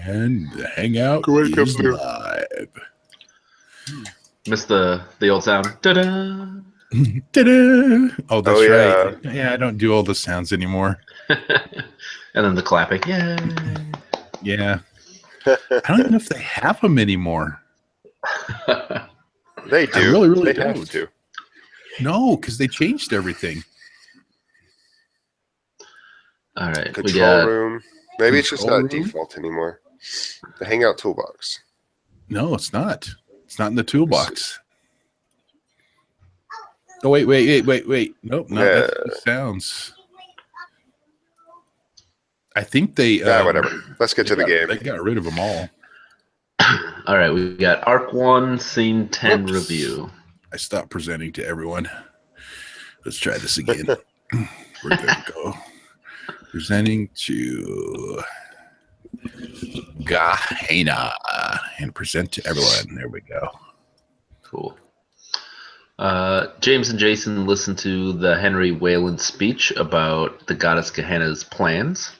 And the Hangout is live. Missed the old sound. Ta-da! Ta-da! Oh, that's yeah. right. Yeah, I don't do all the sounds anymore. And then the clapping. Yay! Yeah. I don't even know if they have them anymore. They do. I really they don't. Have to. No, because they changed everything. All right. Control room. Maybe it's just not room? default anymore. The Hangout toolbox. No, it's not. It's not in the toolbox. Oh, wait. Nope, not that sounds. I think they... whatever. Let's get to the game. They got rid of them all. All right, we got Arc 1, Scene 10 review. I stopped presenting to everyone. Let's try this again. We're good to go. Presenting to Gehenna and present to everyone. There we go. Cool. James and Jason listened to the Henry Wayland speech about the goddess Gehenna's plans.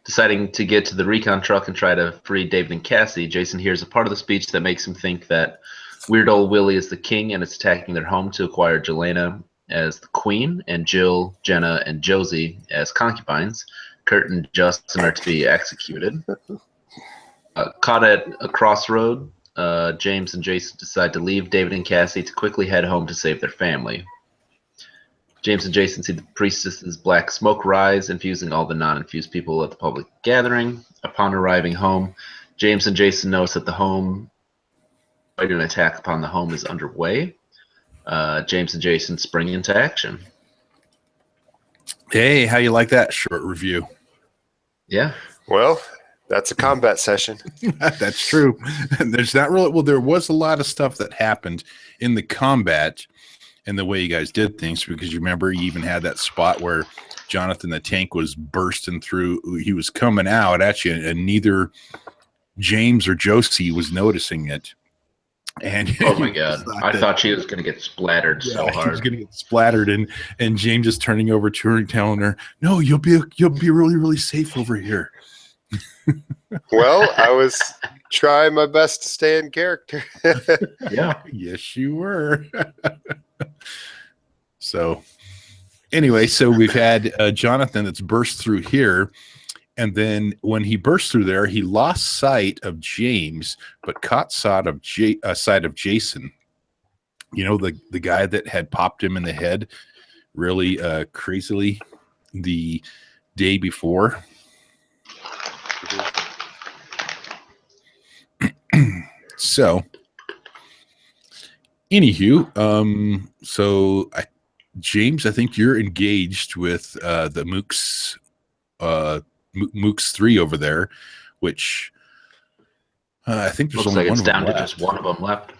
Deciding to get to the recon truck and try to free David and Cassie, Jason hears a part of the speech that makes him think that Weird Old Willie is the king and is attacking their home to acquire Gehenna as the queen and Jill, Jenna, and Josie as concubines. Kurt and Justin are to be executed. Caught at a crossroad, James and Jason decide to leave David and Cassie to quickly head home to save their family. James and Jason see the priestess's black smoke rise, infusing all the non-infused people at the public gathering. Upon arriving home, James and Jason notice that the home, an attack upon the home is underway. James and Jason spring into action. Hey, how you like that short review? Yeah. Well, that's a combat session. That's true. There's not really, well, there was a lot of stuff that happened in the combat and the way you guys did things, because you remember you even had that spot where Jonathan the tank was bursting through. He was coming out at you, and neither James or Josie was noticing it. And oh my god, I thought she was going to get splattered so hard. She was going to get splattered, and James is turning over to her and telling her, "No, you'll be really safe over here." Well, I was trying my best to stay in character. Yeah, yes, you were. So, anyway, so we've had Jonathan that's burst through here. And then when he burst through there, he lost sight of James, but caught sight of Jason. You know, the guy that had popped him in the head really crazily the day before. So, anywho, James, I think you're engaged with the Mooks. Mooks 3 over there, which I think there's only one of them left. Looks like it's down to just one of them left.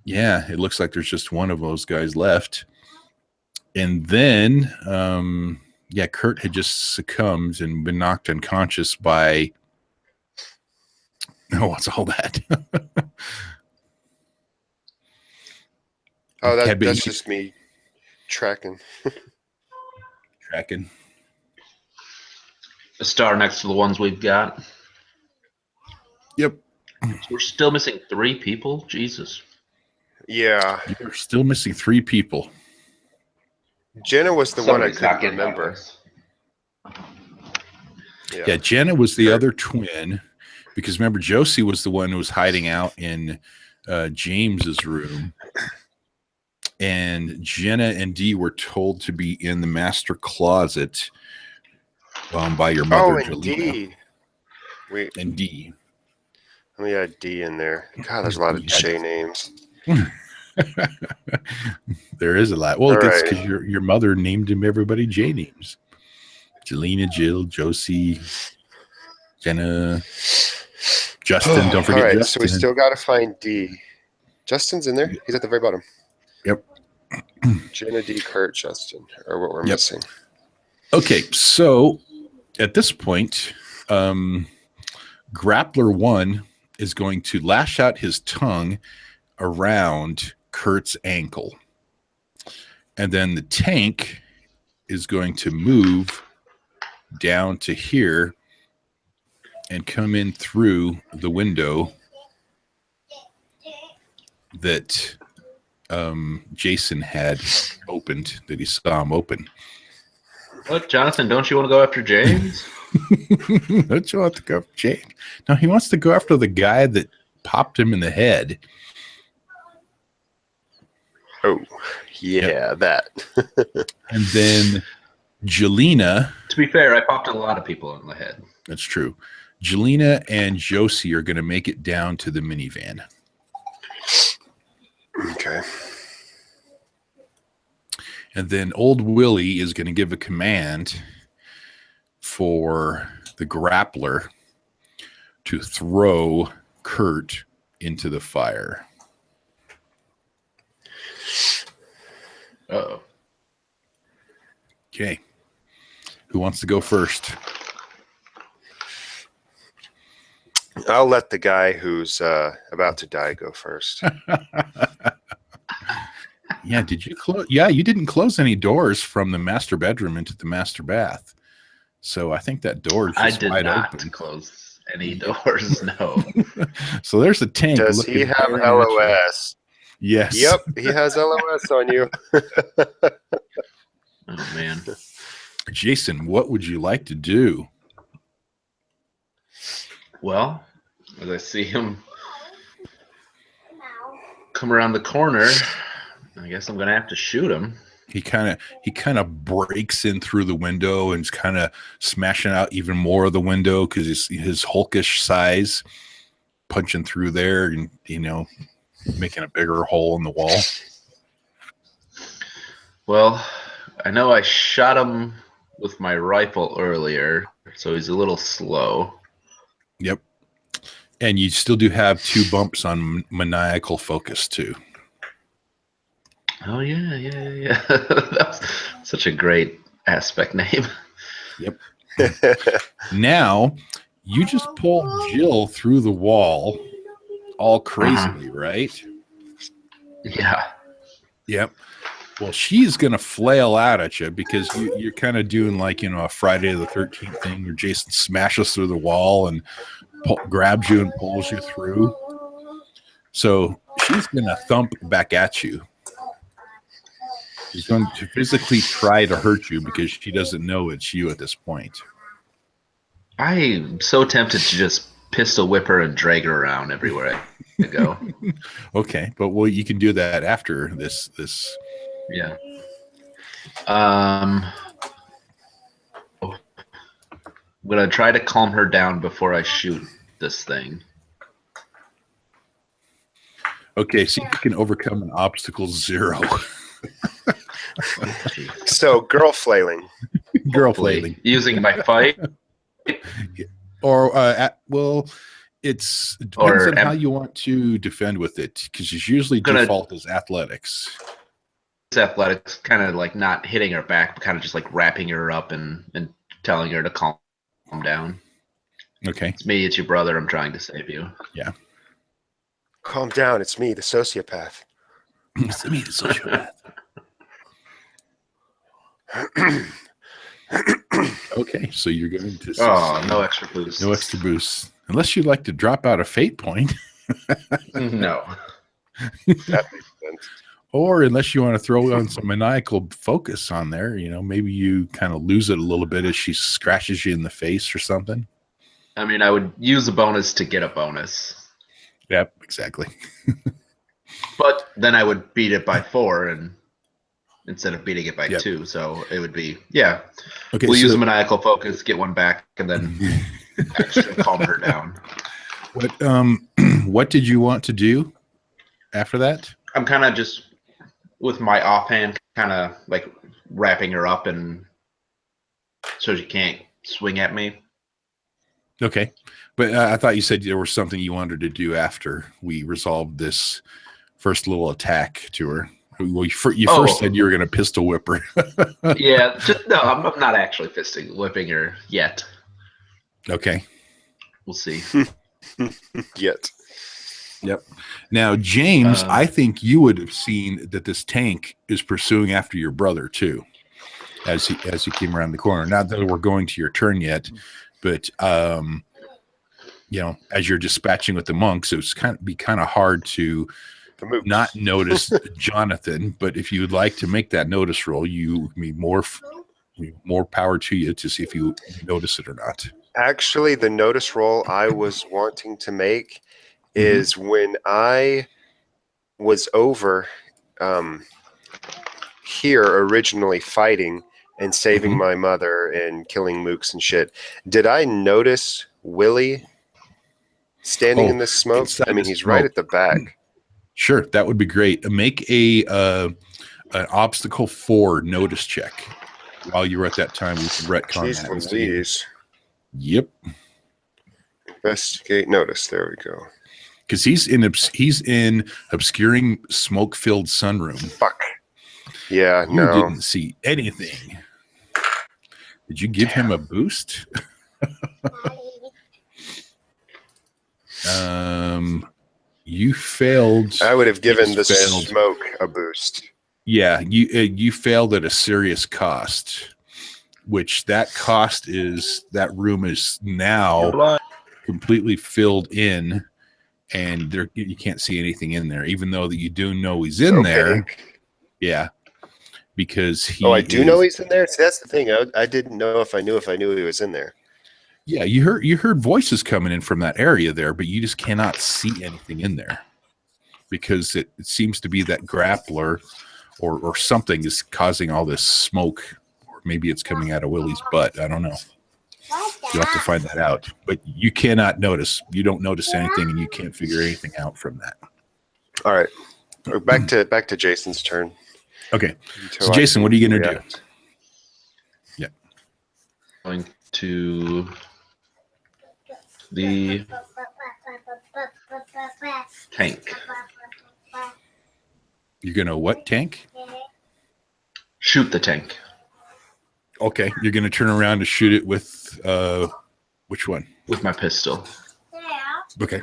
Yeah, it looks like there's just one of those guys left. And then, Kurt had just succumbed and been knocked unconscious by... Oh, what's all that? Oh, that's just me tracking. Tracking. A star next to the ones we've got. Yep. So we're still missing 3 people? Jesus. Yeah. You're still missing 3 people. Jenna was the one I couldn't remember. Yeah, Jenna was the other twin, because remember, Josie was the one who was hiding out in James's room. And Jenna and Dee were told to be in the master closet by your mother, Jelena. And D. Oh, yeah, D in there. God, there's a lot of J names. There is a lot. Well, it's because your mother named him everybody J names. Jelena, Jill, Josie, Jenna, Justin. Don't forget Justin. So we still got to find D. Justin's in there? He's at the very bottom. Yep. Jenna, D, Kurt, Justin are what we're missing. Okay, so at this point, Grappler 1 is going to lash out his tongue around Kurt's ankle. And then the tank is going to move down to here and come in through the window that Jason had opened, that he saw him open. What, Jonathan, don't you want to go after James? Don't you want to go after James? No, he wants to go after the guy that popped him in the head. Oh, yeah, that. And then Jelena. To be fair, I popped a lot of people in the head. That's true. Jelena and Josie are going to make it down to the minivan. Okay. And then old Willie is going to give a command for the grappler to throw Kurt into the fire. Uh-oh. Okay. Who wants to go first? I'll let the guy who's about to die go first. Yeah, did you close? Yeah, you didn't close any doors from the master bedroom into the master bath. So I think that door is just wide open. Close any doors, no. So there's a tank. Does he have LOS? Yes. Yep, he has LOS on you. Oh, man. Jason, what would you like to do? Well, as I see him come around the corner, I guess I'm going to have to shoot him. He kind of breaks in through the window and is kind of smashing out even more of the window because his hulkish size, punching through there and, making a bigger hole in the wall. Well, I know I shot him with my rifle earlier, so he's a little slow. Yep. And you still do have 2 bumps on maniacal focus too. Oh, yeah. That's such a great aspect name. Yep. Now, you just pulled Jill through the wall all crazily, right? Yeah. Yep. Well, she's going to flail out at you because you're kind of doing like, a Friday the 13th thing where Jason smashes through the wall and grabs you and pulls you through. So she's going to thump back at you. She's going to physically try to hurt you because she doesn't know it's you at this point. I'm so tempted to just pistol whip her and drag her around everywhere I go. Okay, but you can do that after this. Yeah. I'm gonna try to calm her down before I shoot this thing. Okay, so you can overcome an obstacle 0. So, girl flailing. Girl flailing. Using my fight? Or, it depends on how you want to defend with it, because it's usually default is athletics. It's athletics, kind of like not hitting her back, but kind of just like wrapping her up and telling her to calm down. Okay. It's me, it's your brother, I'm trying to save you. Yeah. Calm down, it's me, the sociopath. It's me, the sociopath. Okay, so you're going to... no extra boost. No extra boost. Unless you'd like to drop out a fate point. No. That makes sense. Or unless you want to throw on some maniacal focus on there, maybe you kind of lose it a little bit as she scratches you in the face or something. I mean, I would use a bonus to get a bonus. Yep, exactly. But then I would beat it by 4 and instead of beating it by 2. So it would be, Okay, we'll use a maniacal focus, get one back, and then extra calm her down. What did you want to do after that? I'm kind of just, with my offhand, kind of like wrapping her up and so she can't swing at me. Okay. But I thought you said there was something you wanted to do after we resolved this first little attack to her. Well, you first said you were going to pistol whip her. Yeah. No, I'm not actually whipping her yet. Okay. We'll see. Yet. Yep. Now, James, I think you would have seen that this tank is pursuing after your brother too, as he came around the corner. Not that we're going to your turn yet, but as you're dispatching with the monks, it was kind of hard to not notice Jonathan. But if you would like to make that notice roll, you need more power to you to see if you notice it or not. Actually, the notice roll I was wanting to make is when I was over here originally fighting and saving my mother and killing mooks and shit. Did I notice Willie standing in the smoke? I mean, he's right at the back. Sure, that would be great. Make an obstacle 4 notice check while you were at that time. We can retcon that. Jeez Louise. Yep. Investigate notice. There we go. Because he's in obscuring smoke-filled sunroom. Fuck. Yeah, you didn't see anything. Did you give him a boost? You failed. I would have given the smoke a boost. Yeah, you failed at a serious cost, which that cost is that room is now completely filled in, and you can't see anything in there, even though that you do know he's in there. Yeah, because I do know he's in there. See, that's the thing. I didn't know if I knew he was in there. Yeah, you heard voices coming in from that area there, but you just cannot see anything in there because it seems to be that grappler or something is causing all this smoke, or maybe it's coming out of Willie's butt. I don't know. You'll have to find that out. But you cannot notice. You don't notice anything, and you can't figure anything out from that. All right, back to Jason's turn. Okay, so Jason, what are you going to do? Yeah, going to the tank. You're going to what tank? Shoot the tank. Okay, you're going to turn around to shoot it with which one? With my pistol. Okay.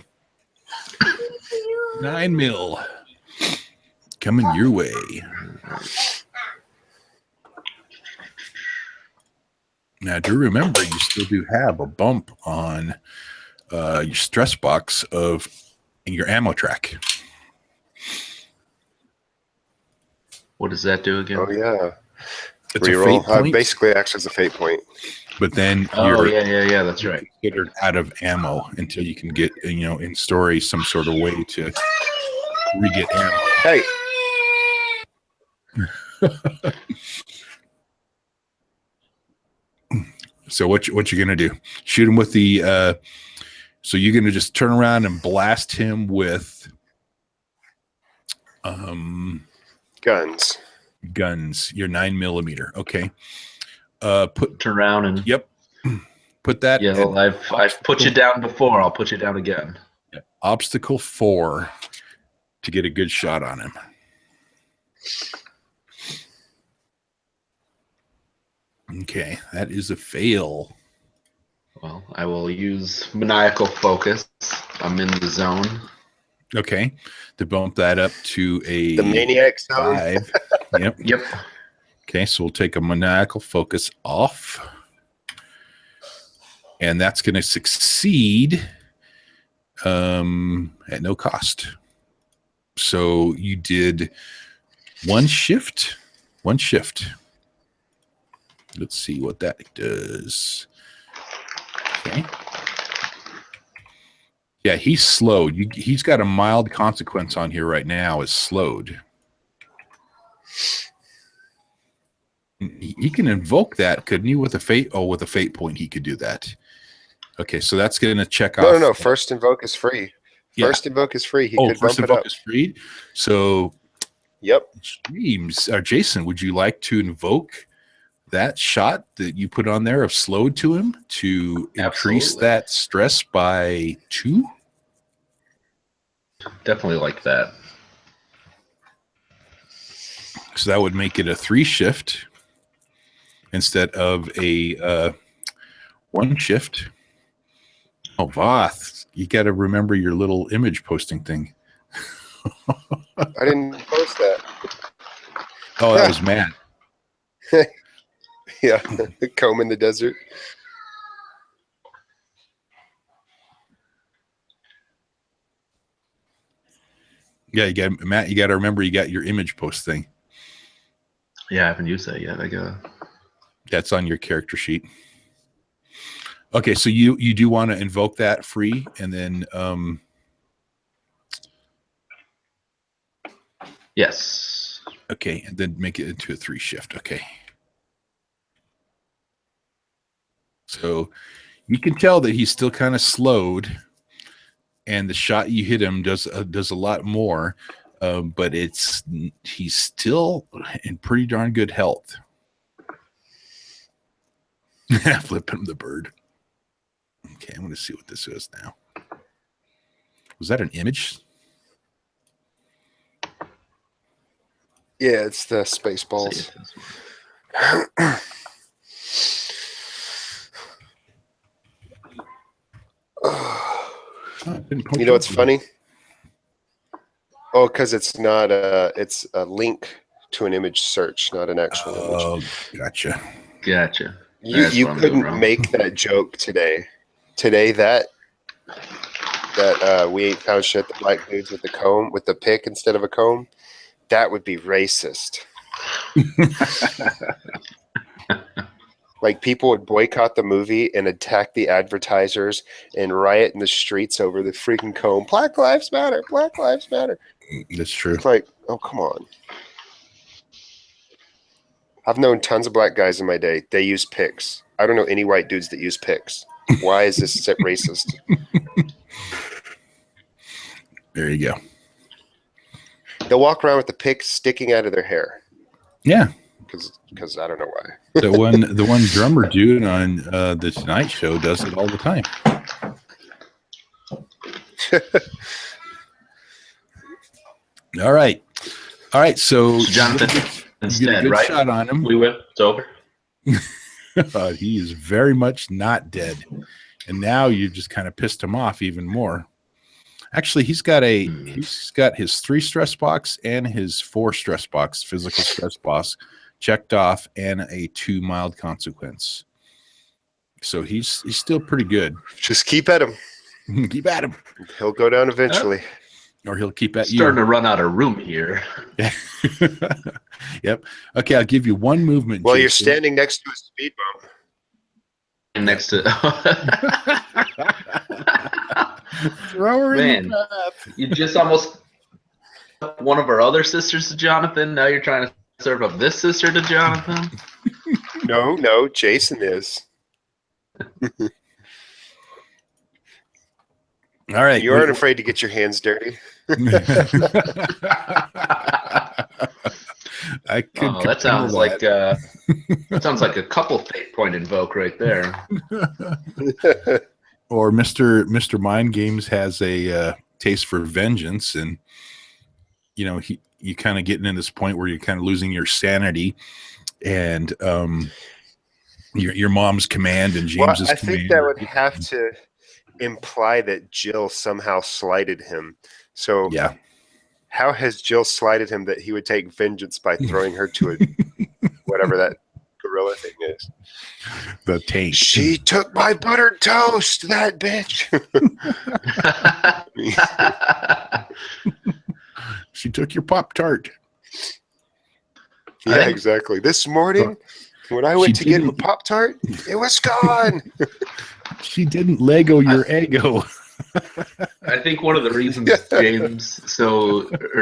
9 mil. Coming your way. Now, do remember, you still do have a bump on your stress box of your ammo track. What does that do again? Oh, yeah. It's a fate point. Basically acts as a fate point. But then yeah, that's right. Considered out of ammo until you can get, in story some sort of way to re-get ammo. Hey. So what you gonna do? Shoot him with the so you're gonna just turn around and blast him with guns. Your 9mm. Okay. Turn around and put that. Yeah, well, I've put you down before. I'll put you down again. Obstacle 4 to get a good shot on him. Okay, that is a fail. Well, I will use maniacal focus. I'm in the zone. Okay, to bump that up to the maniac zone. 5. Yep. Okay, so we'll take a maniacal focus off, and that's going to succeed at no cost. So you did one shift. Let's see what that does. Okay. Yeah, he's slowed. He's got a mild consequence on here right now. Is slowed. He can invoke that, couldn't he? With a fate. Oh, with a fate point, he could do that. Okay, so that's going to check off. No. First invoke is free. First invoke is free. He could first bump invoke it up. is free. So, yep. Jason, would you like to invoke that shot that you put on there of slowed to him to increase that stress by 2? Definitely like that. So that would make it a 3 shift instead of a 1 shift. Oh, Voth, you got to remember your little image posting thing. I didn't post that. Oh, that was Matt. Yeah, comb in the desert. Yeah, Matt, you got to remember you got your image post thing. Yeah, I haven't used that yet. That's on your character sheet. Okay, so you do want to invoke that free, and then yes. Okay, and then make it into a 3 shift. Okay. So you can tell that he's still kind of slowed, and the shot you hit him does a lot more, but he's still in pretty darn good health. Flip him the bird. Okay, I'm going to see what this is now. Was that an image? Yeah, it's the space balls. You know what's funny? Oh, because it's not it's a link to an image search, not an actual image. Oh, gotcha. You couldn't make that joke today. Today that we ain't found shit, the black dudes with the comb, with the pick instead of a comb, that would be racist. Like, people would boycott the movie and attack the advertisers and riot in the streets over the freaking comb. Black Lives Matter. Black Lives Matter. That's true. It's like, oh, come on. I've known tons of black guys in my day. They use picks. I don't know any white dudes that use picks. Why is this racist? There you go. They'll walk around with the pick sticking out of their hair. Yeah. Because I don't know why. the one drummer dude on the Tonight Show does it all the time. All right. So Jonathan is dead, right? Shot on him. We win. It's over. He is very much not dead, and now you just kind of pissed him off even more. Actually, he's got his 3 stress box and his 4 stress box, physical stress box, checked off, and a 2 mild consequence. So he's still pretty good. Just keep at him. Keep at him. He'll go down eventually. Or he'll keep at you. Starting to run out of room here. Yep. Okay, I'll give you 1 movement. Well, Jason. you're standing next to a speed bump. And next to Throw her in Man, the path. you just almost one of our other sisters to Jonathan. Now you're trying to serve up this sister to Jonathan. No, Jason is. All right. You aren't afraid to get your hands dirty. I could. That sounds like a couple fate point invoke right there. Or Mr. Mind Games has a taste for vengeance, and you kind of getting in this point where you're kind of losing your sanity, and your mom's command and James's command. I think that would have to imply that Jill somehow slighted him. So yeah. How has Jill slighted him that he would take vengeance by throwing her to whatever that gorilla thing is? The tank. She took my buttered toast, that bitch. She took your Pop-Tart. Yeah, exactly. This morning, when I went to get him a Pop-Tart, it was gone. She didn't Lego your Eggo. I think one of the reasons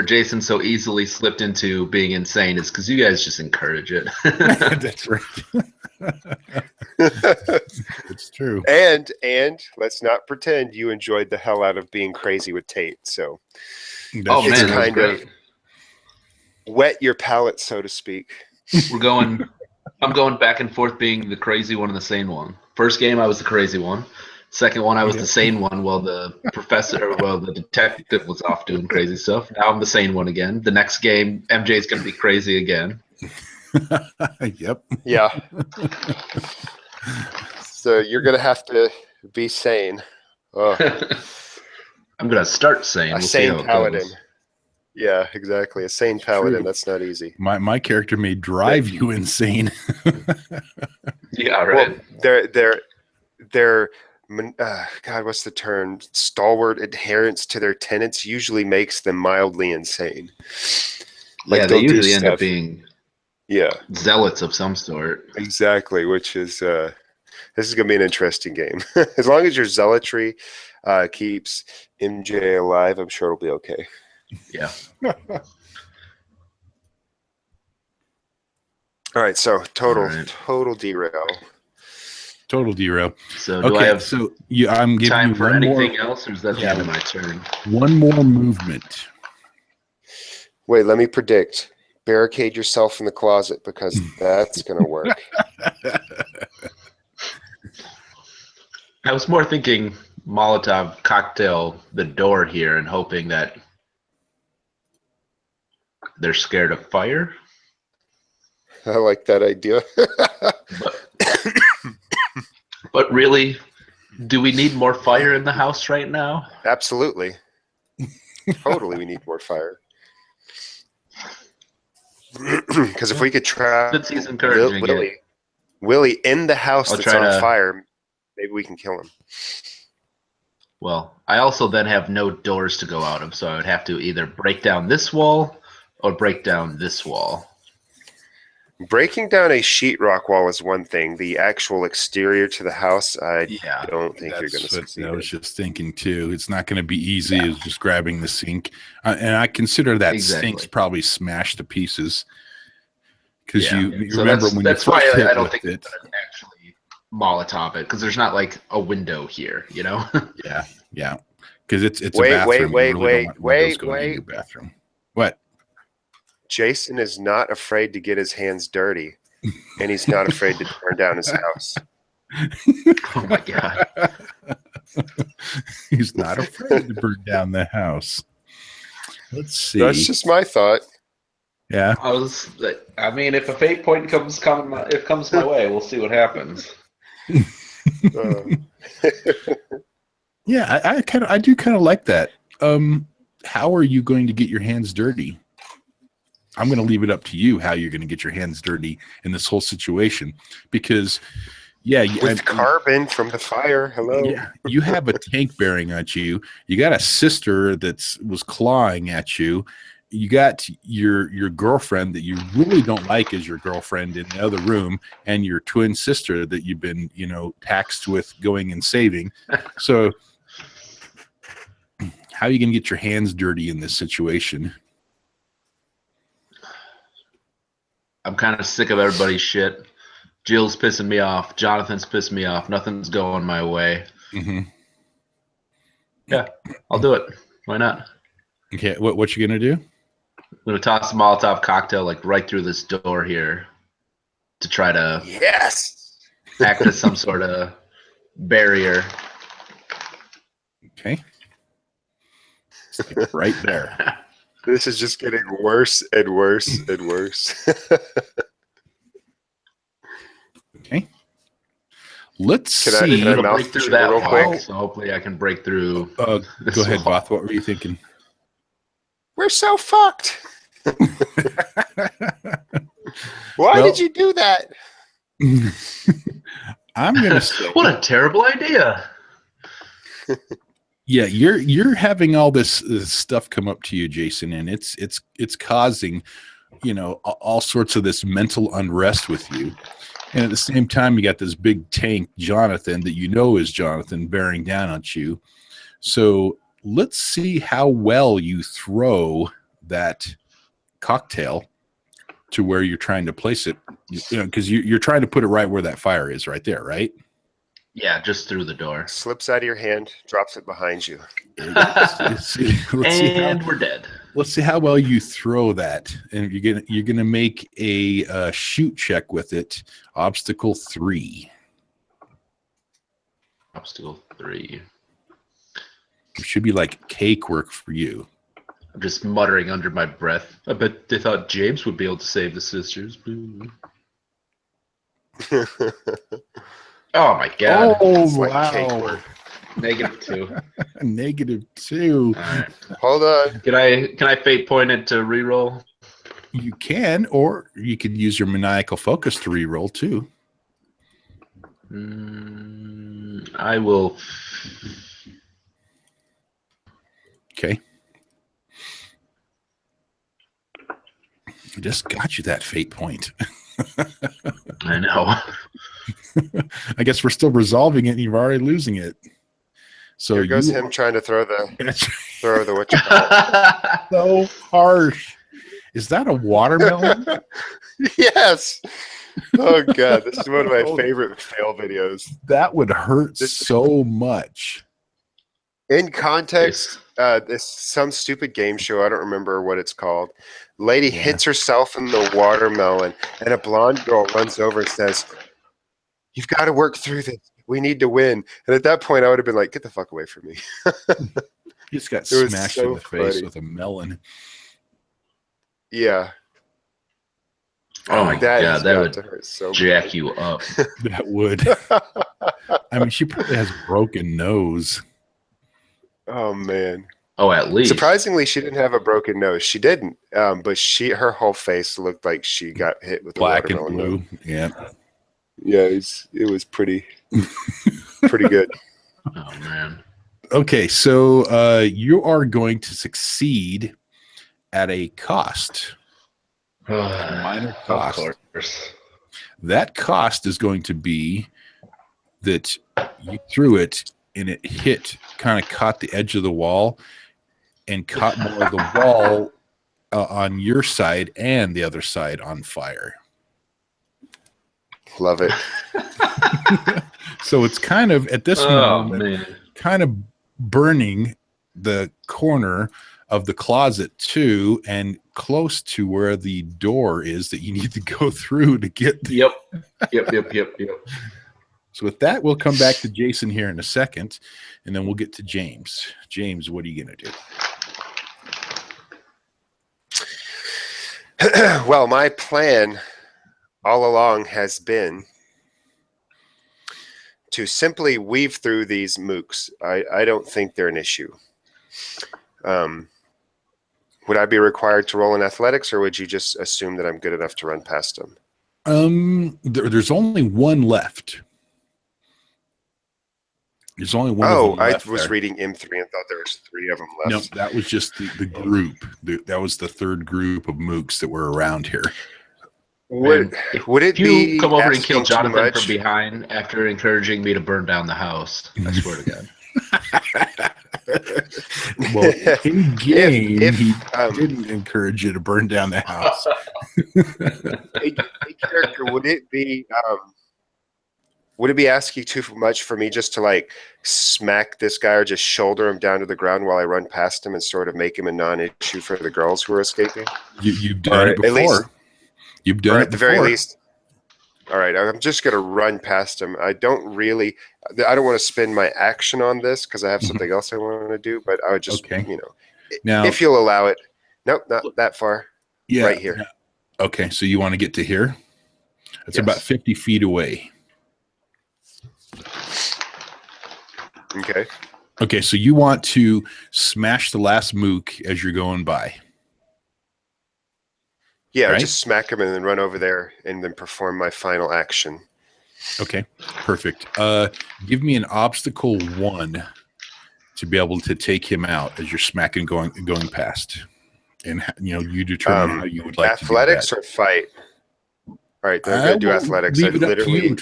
Jason so easily slipped into being insane is because you guys just encourage it. That's right. It's true. And let's not pretend you enjoyed the hell out of being crazy with Tate. So That's it's kind of wet your palate, so to speak. I'm going back and forth being the crazy one and the sane one. First game I was the crazy one. Second one, I was the sane one while the detective was off doing crazy stuff. Now I'm the sane one again. The next game, MJ's going to be crazy again. Yep. Yeah. So you're going to have to be sane. Oh. I'm going to start sane. A sane paladin. Yeah, exactly. A sane paladin. True. That's not easy. My character may drive you insane. Yeah, right. Well, they're God, what's the term? Stalwart adherence to their tenets usually makes them mildly insane. Yeah, they usually end up being zealots of some sort. Exactly, which is this is going to be an interesting game. As long as your zealotry keeps MJ alive, I'm sure it'll be okay. Yeah. All right, so total derail. Total derail. So do I have I'm giving time you for one anything more, else, or is that the end of my turn? One more movement. Wait, let me predict. Barricade yourself in the closet because that's going to work. I was more thinking Molotov cocktail the door here and hoping that they're scared of fire. I like that idea. But really, do we need more fire in the house right now? Absolutely. Totally, we need more fire. Because if we could trap Willie in the house that's on fire, maybe we can kill him. Well, I also then have no doors to go out of, so I would have to either break down this wall or break down this wall. Breaking down a sheetrock wall is one thing. The actual exterior to the house, I don't think you're going to succeed. I was just thinking too. It's not going to be easy as just grabbing the sink, and I consider that sink's probably smashed to pieces. Because you remember when that's you first why hit I don't think it, actually Molotov it, because there's not like a window here, you know. yeah. Because it's a bathroom. Wait. Bathroom. What? Jason is not afraid to get his hands dirty, and he's not afraid to burn down his house. Oh my god. He's not afraid to burn down the house. Let's see. That's just my thought. Yeah. I mean, if a fate point comes my way, we'll see what happens. Yeah, I do kind of like that. How are you going to get your hands dirty? I'm going to leave it up to you how you're going to get your hands dirty in this whole situation, because with carbon from the fire. Hello. Yeah, you have a tank bearing at you. You got a sister was clawing at you. You got your girlfriend that you really don't like as your girlfriend in the other room, and your twin sister that you've been, taxed with going and saving. So how are you going to get your hands dirty in this situation? I'm kind of sick of everybody's shit. Jill's pissing me off. Jonathan's pissing me off. Nothing's going my way. Mm-hmm. Yeah, I'll do it. Why not? Okay, what you gonna do? I'm gonna toss a Molotov cocktail like right through this door here to try to act as some sort of barrier. Okay, right there. This is just getting worse and worse and worse. Okay. Let's see. Can I break through that real quick? So hopefully I can break through. Go ahead, Both. What were you thinking? We're so fucked. Why did you do that? I'm gonna say, what a terrible idea. Yeah, you're having all this stuff come up to you, Jason, and it's causing, all sorts of this mental unrest with you. And at the same time, you got this big tank, Jonathan, that is Jonathan, bearing down on you. So let's see how well you throw that cocktail to where you're trying to place it. Because you're trying to put it right where that fire is, right there, right? Yeah, just through the door. Slips out of your hand, drops it behind you. Let's see we're dead. Let's see how well you throw that, and you're gonna make a shoot check with it. Obstacle 3. Obstacle 3. It should be like cake work for you. I'm just muttering under my breath. I bet they thought James would be able to save the sisters. Oh my god! Oh like wow! Cake work. -2. -2. All right. Hold on. Can I fate point it to reroll? You can, or you could use your maniacal focus to reroll too. I will. Okay. I just got you that fate point. I know. I guess we're still resolving it and you're already losing it. So Here goes him trying to throw the what you so harsh. Is that a watermelon? Yes. Oh god, this is one of my favorite fail videos. That would hurt so much. In context, this some stupid game show. I don't remember what it's called. Lady hits herself in the watermelon, and a blonde girl runs over and says, "You've got to work through this. We need to win." And at that point, I would have been like, "Get the fuck away from me." He just got smashed in the face with a melon. Yeah. Oh my god, that would hurt so jack you up. That would. I mean, she probably has a broken nose. Oh man. Oh, at least. Surprisingly, she didn't have a broken nose. She didn't. But her whole face looked like she got hit with Black a and watermelon. blue. Yeah. Yeah, it was pretty good. Oh man. Okay, so you are going to succeed at a cost. A minor cost. Of course. That cost is going to be that you threw it and it kind of caught the edge of the wall and caught more of the wall on your side and the other side on fire. Love it. So it's kind of at this moment kind of burning the corner of the closet too, and close to where the door is that you need to go through to get. Yep. So with that, we'll come back to Jason here in a second, and then we'll get to James. James, what are you going to do? Well, my plan all along has been to simply weave through these mooks. I don't think they're an issue. Would I be required to roll in athletics, or would you just assume that I'm good enough to run past them? There's only one left. There's only one. Oh, I was reading M3 and thought there was 3 of them left. No, that was just the group. That was the third group of mooks that were around here. Would it be you come over and kill Jonathan from behind after encouraging me to burn down the house? I swear to God. Well, in game, he didn't encourage you to burn down the house. A character, would it be asking too much for me just to like smack this guy or just shoulder him down to the ground while I run past him and sort of make him a non-issue for the girls who are escaping? You've done it before. At least, you've done it at the very least. All right, I'm just going to run past him. I don't want to spend my action on this because I have something else I want to do, but I would just, now, if you'll allow it. Nope, not that far. Yeah. Right here. Okay, so you want to get to here? It's about 50 feet away. Okay. Okay, so you want to smash the last mook as you're going by. Yeah, right? Just smack him and then run over there and then perform my final action. Okay, perfect. Give me an obstacle 1 to be able to take him out as you're smacking going past. And you determine how you would like athletics to do that. Or fight? All right, then I'm going to do athletics. Leave it up to you.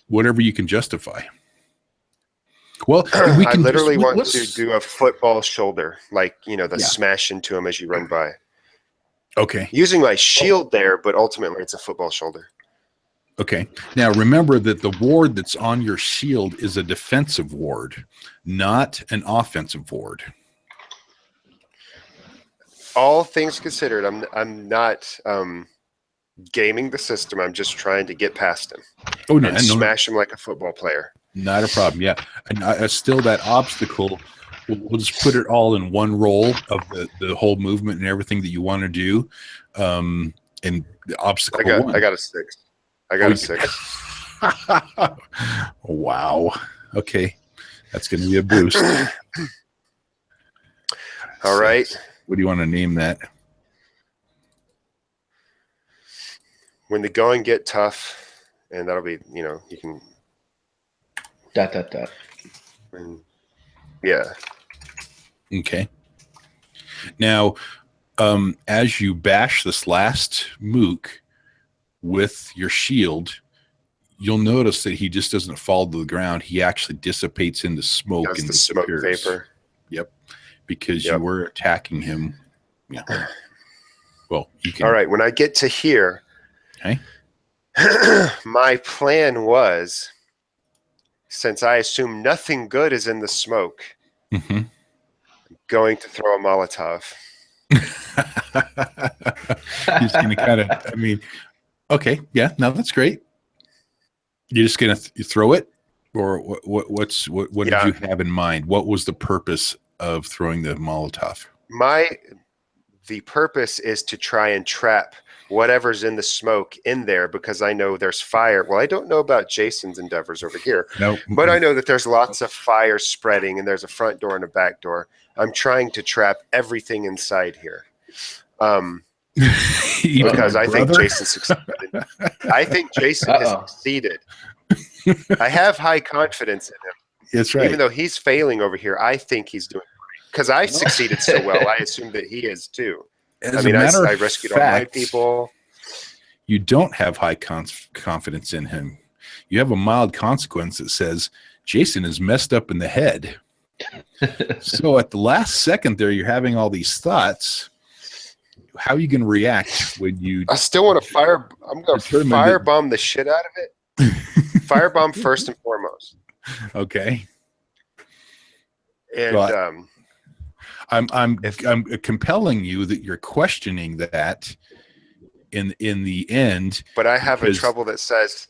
Whatever you can justify. Well, we can want to do a football shoulder, like the smash into him as you run by. Okay. Using my shield there, but ultimately it's a football shoulder. Okay. Now remember that the ward that's on your shield is a defensive ward, not an offensive ward. All things considered, I'm not gaming the system. I'm just trying to get past him. Oh no! And smash him like a football player. Not a problem. Yeah, and still that obstacle. We'll just put it all in one roll of the whole movement and everything that you want to do. And the obstacle. I got a 6. I got a 6. Wow. Okay, that's going to be a boost. All right. What do you want to name that? When the going get tough, and that'll be, you can Dot, dot, dot. And, yeah. Okay. Now, as you bash this last mook with your shield, you'll notice that he just doesn't fall to the ground. He actually dissipates into smoke Does and the smoke disappears. vapor. Yep. Because you were attacking him. Yeah. Well, you can. All right. When I get to here, Okay. my plan was, since I assume nothing good is in the smoke, Mm-hmm. going to throw a Molotov. He's going to kind of, I mean, okay. Yeah. No, that's great. You're just going to throw it? Or what did you have in mind? What was the purpose of throwing the Molotov? The purpose is to try and trap whatever's in the smoke in there, because I know there's fire. Well, I don't know about Jason's endeavors over here, but I know that there's lots of fire spreading, and there's a front door and a back door. I'm trying to trap everything inside here. Because I think Jason succeeded. I think Jason has succeeded. I have high confidence in him. That's right. Even though he's failing over here, I think he's doing great. Because I succeeded so well, I assume that he is too. As a matter I of rescued fact, all my people. You don't have high confidence in him. You have a mild consequence that says Jason is messed up in the head. So at the last second there, you're having all these thoughts. How are you going to react when you... I still want to I'm going to firebomb the shit out of it. Firebomb first and foremost. Okay. And well, I'm compelling you that you're questioning that in the end. But I have a trouble that says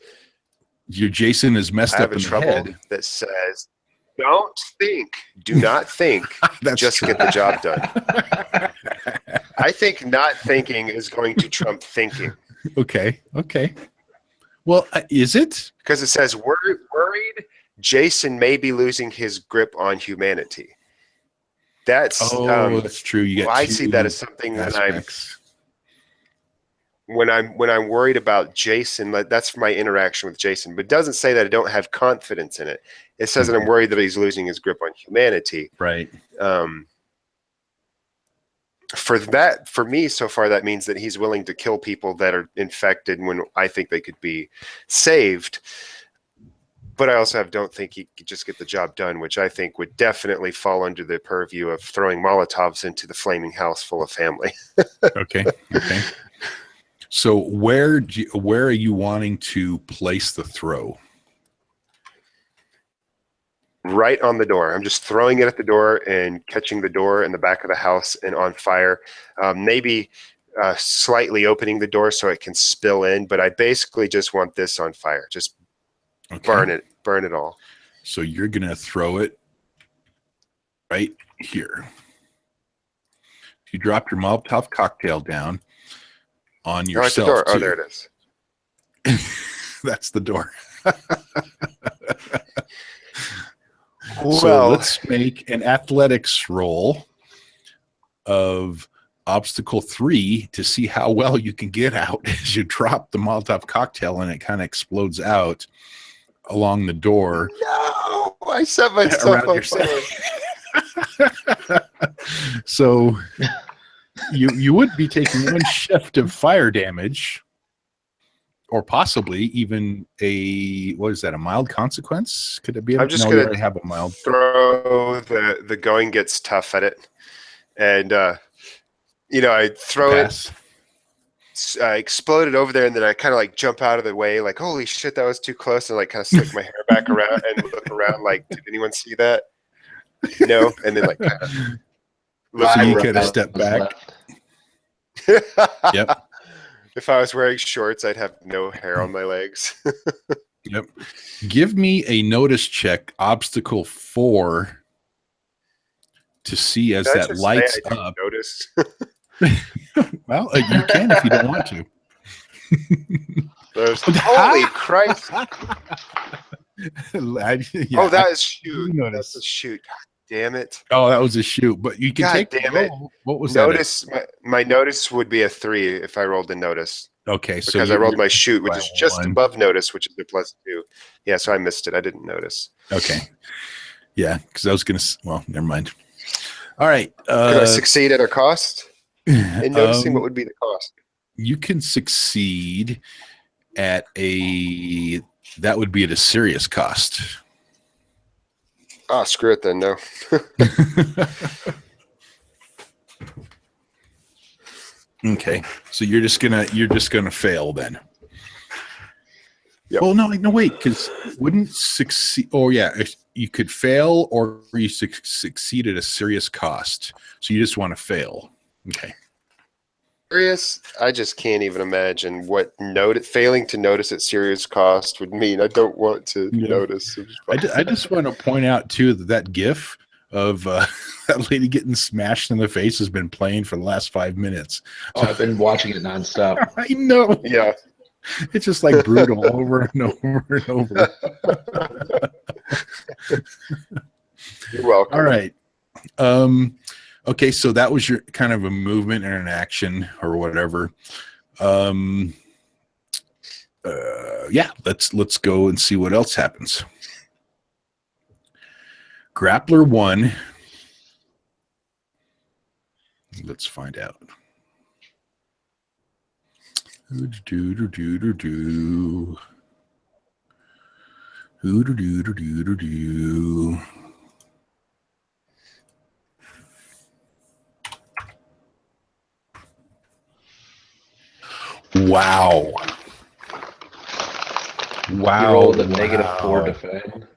your Jason is messed up in the head. That says, do not think, just get the job done. I think not thinking is going to trump thinking. Okay. Well, is it? Because it says worried Jason may be losing his grip on humanity. That's that's true. You get I see that as something when I'm worried about Jason. That's my interaction with Jason, but it doesn't say that I don't have confidence in it. It says that I'm worried that he's losing his grip on humanity. Right. For me, so far, that means that he's willing to kill people that are infected when I think they could be saved. But I also don't think he could just get the job done, which I think would definitely fall under the purview of throwing Molotovs into the flaming house full of family. Okay. So where are you wanting to place the throw? Right on the door. I'm just throwing it at the door and catching the door in the back of the house and on fire. Maybe slightly opening the door so it can spill in, but I basically just want this on fire. Just burn it all. So you're going to throw it right here. You drop your Molotov cocktail down on yourself. Right, the door. Oh, there it is. That's the door. Well, so let's make an athletics roll of obstacle 3 to see how well you can get out as you drop the Molotov cocktail and it kind of explodes out along the door. No, I set myself on fire. So you would be taking 1 shift of fire damage, or possibly even a mild consequence? Could it be? I'm just going to have a mild. Throw the going gets tough at it, and I throw it. I exploded over there, and then I kind of like jump out of the way, like holy shit, that was too close, and like kind of slick my hair back around and look around, like did anyone see that? No, and then like kind of look. So you could have stepped back. Yep. If I was wearing shorts, I'd have no hair on my legs. Yep. Give me a notice check, obstacle 4, to see as that lights up. Notice. Well, you can if you don't want to. Holy Christ! Yeah, that is shoot. That's a shoot. God damn it! Oh, that was a shoot. But you can take. Damn it! What was notice? That? My notice would be a 3 if I rolled a notice. Okay, so because I rolled my shoot, which by is just 1. above notice, which is a +2. Yeah, so I missed it. I didn't notice. Okay. Yeah, because I was going to. Well, never mind. All right. Could I succeed at a cost? In noticing, what would be the cost? You can succeed at that would be at a serious cost. Ah, screw it then. No. Okay, so you're just gonna fail then. Yep. Well, no, wait, because wouldn't succeed. Oh, yeah, if you could fail or you succeed at a serious cost. So you just want to fail. Okay. Serious? I just can't even imagine what failing to notice at serious cost would mean. I don't want to notice. I just want to point out too that GIF of that lady getting smashed in the face has been playing for the last 5 minutes. Oh, I've been watching it nonstop. I know. Yeah. It's just like brutal over and over and over. You're welcome. All right. Okay, so that was your kind of a movement and an action or whatever. Yeah, let's go and see what else happens. Grappler 1. Let's find out. Wow. You rolled a -4 defend.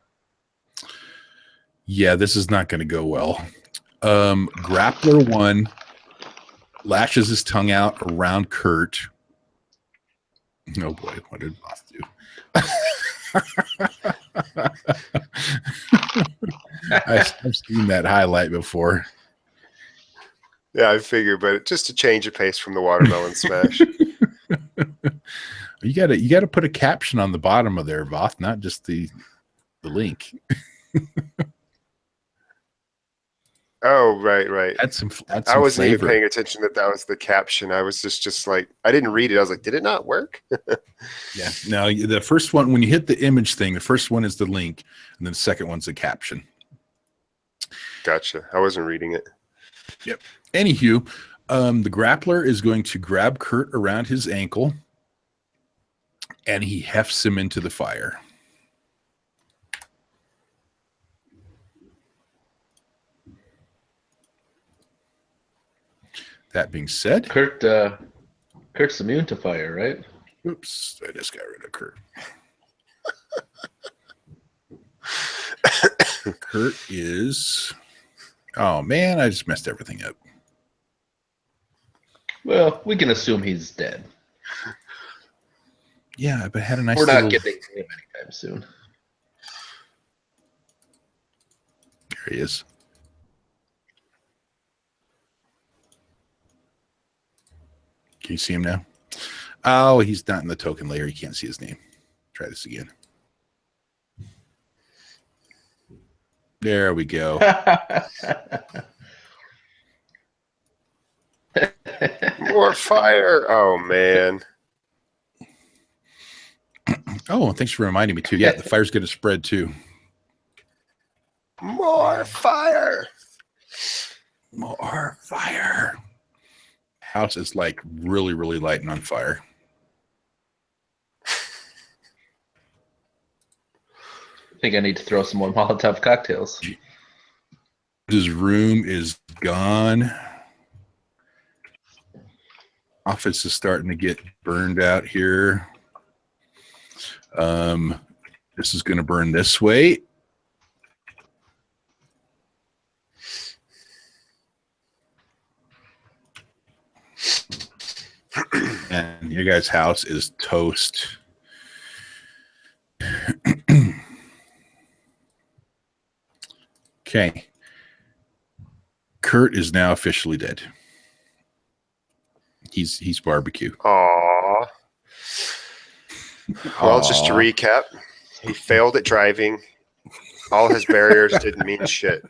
Yeah, this is not going to go well. Grappler 1 lashes his tongue out around Kurt. Oh boy, what did Boss do? I've seen that highlight before. Yeah, I figured, but just to change the pace from the watermelon smash. You gotta put a caption on the bottom of there, Voth, not just the link. Oh, right. Add some I wasn't flavor. even paying attention that was the caption. I was just like, I didn't read it. I was like, did it not work? Yeah. No, the first one, when you hit the image thing, the first one is the link, and then the second one's the caption. Gotcha. I wasn't reading it. Yep. Anywho, the grappler is going to grab Kurt around his ankle, and he hefts him into the fire. That being said, Kurt's immune to fire, right? Oops, I just got rid of Kurt. Kurt is... Oh, man, I just messed everything up. Well, we can assume he's dead. Yeah, but had a nice We're not little... getting to him anytime soon. There he is. Can you see him now? Oh, he's not in the token layer. You can't see his name. Try this again. There we go. More fire. Oh, man. Oh, thanks for reminding me, too. Yeah, the fire's going to spread, too. More fire. More fire. House is like really, really lighting on fire. I think I need to throw some more Molotov cocktails. His room is gone. Office is starting to get burned out here. This is going to burn this way. And your guys' house is toast. Okay. Kurt is now officially dead. He's barbecue. Aww. Well, just to recap, he failed at driving. All his barriers didn't mean shit.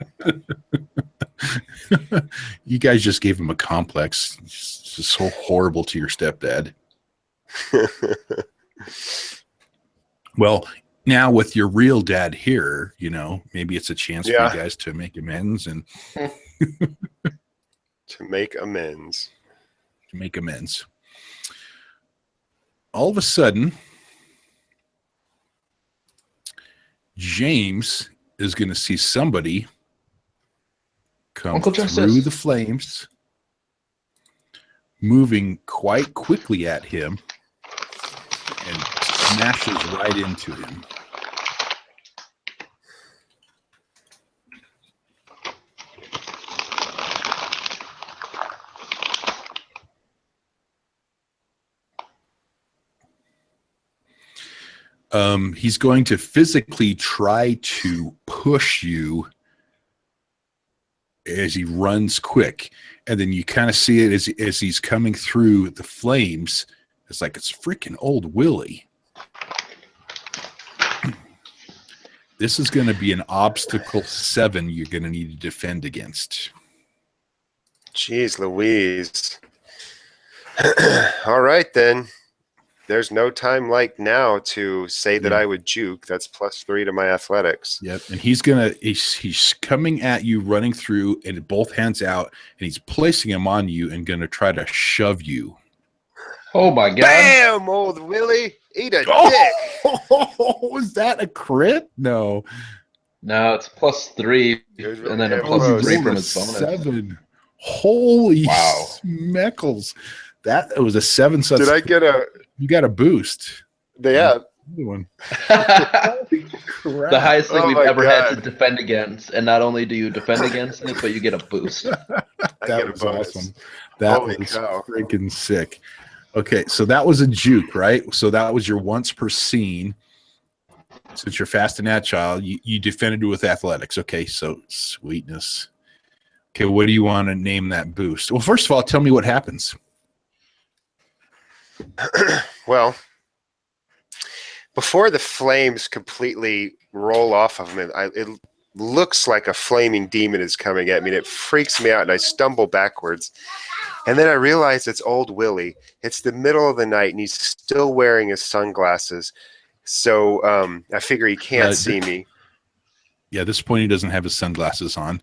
You guys just gave him a complex. It's just so horrible to your stepdad. Well, now with your real dad here, you know, maybe it's a chance for Yeah. you guys to make amends and To make amends. All of a sudden, James is going to see somebody come Uncle through Justice. the flames, moving quite quickly at him, and smashes right into him. He's going to physically try to push you as he runs quick. And then you kind of see it as he's coming through the flames. It's like it's freaking old Willie. This is going to be an obstacle 7 you're going to need to defend against. Jeez Louise. All right, then. There's no time like now to say that I would juke. That's +3 to my athletics. Yep. And he's coming at you, running through, and both hands out, and he's placing him on you and going to try to shove you. Oh my God. Bam, old Willie. Eat a dick. Was that a crit? No. No, it's +3, Yours and then a really +3 close. from his bonus. 7. Holy Wow. smeckles. That was a 7. So Did I get a... you got a boost. Yeah. Another one. The highest thing Oh we've my ever had God. to defend against, and not only do you defend against it, but you get a boost. I That get a was bonus. awesome. That Holy was cow. freaking sick. Okay, so that was a juke, right? So that was your once per scene. Since you're fast and agile, you defended with athletics. Okay, so sweetness. Okay, what do you want to name that boost? Well, first of all, tell me what happens. Well, before the flames completely roll off of him, it looks like a flaming demon is coming at me, and it freaks me out, and I stumble backwards. And then I realize it's old Willie. It's the middle of the night, and he's still wearing his sunglasses. So I figure he can't see me. Yeah, at this point, he doesn't have his sunglasses on,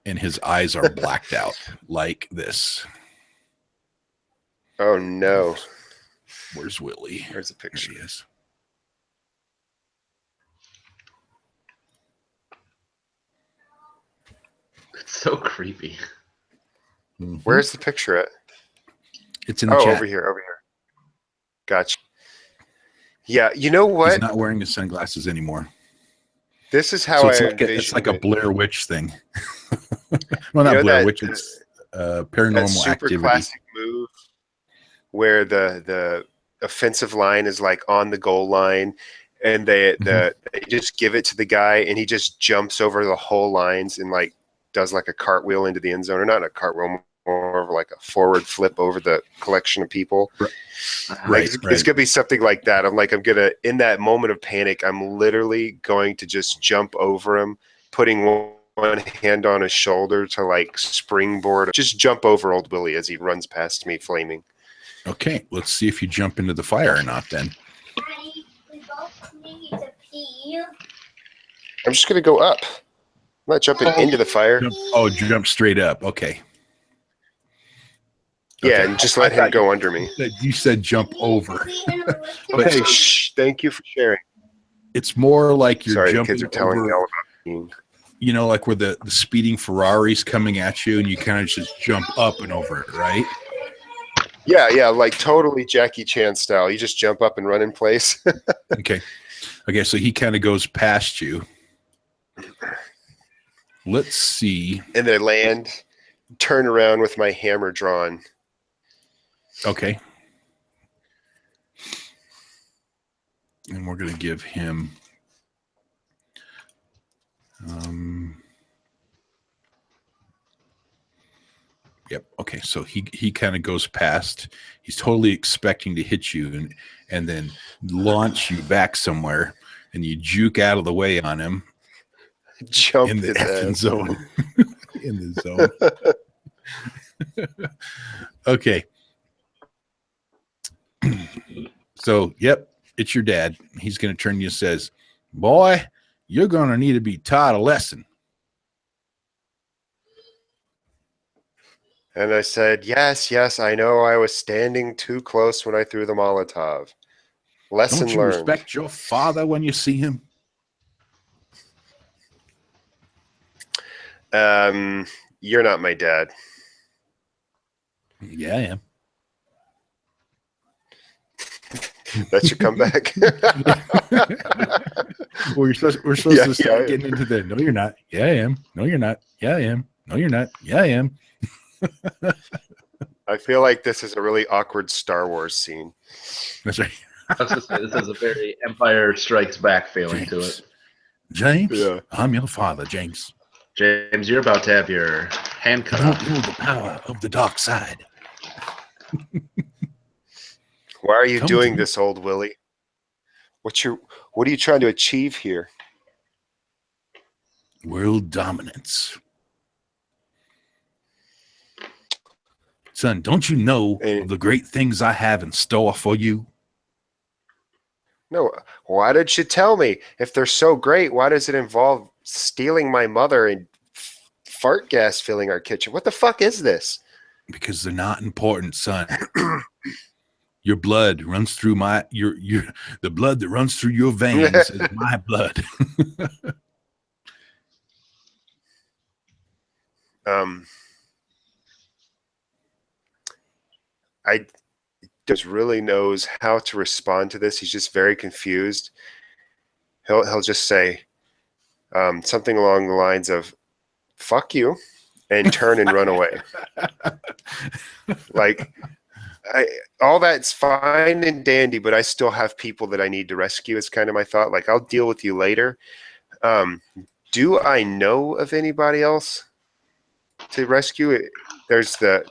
and his eyes are blacked out like this. Oh, no. Where's Willie? There's a There picture. he is. It's so creepy. Mhm. Where's the picture at? It's in the Oh, chat. over here. Gotcha. Yeah, you know what? He's not wearing his sunglasses anymore. This is how So I it's envisioned like a it. Blair Witch thing. Well, not You know Blair that- Witch. It's that paranormal super activity. classic move where the offensive line is like on the goal line, and they just give it to the guy, and he just jumps over the whole lines and like does like a cartwheel into the end zone, or not a cartwheel, more of like a forward flip over the collection of people. Right, It's gonna be something like that. I'm gonna, in that moment of panic, I'm literally going to just jump over him, putting one hand on his shoulder to like springboard, just jump over old Willie as he runs past me flaming. Okay, let's see if you jump into the fire or not then. Daddy, we both need to pee. I'm just gonna go up. I'm not jumping into the fire. Jump straight up. Okay. Yeah, Okay. and just let him go under me. You said jump over. Okay, shh. Thank you for sharing. It's more like you're Sorry, the jumping kids are telling me over, all about being. you know, like where the speeding Ferrari's coming at you and you kind of just jump up and over it, right? Yeah, like totally Jackie Chan style. You just jump up and run in place. Okay. Okay, so he kind of goes past you. Let's see. And then land, turn around with my hammer drawn. Okay. And we're going to give him yep. Okay. So he kind of goes past. He's totally expecting to hit you and then launch you back somewhere, and you juke out of the way on him Jump in the his effing ass. zone. In the zone. Okay. So, yep, it's your dad. He's going to turn to you and says, boy, you're going to need to be taught a lesson. And I said, yes, I know I was standing too close when I threw the Molotov. Lesson Don't you learned. respect your father when you see him? You're not my dad. Yeah, I am. That's your comeback. Well, we're supposed to start getting into the no, you're not. Yeah, I am. No, you're not. Yeah, I am. No, you're not. Yeah, I am. I feel like this is a really awkward Star Wars scene. That's right. I was going to say, this has a very Empire Strikes Back feeling to it. James, Yeah. I'm your father, James. James, you're about to have your hand cut I don't off. know the power of the dark side. Why are you Come doing to me. this, old Willie? What are you trying to achieve here? World dominance. Son, don't you know of the great things I have in store for you? No, why did you tell me? If they're so great, why does it involve stealing my mother and fart gas filling our kitchen? What the fuck is this? Because they're not important, son. Your blood runs through the blood that runs through your veins is my blood. I just really knows how to respond to this. He's just very confused. He'll just say something along the lines of "fuck you" and turn and run away. Like, all that's fine and dandy, but I still have people that I need to rescue. Is kind of my thought. Like, I'll deal with you later. Do I know of anybody else to rescue? There's the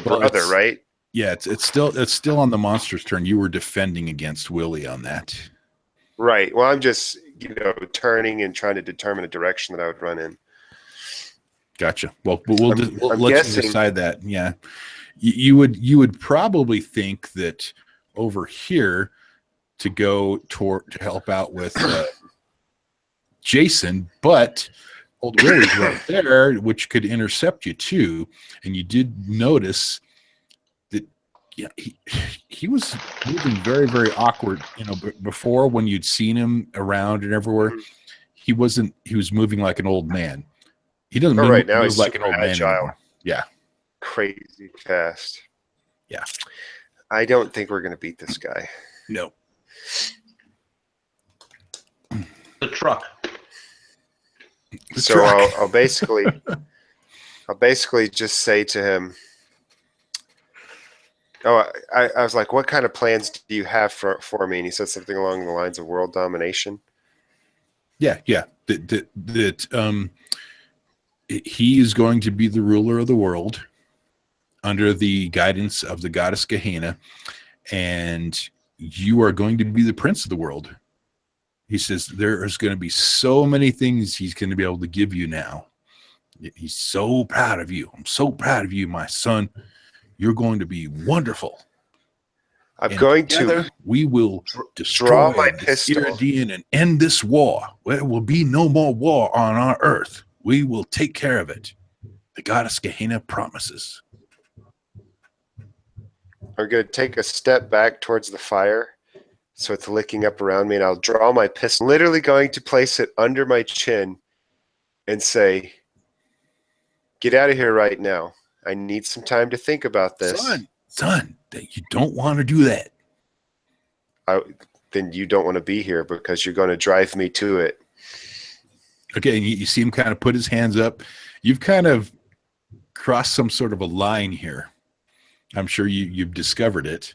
brother, right? Yeah, it's still on the monster's turn. You were defending against Willie on that. Right. Well, I'm just turning and trying to determine a direction that I would run in. Gotcha. Well, we'll let guessing, you decide that. Yeah, you would probably think that over here to go to help out with Jason, but old Willie's right there, which could intercept you too. And you did notice that, yeah, he was moving very, very awkward. Before, when you'd seen him around and everywhere, he was moving like an old man. He doesn't move right now. He's like an old man anymore. Yeah, crazy fast. Yeah, I don't think we're gonna beat this guy. No. The truck. So I'll basically just say to him, I was like, what kind of plans do you have for me? And he said something along the lines of world domination. Yeah. That he is going to be the ruler of the world under the guidance of the goddess Gehenna, and you are going to be the prince of the world. He says there is going to be so many things he's going to be able to give you now. He's so proud of you. I'm so proud of you, my son. You're going to be wonderful. We will destroy my the pistol Iridian and end this war. There will be no more war on our earth. We will take care of it. The goddess Gehenna promises. I'm going to take a step back towards the fire, so it's licking up around me, and I'll draw my pistol, literally going to place it under my chin and say, get out of here right now. I need some time to think about this. Son, you don't want to do that. Then you don't want to be here because you're going to drive me to it. Okay, and you see him kind of put his hands up. You've kind of crossed some sort of a line here. I'm sure you've discovered it.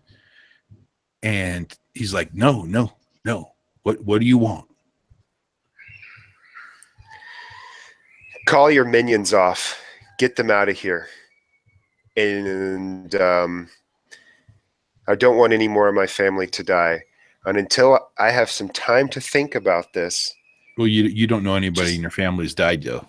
And he's like, no. What do you want? Call your minions off. Get them out of here. And I don't want any more of my family to die. And until I have some time to think about this. Well, you don't know anybody in your family's died, though.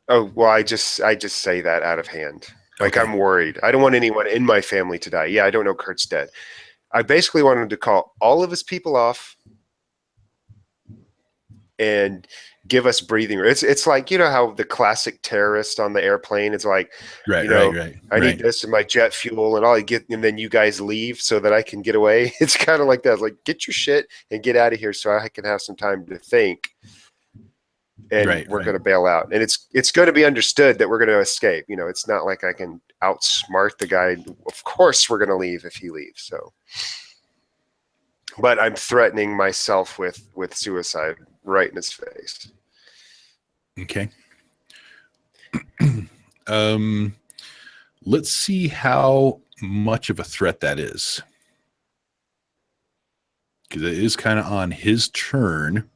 Oh, well, I just say that out of hand. Like, okay. I'm worried. I don't want anyone in my family to die. Yeah, I don't know Kurt's dead. I basically want him to call all of his people off and give us breathing room. It's like, you know how the classic terrorist on the airplane is like, Right, you know, right. I need this in my jet fuel and all I get, and then you guys leave so that I can get away. It's kind of like that. Like, get your shit and get out of here so I can have some time to think. And we're going to bail out. And it's going to be understood that we're going to escape. You know, it's not like I can outsmart the guy. Of course we're going to leave if he leaves. So, but I'm threatening myself with suicide right in his face. Okay. Let's see how much of a threat that is. Because it is kind of on his turn.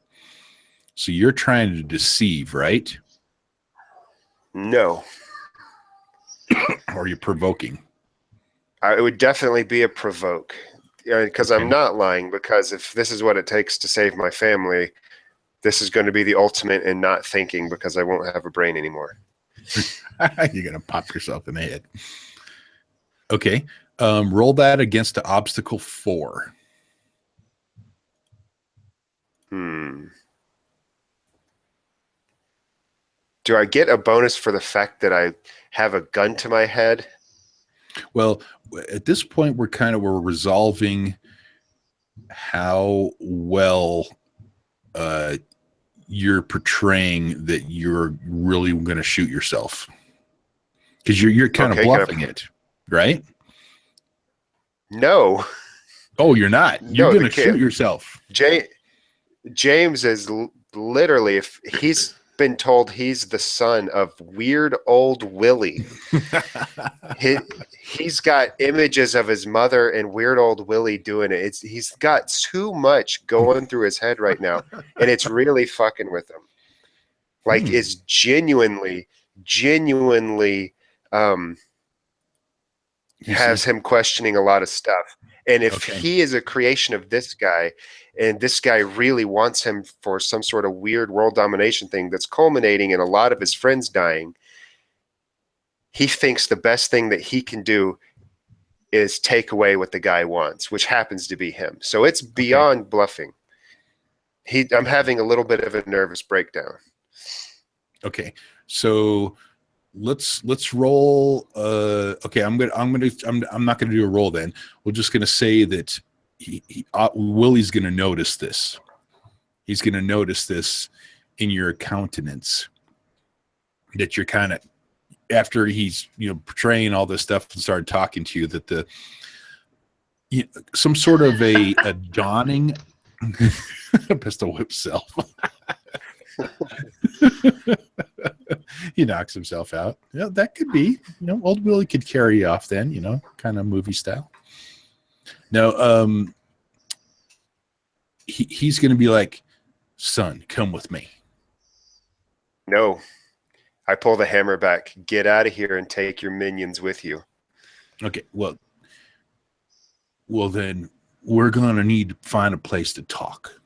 So you're trying to deceive, right? No. Or are you provoking? It would definitely be a provoke. Because I'm not lying, because if this is what it takes to save my family, this is going to be the ultimate in not thinking because I won't have a brain anymore. You're going to pop yourself in the head. Okay. Roll that against the obstacle 4. Do I get a bonus for the fact that I have a gun to my head? Well, at this point, we're resolving how well you're portraying that you're really going to shoot yourself, because you're kind of bluffing it, right? No. Oh, you're not. You're going to shoot yourself. James is literally, if he's been told he's the son of weird old Willie. He's got images of his mother and weird old Willie doing it. He's got too much going through his head right now, and it's really fucking with him. Like, it's genuinely has him questioning a lot of stuff. And if he is a creation of this guy, and this guy really wants him for some sort of weird world domination thing that's culminating in a lot of his friends dying, he thinks the best thing that he can do is take away what the guy wants, which happens to be him. So it's beyond bluffing. I'm having a little bit of a nervous breakdown. Okay. So let's roll. Okay. I'm not going to do a roll then. We're just going to say that Willie's going to notice this. He's going to notice this in your countenance, that you're kind of, after he's, portraying all this stuff and started talking to you, that some sort of a dawning pistol whip self. He knocks himself out. Yeah, that could be, old Willie could carry you off then, kind of movie style. No, he's going to be like, son, come with me. No. I pull the hammer back. Get out of here and take your minions with you. Okay, well then we're going to need to find a place to talk.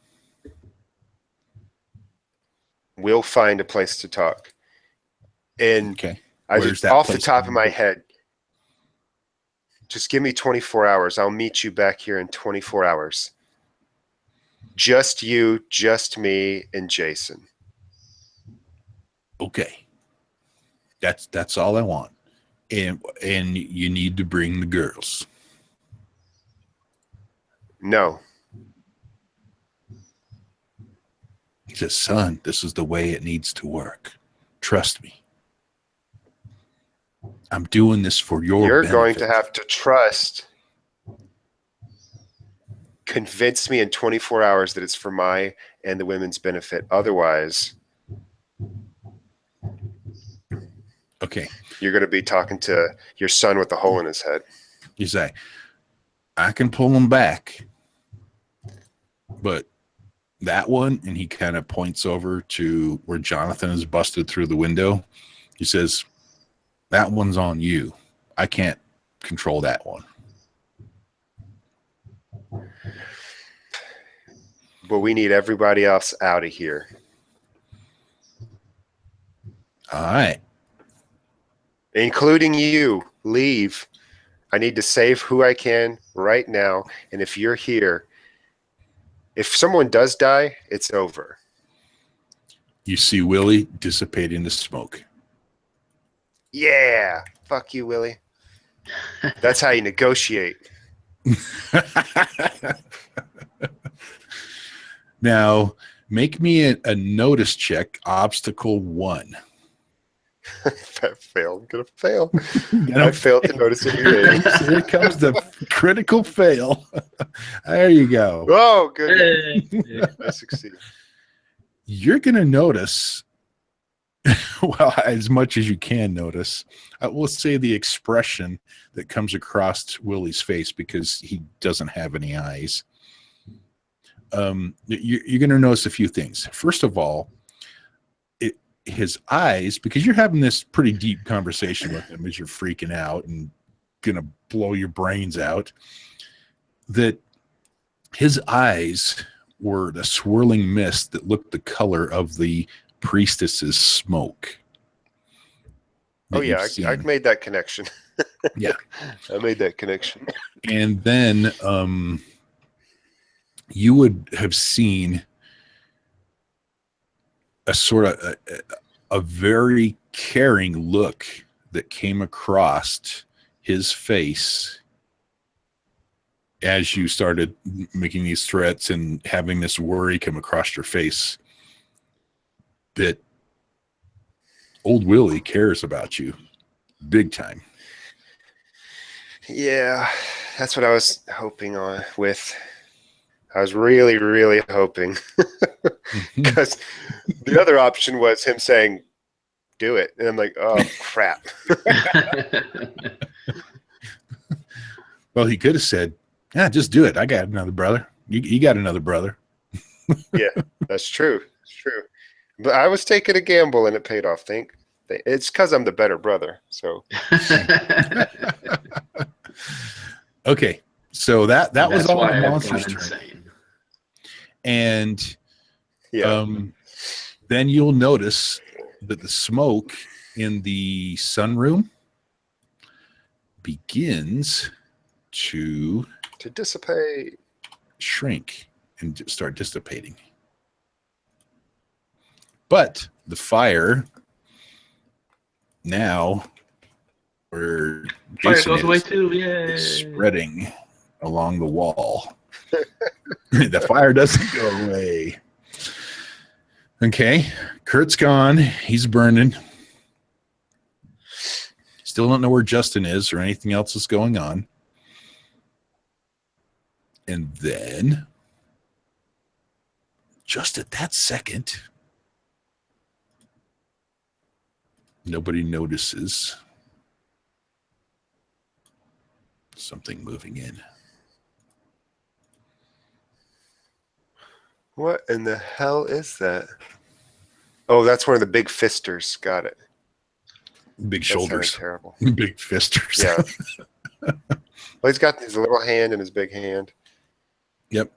We'll find a place to talk. And I just, off the top of my head, just give me 24 hours. I'll meet you back here in 24 hours. Just you, just me, and Jason. Okay. That's all I want. And you need to bring the girls. No. He says, son, this is the way it needs to work. Trust me. I'm doing this for your You're benefit. going to have to trust. Convince me in 24 hours that it's for my and the women's benefit. Otherwise, okay, you're going to be talking to your son with a hole in his head. You say, I can pull him back, but that one, and he kind of points over to where Jonathan is busted through the window. He says, that one's on you. I can't control that one. But we need everybody else out of here. All right. Including you. Leave. I need to save who I can right now. And if you're here, if someone does die, it's over. You see Willie dissipate into smoke. Yeah. Fuck you, Willie. That's how you negotiate. Now, make me a notice check, obstacle 1. I failed. I'm going to fail. I failed to notice it. Here comes the critical fail. There you go. Oh, good. I succeed. You're going to notice, well, as much as you can notice, we'll say the expression that comes across Willie's face because he doesn't have any eyes. You're going to notice a few things. First of all, his eyes, because you're having this pretty deep conversation with him as you're freaking out and going to blow your brains out, that his eyes were the swirling mist that looked the color of the priestess's smoke. Oh, yeah, I made that connection. Yeah. I made that connection. And then you would have seen a sort of a very caring look that came across his face as you started making these threats and having this worry come across your face that old Willie cares about you big time. Yeah, that's what I was hoping on with. I was really, really hoping because the other option was him saying, do it. And I'm like, oh, crap. Well, he could have said, yeah, just do it. I got another brother. You got another brother. Yeah, that's true. It's true. But I was taking a gamble and it paid off. It's because I'm the better brother. So. Okay. So that was all the monsters' turn. Insane. And yeah. Then you'll notice that the smoke in the sunroom begins to dissipate, shrink, and start dissipating. But the fire now, where fire goes away too, yay! Is spreading along the wall. The fire doesn't go away. Okay, Kurt's gone. He's burning. Still don't know where Justin is or anything else is going on. And then, just at that second, nobody notices something moving in. What in the hell is that? Oh, that's one of the big fisters. Got it. Big shoulders. Terrible. Big fisters. Yeah. Well, he's got his little hand and his big hand. Yep.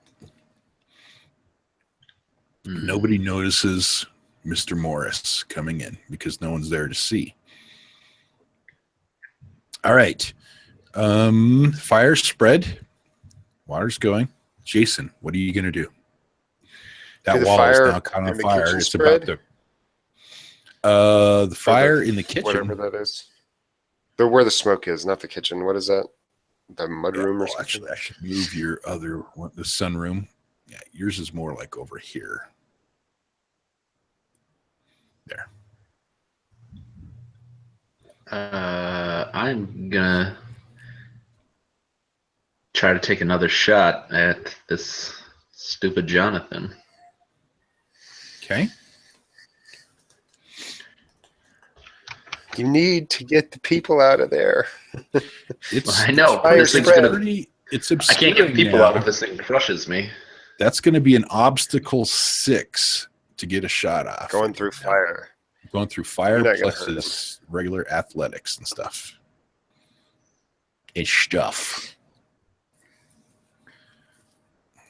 Nobody notices Mr. Morris coming in because no one's there to see. All right. Fire spread. Water's going. Jason, what are you going to do? That wall is now caught on fire. It's about to. The fire in the kitchen. Whatever that is. Where the smoke is, not the kitchen. What is that? The mud room or something? Actually, I should move your other one, the sunroom. Yeah, yours is more like over here. There. I'm gonna try to take another shot at this stupid Jonathan. Okay. You need to get the people out of there. I know. It's I can't get people out if this thing crushes me. That's going to be an obstacle 6 to get a shot off. Going through fire. Going through fire plus his regular athletics and stuff. It's stuff.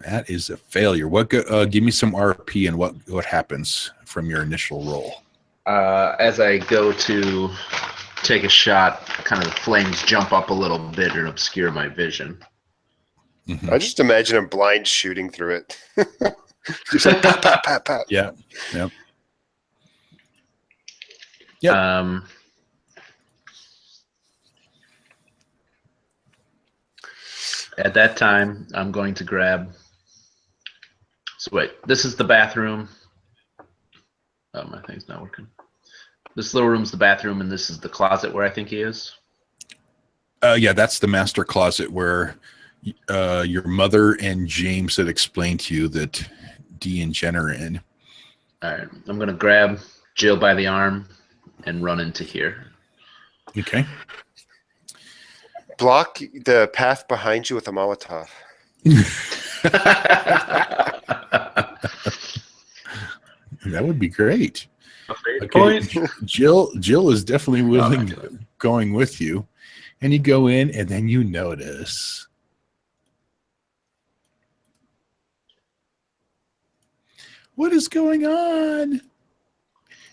That is a failure. What? Give me some RP and what happens from your initial roll. As I go to take a shot. Kind of the flames jump up a little bit and obscure my vision. Mhm. I just imagine a blind shooting through it. Just like pop, pop, pop, pop. Yeah. Yep. At that time, I'm going to grab. So wait, this is the bathroom. Oh, my thing's not working. This little room's the bathroom, and this is the closet where I think he is. Yeah, that's the master closet where your mother and James had explained to you that Dee and Jen are in. All right, I'm going to grab Jill by the arm and run into here. Okay. Block the path behind you with a Molotov. That would be great. Okay. Point. Jill is definitely willing going with you. And you go in and then you notice. What is going on?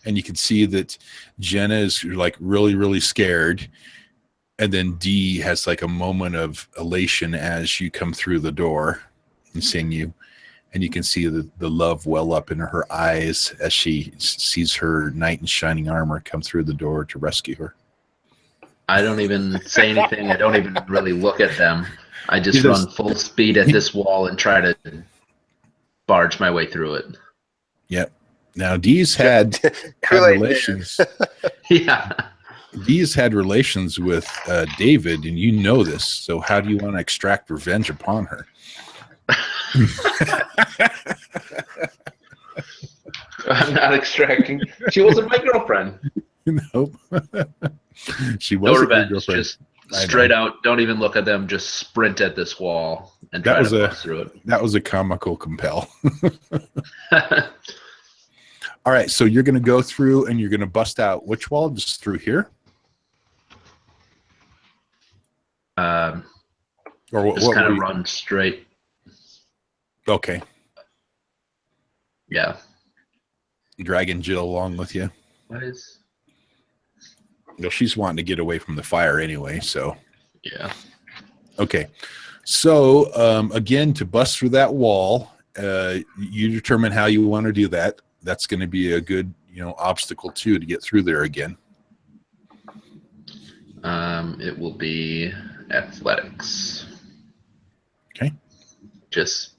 And you can see that Jenna is like really, really scared. And then Dee has like a moment of elation as you come through the door and seeing you. And you can see the love well up in her eyes as she sees her knight in shining armor come through the door to rescue her. I don't even say anything. I don't even really look at them. I just run full speed at this wall and try to barge my way through it. Yep. Now, Dee's had relations. Yeah. Dee's had relations with David, and you know this. So how do you want to extract revenge upon her? I'm not extracting. She wasn't my girlfriend. Nope. She No wasn't your revenge. girlfriend. Just straight out. Don't even look at them. Just sprint at this wall and try to bust through it. That was a comical compel. All right, so you're going to go through and you're going to bust out which wall? Just through here? Or just kind of run straight. Okay. Yeah. Dragging Jill along with you. What is? Well, she's wanting to get away from the fire anyway, so. Yeah. Okay. So, again, to bust through that wall, you determine how you want to do that. That's going to be a good, obstacle too to get through there again. It will be athletics. Okay. Just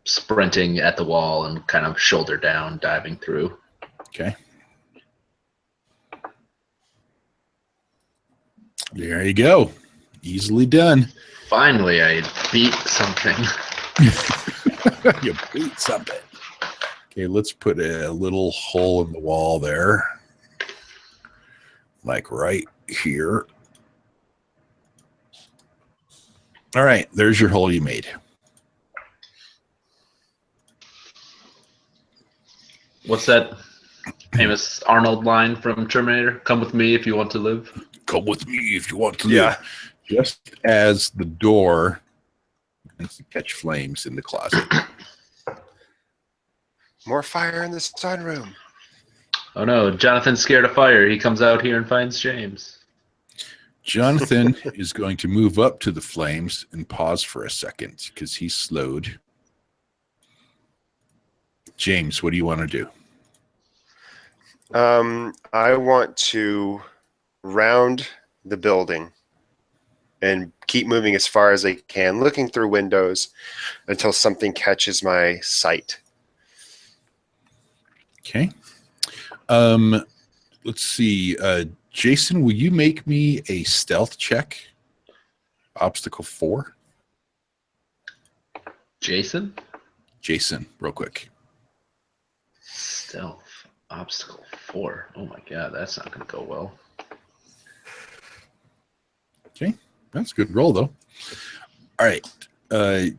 sprinting at the wall and kind of shoulder down, diving through. Okay. There you go. Easily done. Finally, I beat something. You beat something. Okay, let's put a little hole in the wall there. Like right here. All right, there's your hole you made. What's that famous Arnold line from Terminator? Come with me if you want to live. Come with me if you want to live. Just as the door begins to catch flames in the closet. More fire in the sunroom. Oh no, Jonathan's scared of fire. He comes out here and finds James. Jonathan is going to move up to the flames and pause for a second because he's slowed. James, what do you want to do? I want to round the building and keep moving as far as I can, looking through windows until something catches my sight. Okay. Let's see. Jason, will you make me a stealth check? Obstacle 4. Jason, real quick. stealth, obstacle 4. Oh my god, that's not going to go well. Okay. That's a good roll, though. All right. Okay,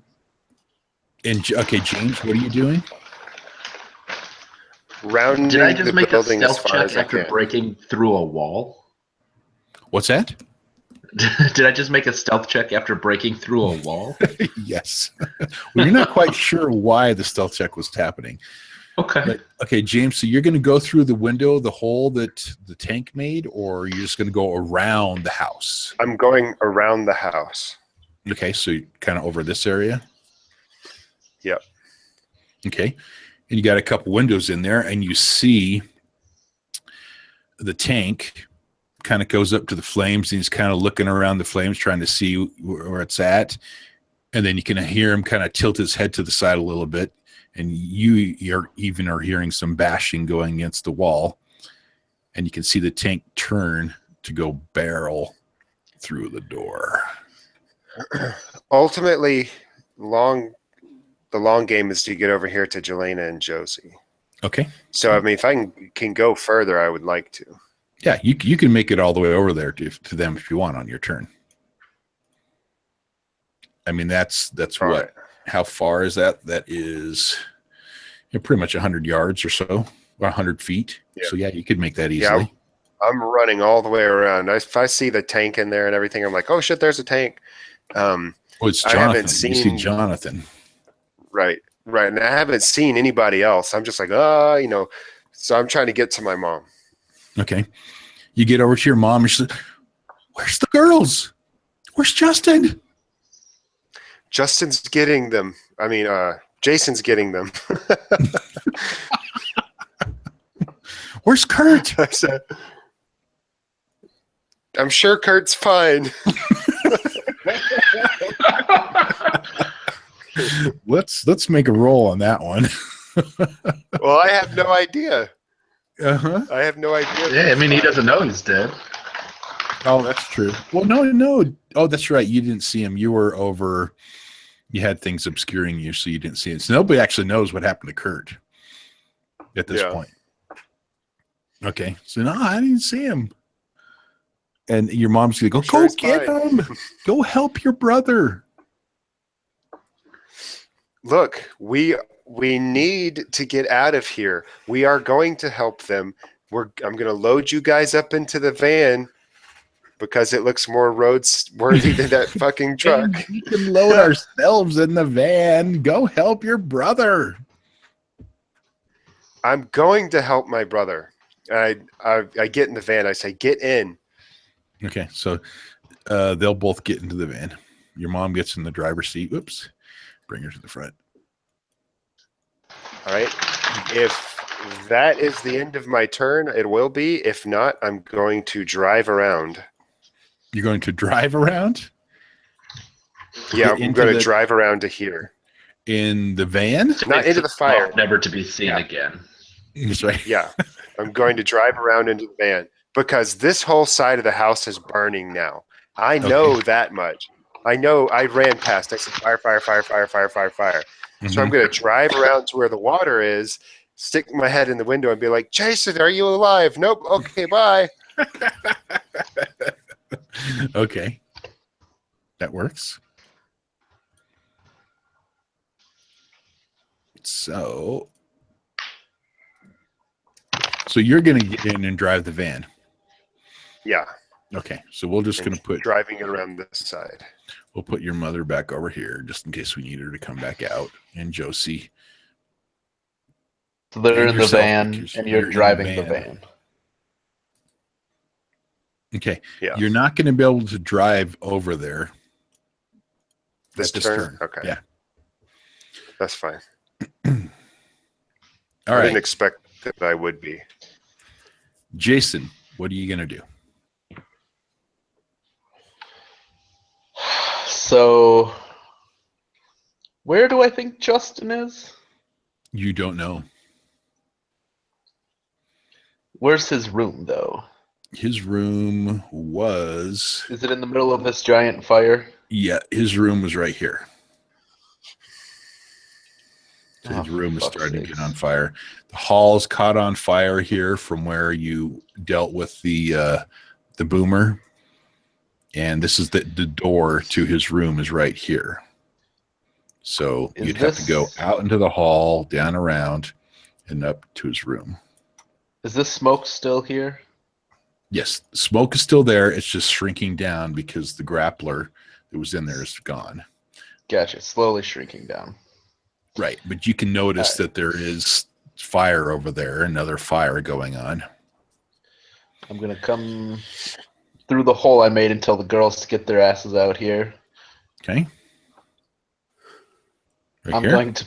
James, what are you doing? Rounding Did I just the make a building as stealth far check as I after can. breaking through a wall? What's that? Did I just make a stealth check after breaking through a wall? Yes. Well, you're not quite sure why the stealth check was happening. Okay. But, okay, James, so you're going to go through the window, the hole that the tank made, or you're just going to go around the house? I'm going around the house. Okay, so kind of over this area? Yep. Okay. And you got a couple windows in there, and you see the tank kind of goes up to the flames, and he's kind of looking around the flames, trying to see where it's at. And then you can hear him kind of tilt his head to the side a little bit. And you're even are hearing some bashing going against the wall. And you can see the tank turn to go barrel through the door. Ultimately, the long game is to get over here to Gehenna and Josie. Okay. So, I mean, if I can go further, I would like to. Yeah, you can make it all the way over there to them if you want on your turn. I mean, that's All what? right. How far is that? That is pretty much 100 yards or so, or 100 feet. Yeah. So, yeah, you could make that easily. Yeah, I'm running all the way around. If I see the tank in there and everything, I'm like, oh, shit, there's a tank. It's I Jonathan. haven't seen, you see Jonathan. Right. And I haven't seen anybody else. I'm just like, so I'm trying to get to my mom. Okay. You get over to your mom and she says, where's the girls? Where's Justin? Justin's getting them. I mean, Jason's getting them. Where's Kurt? I said, I'm sure Kurt's fine. Let's make a roll on that one. Well, I have no idea. Uh-huh. I have no idea. Yeah, I mean, he doesn't know he's dead. Oh, that's true. Well, no. Oh, that's right. You didn't see him. You were over. You had things obscuring you, so you didn't see it. So nobody actually knows what happened to Kurt at this point. Okay. So no, I didn't see him. And your mom's going to go, Sure, go get him. Go help your brother. Look, we need to get out of here. We are going to help them. I'm going to load you guys up into the van because it looks more roads-worthy than that fucking truck. We can load ourselves in the van. Go help your brother. I'm going to help my brother. I get in the van. I say, get in. Okay, so they'll both get into the van. Your mom gets in the driver's seat. Oops. Bring her to the front. All right. If that is the end of my turn, it will be. If not, I'm going to drive around. You're going to drive around? Yeah, I'm going to drive around to here. In the van? Not into the fire. Never to be seen again. That's right. Yeah. I'm going to drive around into the van because this whole side of the house is burning now. I know that much. I know I ran past. I said, fire, fire, fire, fire, fire, fire, fire. So I'm going to drive around to where the water is, stick my head in the window and be like, Jason, are you alive? Nope. Okay, bye. Okay. That works. So you're going to get in and drive the van. Yeah. Okay. So we're just going to put driving it around this side. We'll put your mother back over here just in case we need her to come back out. And Josie. So they're in the van and you're driving the van. Okay. Yeah. You're not going to be able to drive over there. This turn? Okay. Yeah. That's fine. All I right. didn't expect that I would be. Jason, what are you going to do? So, where do I think Justin is? You don't know. Where's his room, though? His room was... Is it in the middle of this giant fire? Yeah, his room was right here. So his Oh, room is fuck's starting to sakes. get on fire. The hall's caught on fire here from where you dealt with the boomer. And this is the door to his room is right here. So Is you'd have to go this- out into the hall, down around, and up to his room. Is this smoke still here? Yes, smoke is still there. It's just shrinking down because the grappler that was in there is gone. Gotcha. Slowly shrinking down. Right, but you can notice that there is fire over there. Another fire going on. I'm gonna come through the hole I made and tell the girls to get their asses out here. Okay. Right I'm here. going to.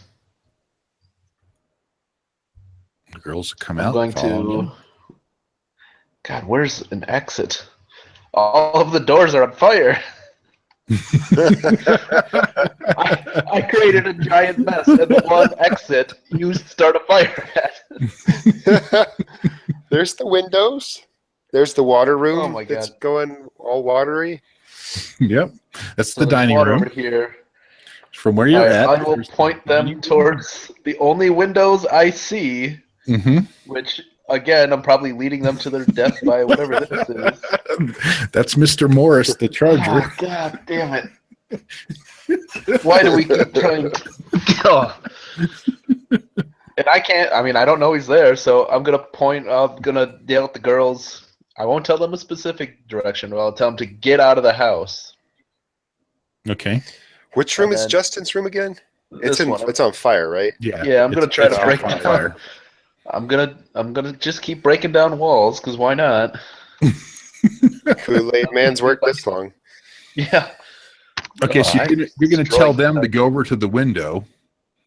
The girls come I'm out. going following to. you. God, where's an exit? All of the doors are on fire. I created a giant mess, and the one exit you start a fire at. There's the windows. There's the water room. Oh my That's God. going all watery. Yep. That's So the there's dining water room. over here. From where you're All right, at. I will there's the point them dining room. towards the only windows I see, which, again, I'm probably leading them to their death by whatever this is. That's Mr. Morris, the Charger. Oh, God damn it. Why do we keep trying to... Oh. And I can't, I mean, I don't know he's there, so I'm going to yell at the girls. I won't tell them a specific direction, but I'll tell them to get out of the house. Okay. Which room And is then Justin's room again? This one. It's on fire, right? Yeah, I'm gonna try to break on down. fire. I'm gonna just keep breaking down walls, because why not? Kool-Aid Man's worked this long. Yeah. Okay, so I you're gonna destroyed tell them that. to go over to the window.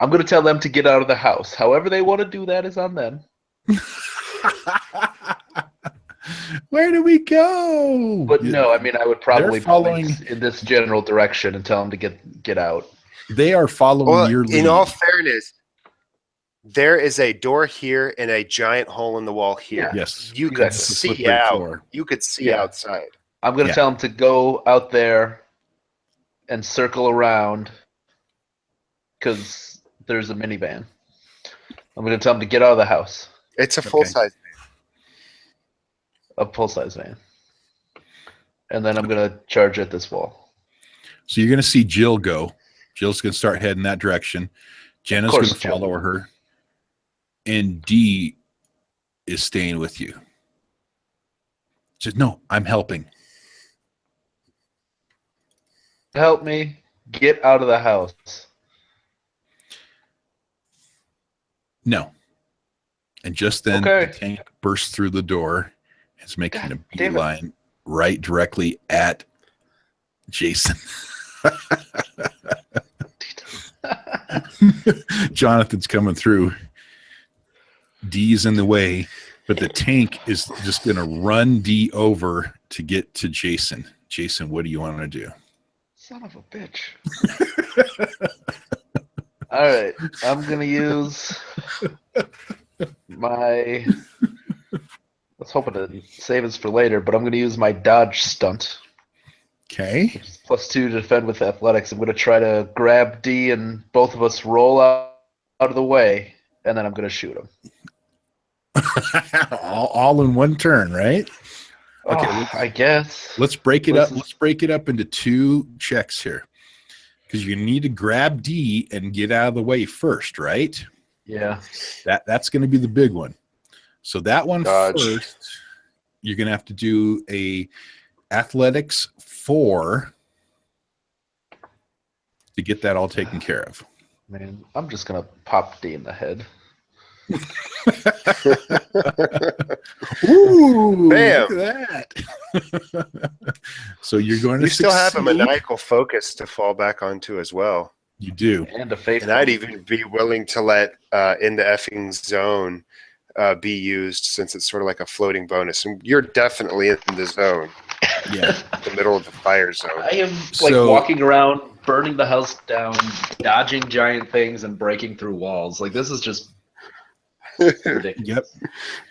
I'm gonna tell them to get out of the house. However they want to do that is on them. Where do we go? But no, I mean, I would probably following- point in this general direction and tell them to get out. They are following Well, your lead. in all fairness, there is a door here and a giant hole in the wall here. Yes. You Exactly. could It's a see slippery out. floor. You could see Yeah. outside. I'm gonna Yeah. tell them to go out there and circle around because there's a minivan. I'm gonna tell them to get out of the house. It's a full size. A full-size van. And then I'm going to charge at this wall. So you're gonna see Jill go. Jill's gonna start heading that direction. Jenna's course, gonna Jill. follow her. And D is staying with you. She says, no, I'm helping. Help me get out of the house. No. And just then Okay. the tank bursts through the door. It's making God a damn it. beeline right directly at Jason. Jonathan's coming through. D's in the way, but the tank is just going to run D over to get to Jason. Jason, what do you want to do? Son of a bitch. All right. I'm going to use my... I was hoping to save this for later, but I'm going to use my dodge stunt. Okay. Which is +2 to defend with athletics. I'm going to try to grab D and both of us roll out of the way, and then I'm going to shoot him. all in one turn, right? Okay, I guess. let's break it up. This is- Let's break it up into 2 checks here, because you need to grab D and get out of the way first, right? Yeah. That's going to be the big one. So that one Dodge. first, you're going to have to do a athletics 4 to get that all taken care of. Man, I'm just going to pop D in the head. Ooh, Bam. look at that. So you're going to You still have a succeed. maniacal focus to fall back onto as well. You do. And a faith. And I'd even be willing to let in the effing zone be used, since it's sort of like a floating bonus. And you're definitely in the zone, Yeah. the middle of the fire zone. I am like So- walking around, burning the house down, dodging giant things, and breaking through walls. Like, this is just ridiculous. Yep.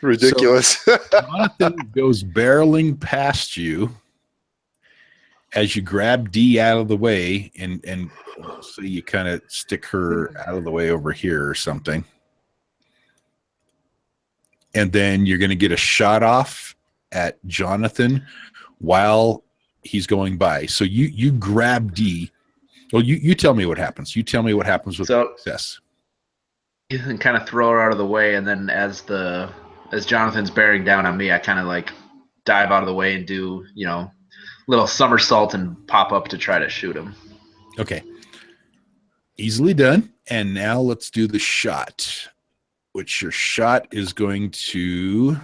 Ridiculous. Jonathan goes barreling past you as you grab D out of the way, and so you kind of stick her out of the way over here or something. And then you're going to get a shot off at Jonathan while he's going by. So you grab D. Well, you tell me what happens. You tell me what happens with So- success. You can kind of throw her out of the way, and then as Jonathan's bearing down on me, I kind of like dive out of the way and do, little somersault and pop up to try to shoot him. Okay. Easily done. And now let's do the shot. which your shot is going to.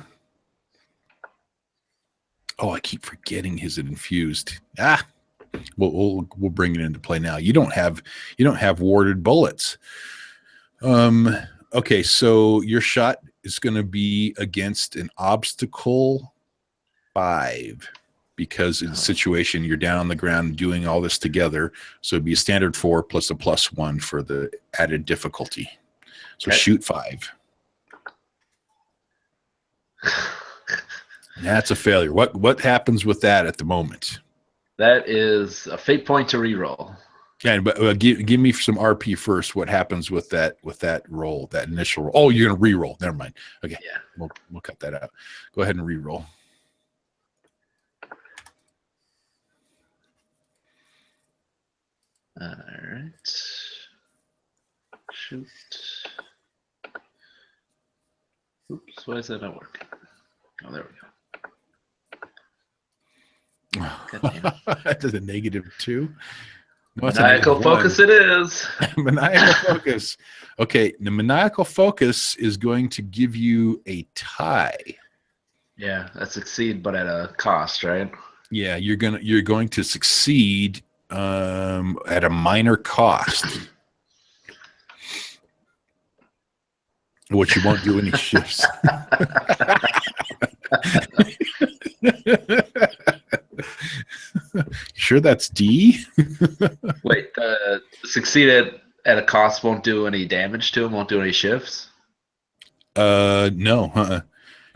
Oh, I keep forgetting his infused. We'll bring it into play now. You don't have warded bullets. Okay, so your shot is going to be against an obstacle 5 because in the situation you're down on the ground doing all this together. So it'd be a standard 4 plus a +1 for the added difficulty. So shoot 5. That's a failure. What happens with that at the moment? That is a fate point to reroll. Yeah, but give me some RP first. What happens with that roll, that initial roll? Oh, you're gonna re-roll. Never mind. Okay, Yeah, we'll cut that out. Go ahead and re-roll. All right. Shoot. Oops, why is that not working? Oh, there we go. That's a -2. No, Maniacal focus it is. Maniacal focus. Okay, the maniacal focus is going to give you a tie. Yeah, that succeed, but at a cost, right? Yeah, you're going to succeed at a minor cost. Which you won't do any shifts. Sure that's D? Wait, succeed at a cost won't do any damage to him, won't do any shifts? No. Oh, then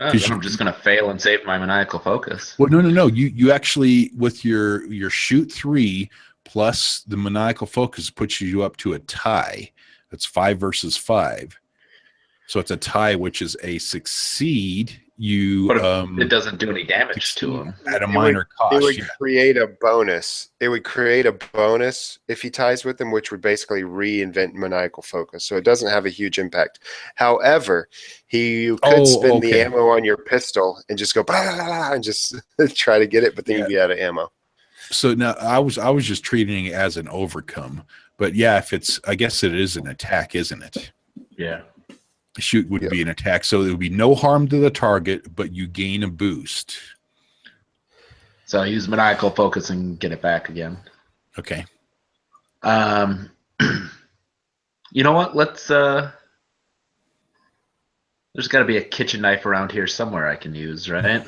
I'm just going to fail and save my maniacal focus. Well, no. You actually, with your shoot 3 plus the maniacal focus, puts you up to a tie. That's 5 versus 5. So it's a tie, which is a succeed. It doesn't do any damage to him at a minor cost. It would create a bonus. It would create a bonus if he ties with him, which would basically reinvent maniacal focus. So it doesn't have a huge impact. However, you could spend the ammo on your pistol and just go blah, blah, blah, and just try to get it, but then you'd be out of ammo. So now I was just treating it as an overcome. But yeah, I guess it is an attack, isn't it? Yeah. Shoot would be an attack, so there would be no harm to the target, but you gain a boost. So I use maniacal focus and get it back again. Okay. You know what? Let's. There's got to be a kitchen knife around here somewhere I can use, right?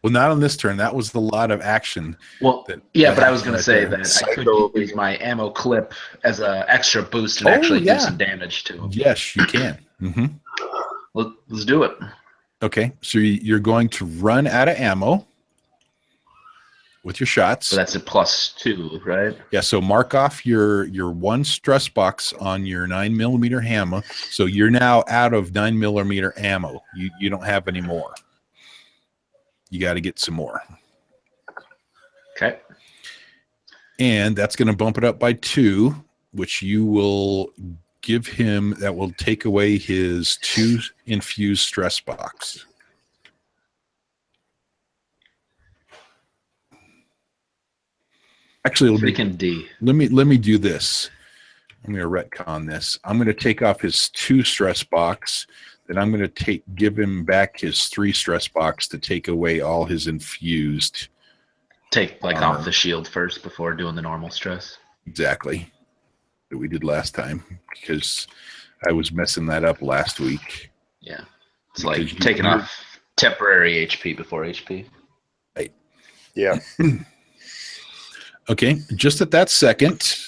Well, not on this turn. That was the lot of action. Well, but I was going to say that I could use my ammo clip as an extra boost and actually do some damage to him. Yes, you can. Mm-hmm. Let's do it. Okay, so you're going to run out of ammo with your shots. So that's a +2, right? Yeah, so mark off your 1 stress box on your 9mm hammer. So you're now out of 9mm ammo. You don't have any more. You got to get some more. Okay. And that's going to bump it up by 2, which you will give him. That will take away his 2 infused stress box. Actually, freaking D. Let me do this. I'm going to retcon this. I'm going to take off his 2 stress box. Then I'm going to give him back his 3 stress box to take away all his infused. Take off the shield first before doing the normal stress. Exactly. That we did last time, because I was messing that up last week. Yeah. It's like taking off temporary HP before HP. Right. Yeah. Okay. Just at that second,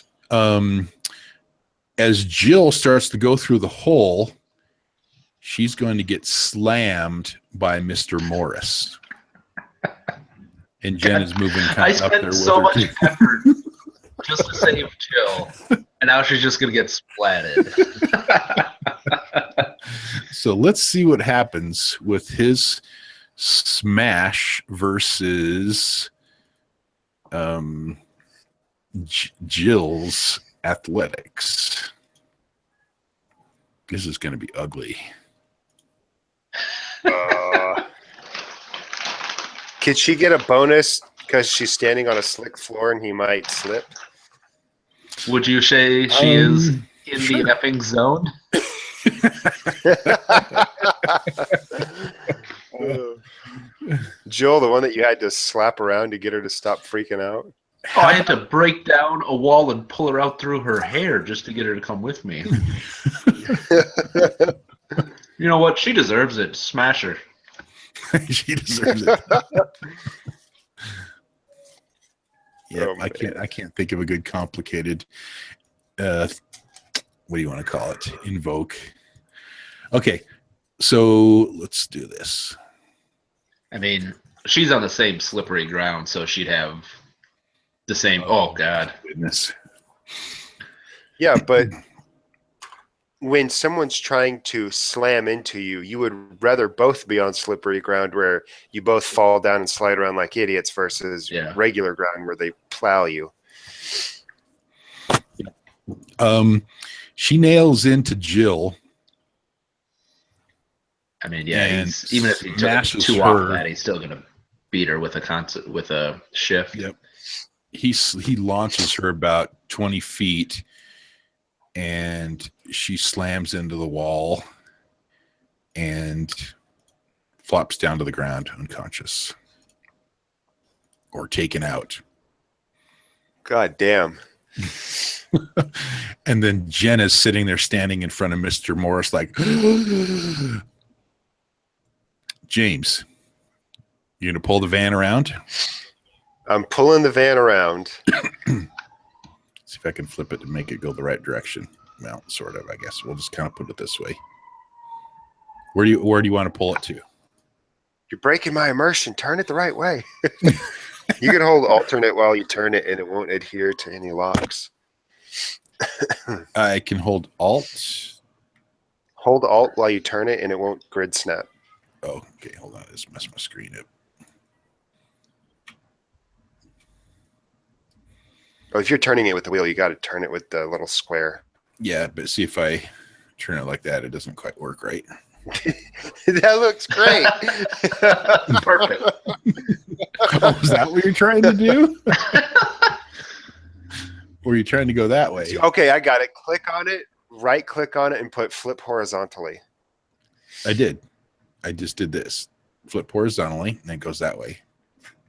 as Jill starts to go through the hole, she's going to get slammed by Mr. Morris. And Jen is moving kind of up there with so her much too. effort just to save Jill, and now she's just going to get splatted. So let's see what happens with his smash versus Jill's athletics. This is going to be ugly. Could she get a bonus because she's standing on a slick floor and he might slip? Would you say she is in the effing zone? Jill, the one that you had to slap around to get her to stop freaking out. Oh, I had to break down a wall and pull her out through her hair just to get her to come with me. You know what? She deserves it. Smash her. She deserves it. Yeah, Oh, I can't think of a good complicated what do you want to call it? Invoke. Okay. So let's do this. I mean, she's on the same slippery ground, so she'd have the same. Oh God. Goodness. Yeah, but when someone's trying to slam into you, you would rather both be on slippery ground where you both fall down and slide around like idiots versus regular ground where they plow you. She nails into Jill. I mean, yeah, even if he took two off that, he's still gonna beat her with a shift. Yep. He launches her about 20 feet, and she slams into the wall and flops down to the ground unconscious or taken out. God damn. And then Jen is sitting there standing in front of Mr. Morris like, James, you gonna pull the van around? I'm pulling the van around. See if I can flip it to make it go the right direction. Well, sort of, I guess. We'll just kind of put it this way. Where do you want to pull it to? You're breaking my immersion. Turn it the right way. You can hold alternate while you turn it, and it won't adhere to any locks. I can hold Alt. Hold Alt while you turn it, and it won't grid snap. Oh, okay. Hold on. This messed my screen up. Oh, if you're turning it with the wheel, you got to turn it with the little square. Yeah, but see if I turn it like that, it doesn't quite work right. That looks great. Perfect. Oh, is that what you're trying to do? Or are you trying to go that way? Okay, I got it. Click on it, right click on it, and put flip horizontally. I did. I just did this. Flip horizontally, and it goes that way.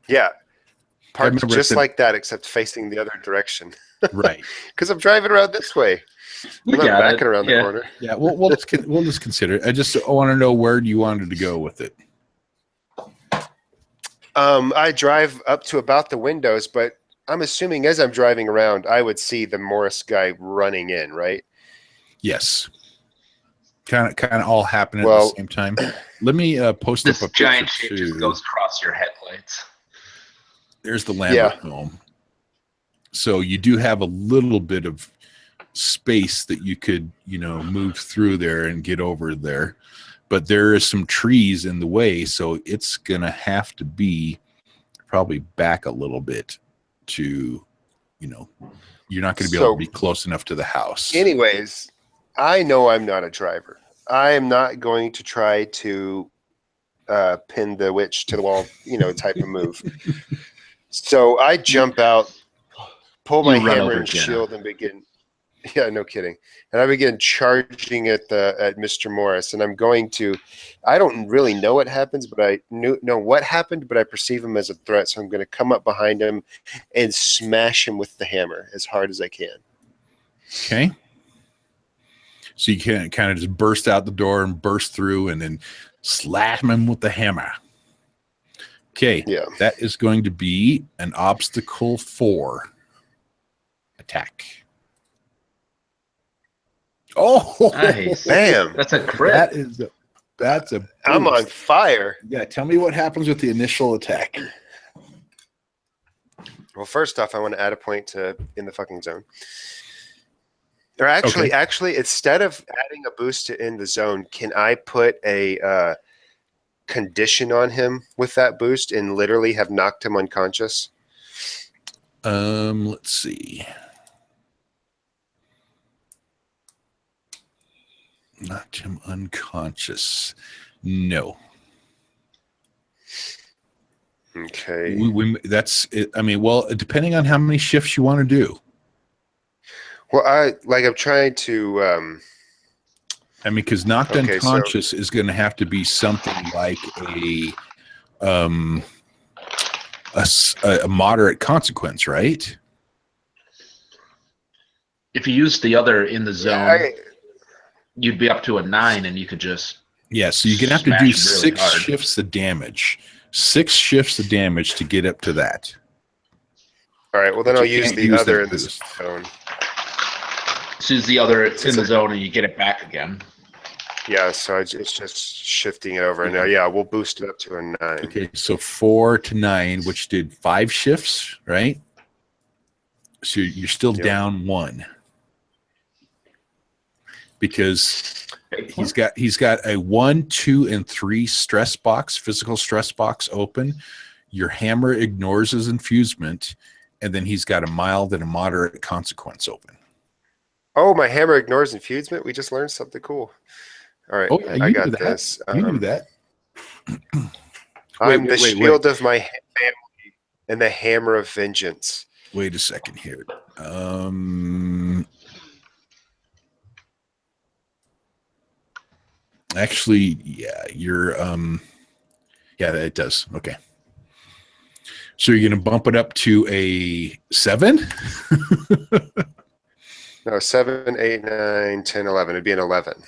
Yeah. Parked remember just like that, except facing the other direction. Right. Because I'm driving around this way. I'm not backing around the corner. Yeah, we'll just consider it. I just want to know where you wanted to go with it. I drive up to about the windows, but I'm assuming as I'm driving around, I would see the Morris guy running in, right? Yes. Kind of all happening at the same time. Let me post this up a giant picture shape just goes across your headlights. There's the Lambert home. So you do have a little bit of space that you could, move through there and get over there. But there is some trees in the way, so it's going to have to be probably back a little bit to, you're not going to be able to be close enough to the house. Anyways, I know I'm not a driver. I am not going to try to pin the witch to the wall, type of move. So I jump out, pull my hammer and shield, and begin. Yeah, no kidding. And I begin charging at Mr. Morris, and I'm going to. I don't really know what happens, but I know what happened, but I perceive him as a threat, so I'm going to come up behind him and smash him with the hammer as hard as I can. Okay. So you can kind of just burst out the door and burst through, and then slap him with the hammer. Okay. Yeah. That is going to be an obstacle 4 attack. Oh, nice. Bam. That's a crit. That's a boost. I'm on fire. Yeah, tell me what happens with the initial attack. Well, first off, I want to add a point to in the fucking zone. Or actually, instead of adding a boost to in the zone, can I put a condition on him with that boost and literally have knocked him unconscious? Let's see. Knocked him unconscious. No. Okay. That's it. I mean, well, depending on how many shifts you want to do. Well, I'm trying to I mean, because knocked Okay, unconscious is going to have to be something like a moderate consequence, right? If you use the other in the zone, Yeah, you'd be up to a 9, and you could just Yeah, so you're going to have to do smash really 6 hard. shifts of damage. 6 shifts of damage to get up to that. all right, well, then But I'll you use can't the use other that in the boost. zone. As soon as the other it's in the zone, and you get it back again. Yeah, so it's just shifting it over. And now, yeah, we'll boost it up to a 9. Okay, so 4 to 9, which did 5 shifts, right? So you're still down 1. Because he's got a 1, 2, and 3 stress box, physical stress box open. Your hammer ignores his infusement, and then he's got a mild and a moderate consequence open. Oh, my hammer ignores infusement? We just learned something cool. All right, Oh, yeah, I you got knew that. this. You knew that. I'm the shield of my family and the hammer of vengeance. Wait a second here. Actually, yeah, you're yeah, it does. Okay. So you're going to bump it up to a 7? No, 7, 8, 9, 10, 11. It'd be an 11.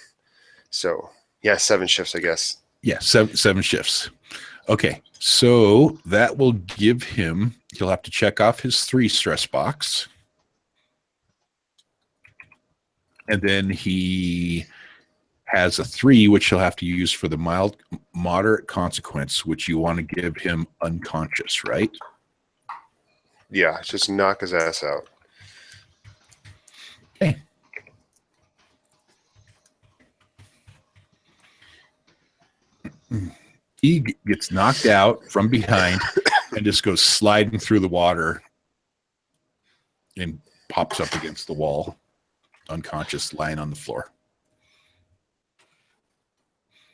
So, yeah, 7 shifts, I guess. Yeah, 7 shifts. Okay. So that will give him, he'll have to check off his 3 stress box. And then he has a 3, which he'll have to use for the moderate consequence, which you want to give him unconscious, right? Yeah, just knock his ass out. Okay. He gets knocked out from behind and just goes sliding through the water and pops up against the wall, unconscious, lying on the floor.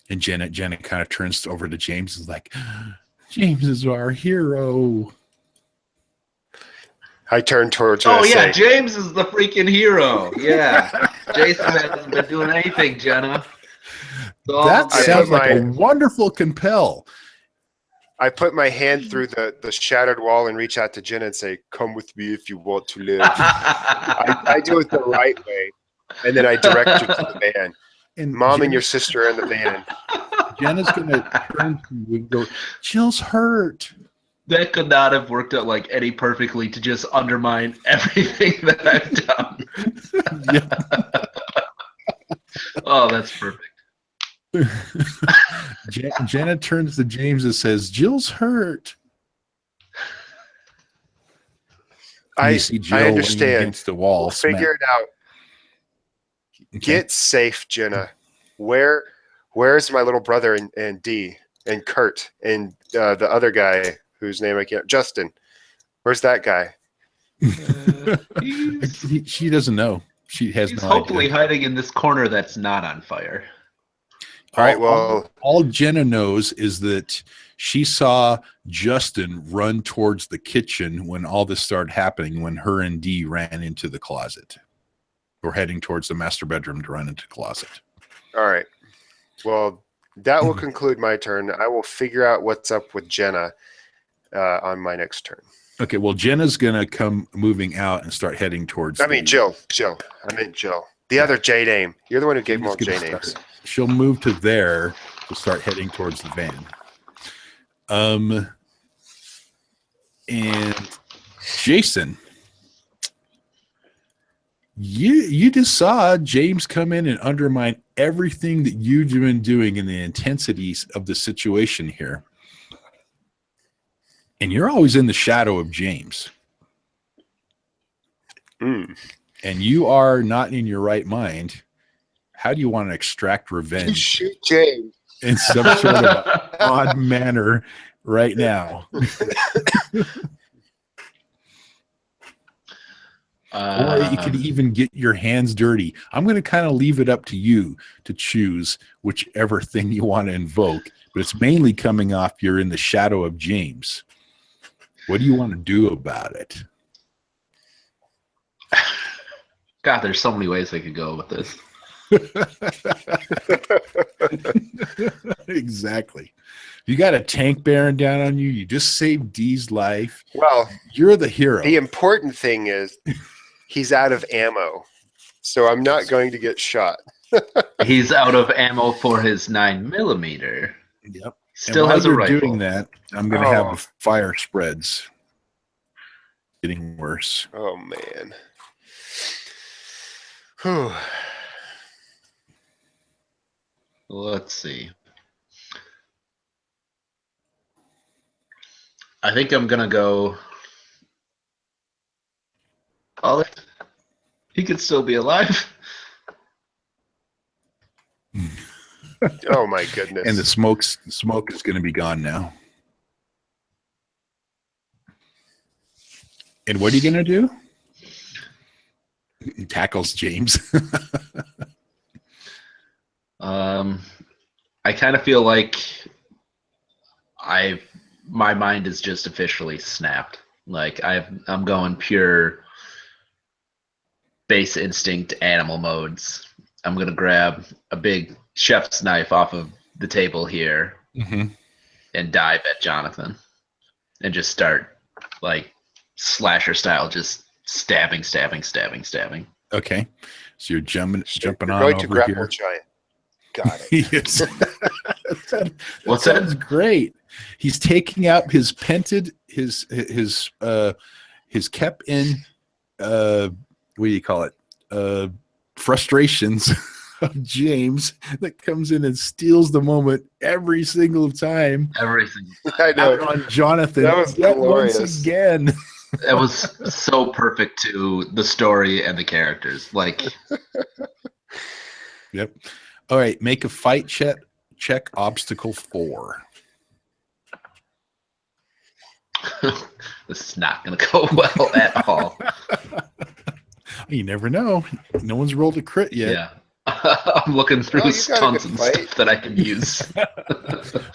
And Jenna kind of turns over to James and is like, James is our hero. I turn towards her. Oh, yeah, James is the freaking hero. Yeah. Jason hasn't been doing anything, Jenna. That sounds like a wonderful compel. I put my hand through the shattered wall and reach out to Jenna and say, come with me if you want to live. I do it the right way. And then I direct you to the van. And Mom and your sister are in the van. Jenna's going to turn to you and go, Jill's hurt. That could not have worked out like any perfectly to just undermine everything that I've done. Oh, that's perfect. Jenna turns to James and says, Jill's hurt. I understand. Against the wall. We'll figure it out. Okay. Get safe, Jenna. Where's my little brother and Dee and Kurt and the other guy whose name I can't, Justin? Where's that guy? She doesn't know. She has no idea. He's hopefully hiding in this corner that's not on fire. All right, well, all Jenna knows is that she saw Justin run towards the kitchen when all this started happening, when her and Dee ran into the closet. Or heading towards the master bedroom to run into the closet. All right. Well, that will conclude my turn. I will figure out what's up with Jenna on my next turn. Okay, well, Jenna's going to come moving out and start heading towards Jill. I meant Jill. The other J name. You're the one who gave them all J names. She'll move to there to start heading towards the van. And Jason, you just saw James come in and undermine everything that you've been doing in the intensities of the situation here. And you're always in the shadow of James. And you are not in your right mind. How do you want to extract revenge shoot James in some sort of odd manner right now? Or you could even get your hands dirty. I'm going to kind of leave it up to you to choose whichever thing you want to invoke, but it's mainly coming off you're in the shadow of James. What do you want to do about it? God, there's so many ways I could go with this. Exactly. You got a tank bearing down on you. You just saved Dee's life. Well, You're the hero. the important thing is he's out of ammo, so I'm not going to get shot. He's out of ammo for his 9mm. Yep. Still and while has a you're rifle. doing that, I'm going to have the fire spreads getting worse. Oh man. Whew. Let's see. I think I'm gonna go. Oh, he could still be alive. Oh my goodness. And the smoke is going to be gone now. And what are you going to do? He tackles James. I kind of feel like my mind is just officially snapped. Like I'm going pure base instinct animal modes. I'm gonna grab a big chef's knife off of the table here and dive at Jonathan and just start like slasher style, just stabbing. Okay, so you're jumping You're on going to over grapple here. giant. Got it. Yes. What's sounds that? great. He's taking out his pented his kept in what do you call it? Frustrations of James that comes in and steals the moment every single time. Everything. I know. Out on Jonathan. That was yet glorious. once again. That was so perfect to the story and the characters. Like, Yep. All right, make a fight check obstacle 4. this is not going to go well at all. You never know. No one's rolled a crit yet. Yeah. I'm looking through Oh, you got a tons good of fight. stuff that I can use. Well,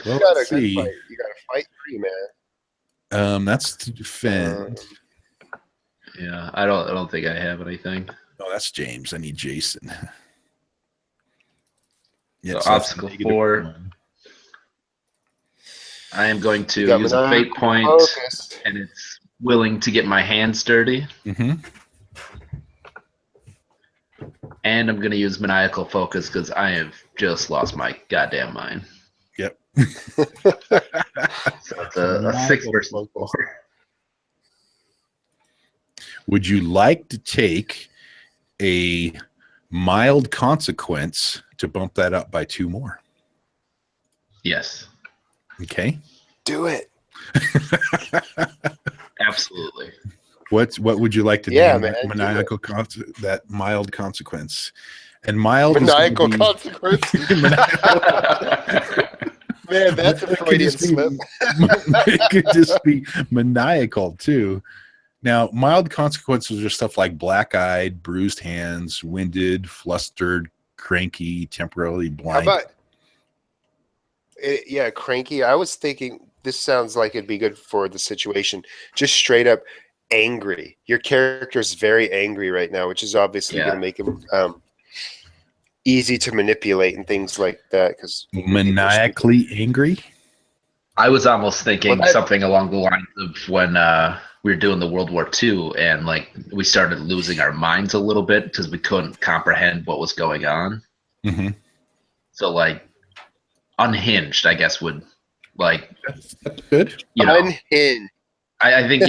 You got a let's good see. fight. You got to fight 3, man. That's to defend. Yeah, I don't think I have anything. Oh, that's James. I need Jason. So that's obstacle -1. 4. I am going to You got use a fate maniacal point, focus. and it's willing to get my hands dirty. And I'm going to use maniacal focus because I have just lost my goddamn mind. Yep. So it's a 6 versus 4. Would you like to take a mild consequence to bump that up by 2 more? Yes, Okay. Do it. absolutely. What would you like to Yeah, do? man, do Maniacal that mild consequence. And mild is Maniacal gonna be- consequence. Maniacal- Man, that's a It could Freudian just be- slip. It could just be maniacal too. Now, mild consequences are stuff like black-eyed, bruised hands, winded, flustered, cranky, temporarily How blind. about yeah, cranky? I was thinking this sounds like it'd be good for the situation. Just straight up angry. Your character's very angry right now, which is obviously going to make him easy to manipulate and things like that. Because Maniacally angry? I was almost thinking Well, that- something along the lines of when we were doing the World War II and like we started losing our minds a little bit because we couldn't comprehend what was going on. Mm-hmm. So like unhinged, I guess would like That's good. you know. unhinged. I think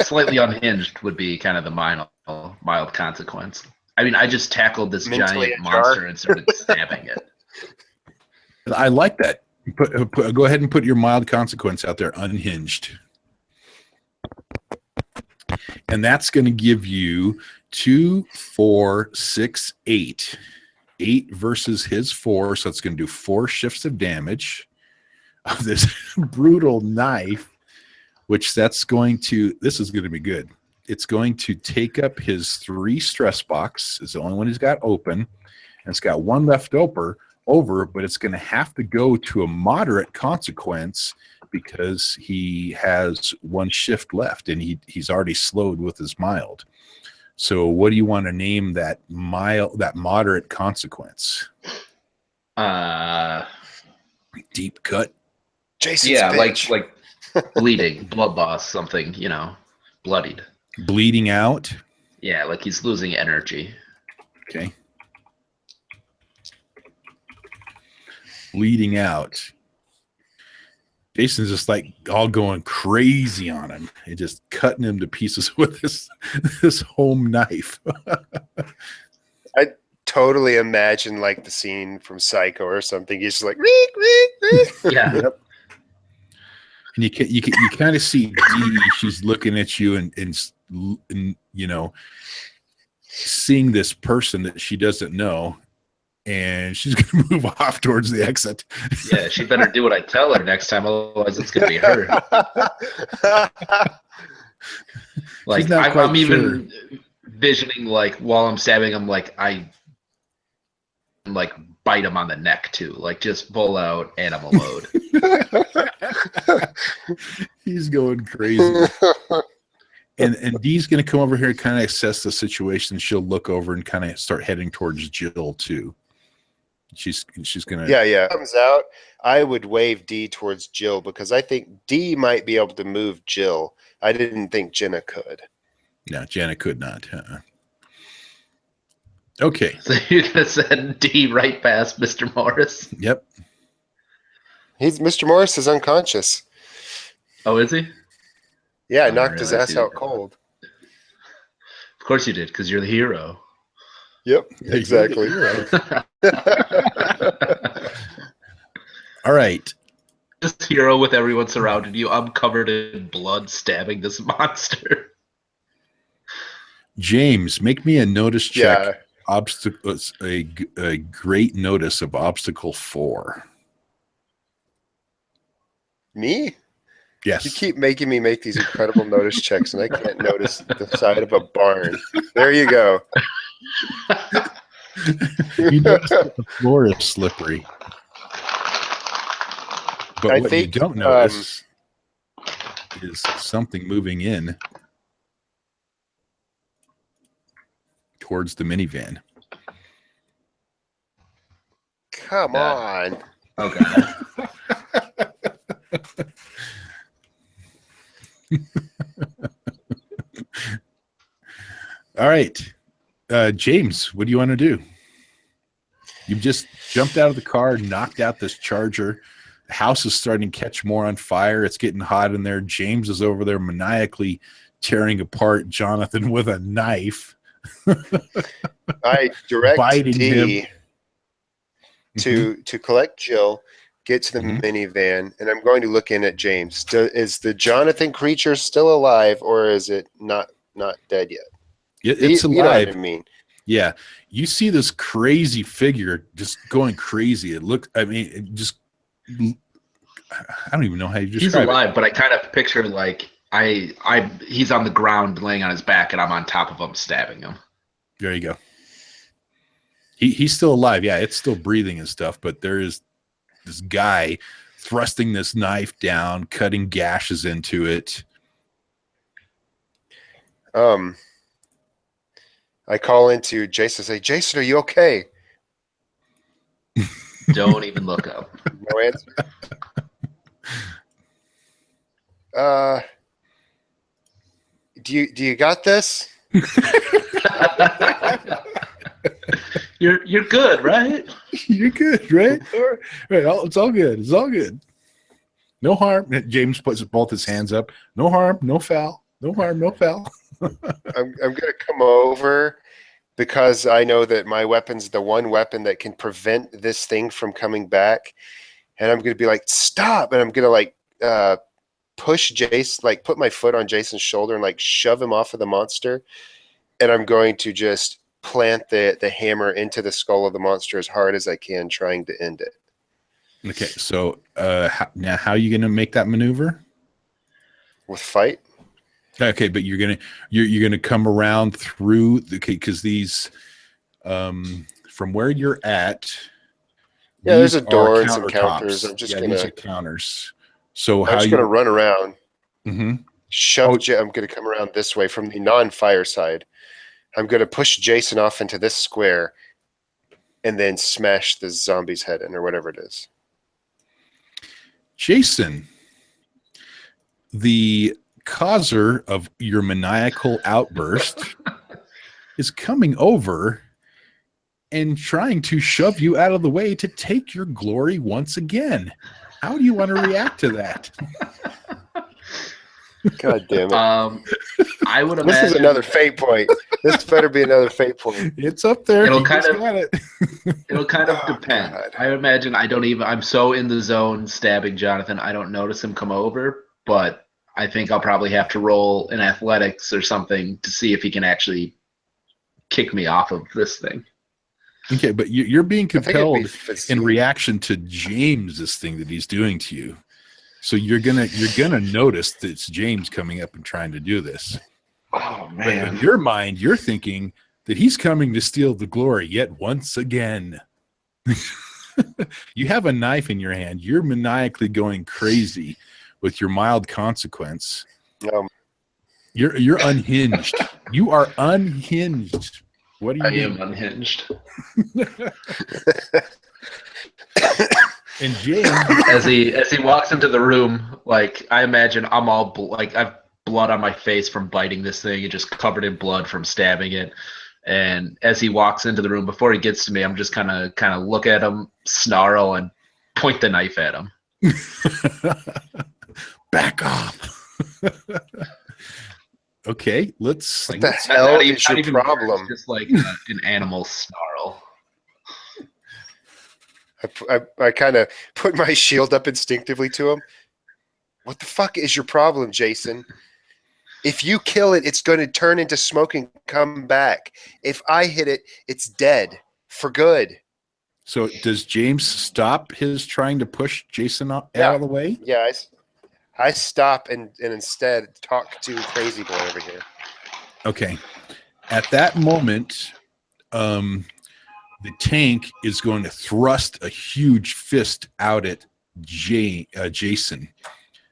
slightly unhinged would be kind of the mild consequence. I mean, I just tackled this Mentally giant ajar. monster and started stabbing it. I like that. Go ahead and put your mild consequence out there, unhinged. And that's going to give you 2, 4, 6, 8. 8 versus his 4, so it's going to do 4 shifts of damage of this brutal knife, which this is going to be good. It's going to take up his 3 stress box. It's the only one he's got open, and it's got 1 left over, but it's going to have to go to a moderate consequence because he has 1 shift left, and he's already slowed with his mild. So what do you want to name that moderate consequence? Deep cut. Jason's bitch. like bleeding, blood loss, something, bloodied. Bleeding out. Yeah, like he's losing energy. Okay. Bleeding out. Jason's just like all going crazy on him and just cutting him to pieces with this home knife. I totally imagine like the scene from Psycho or something. He's just like, reek, reek, reek. Yeah. Yep. And you kind of see Dee. She's looking at you and seeing this person that she doesn't know, and she's going to move off towards the exit. Yeah, she better do what I tell her next time, otherwise it's going to be her. Like I'm even visioning like while I'm stabbing him, like I like bite him on the neck too, like just full out animal mode. He's going crazy. And Dee's going to come over here and kind of assess the situation. She'll look over and kind of start heading towards Jill too. She's going to. Yeah. Comes out. I would wave D towards Jill because I think D might be able to move Jill. I didn't think Jenna could. No, Jenna could not. Okay. So you're going to send D right past Mr. Morris? Yep. Mr. Morris is unconscious. Oh, is he? Yeah, I knocked his ass out cold. Of course you did, because you're the hero. Yep, exactly. All right. This hero with everyone surrounding you. I'm covered in blood stabbing this monster. James, make me a notice check. Yeah. Obstacles, a great notice of obstacle 4. Me? Yes. You keep making me make these incredible notice checks, and I can't notice the side of a barn. There you go. You notice that the floor is slippery. But what you don't notice is something moving in towards the minivan. Come on. Okay. All right. James, what do you want to do? You've just jumped out of the car, knocked out this charger. The house is starting to catch more on fire. It's getting hot in there. James is over there maniacally tearing apart Jonathan with a knife. I direct Biting D him. to collect Jill, get to the minivan, and I'm going to look in at James. Is the Jonathan creature still alive, or is it not dead yet? It's alive. You know what I mean? Yeah. You see this crazy figure just going crazy. It looked, I don't even know how you describe He's alive, but I kind of picture like he's on the ground laying on his back and I'm on top of him stabbing him. There you go. He's still alive. Yeah, it's still breathing and stuff, but there is this guy thrusting this knife down, cutting gashes into it. I call into Jason and say, Jason, are you okay? Don't even look up. No answer. Do you got this? You're good, right? You're good, right? All right, it's all good. It's all good. No harm. James puts both his hands up. No harm, no foul. No harm, no foul. I'm going to come over because I know that my weapon's the one weapon that can prevent this thing from coming back. And I'm going to be like, stop. And I'm going to like push Jason, like put my foot on Jason's shoulder and like shove him off of the monster. And I'm going to just plant the hammer into the skull of the monster as hard as I can, trying to end it. Okay, so now how are you going to make that maneuver? With fight? Okay, but you're gonna come around through because these from where you're at. Yeah, there's a door and some counters. I'm just these are counters. So I'm just gonna run around. Mm-hmm. Shove. I'm gonna come around this way from the non-fire side. I'm going to push Jason off into this square and then smash the zombie's head in, or whatever it is. Jason, the causer of your maniacal outburst is coming over and trying to shove you out of the way to take your glory once again. How do you want to react to that? God damn it. I would imagine This is another fate point. This better be another fate point. It's up there. It'll You kind just of- got it. it'll kind of Oh, depend. God. I imagine I'm so in the zone stabbing Jonathan, I don't notice him come over, but I think I'll probably have to roll in athletics or something to see if he can actually kick me off of this thing. Okay, but you're being I think it'd be compelled physique. in reaction to James's thing that he's doing to you. So you're gonna notice that it's James coming up and trying to do this. Oh But in your mind, you're thinking that he's coming to steal the glory yet once again. You have a knife in your hand. You're maniacally going crazy with your mild consequence. You're unhinged. You are unhinged. What are I you am doing? unhinged. And James, As he walks into the room, like I imagine I'm all I've blood on my face from biting this thing and just covered in blood from stabbing it. And as he walks into the room, before he gets to me, I'm just kind of look at him, snarl, and point the knife at him. back off. Okay, let's. What the hell is your even problem? Just like an animal snarl. I kind of put my shield up instinctively to him. What the fuck is your problem, Jason? If you kill it, it's going to turn into smoke and come back. If I hit it, it's dead for good. So does James stop his trying to push Jason out of the way? Yeah, I stop and instead talk to Crazy Boy over here. Okay. At that moment, the tank is going to thrust a huge fist out at Jason,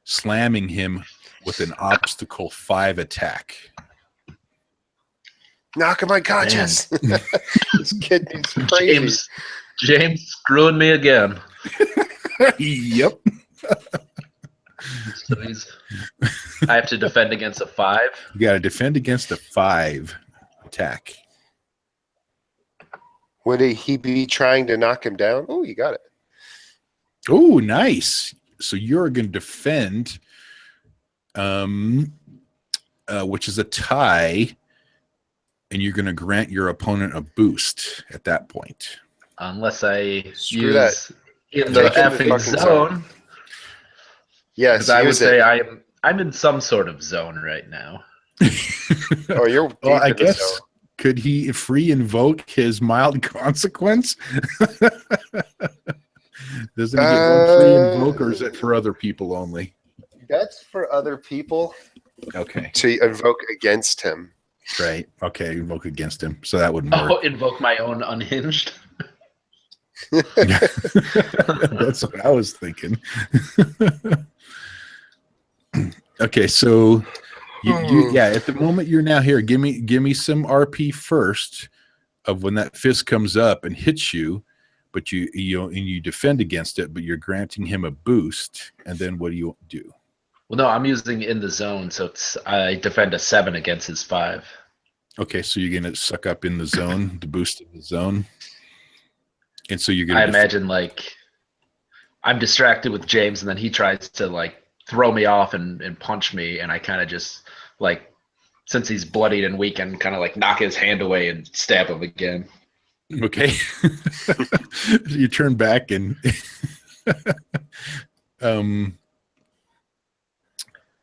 slamming him with an obstacle 5 attack. Knock him unconscious. This kid is crazy. James screwing me again. Yep. So I have to defend against a 5. You got to defend against a 5 attack. Would he be trying to knock him down? Oh, you got it. Oh, nice. So you're going to defend, which is a tie, and you're going to grant your opponent a boost at that point. Unless I Screw use that. in the Take it in the effing fucking zone. Yes, Because I would use say it. I'm in some sort of zone right now. Oh, you're deep Well, I in the guess zone. could he free invoke his mild consequence? Doesn't he get one free invoke, or is it for other people only? That's for other people Okay, to invoke against him. right. Okay, invoke against him, so that wouldn't work. Oh, invoke my own unhinged. That's what I was thinking. Okay, so at the moment you're now here, give me some RP first of when that fist comes up and hits you, but you defend against it, but you're granting him a boost, and then what do you do? Well, no, I'm using in the zone, so I defend a 7 against his 5. Okay, so you're gonna suck up in the zone, the boost in the zone, and so you're gonna. I imagine I'm distracted with James, and then he tries to throw me off and punch me, and I kind of just since he's bloodied and weak, and kind of knock his hand away and stab him again. Okay, you turn back and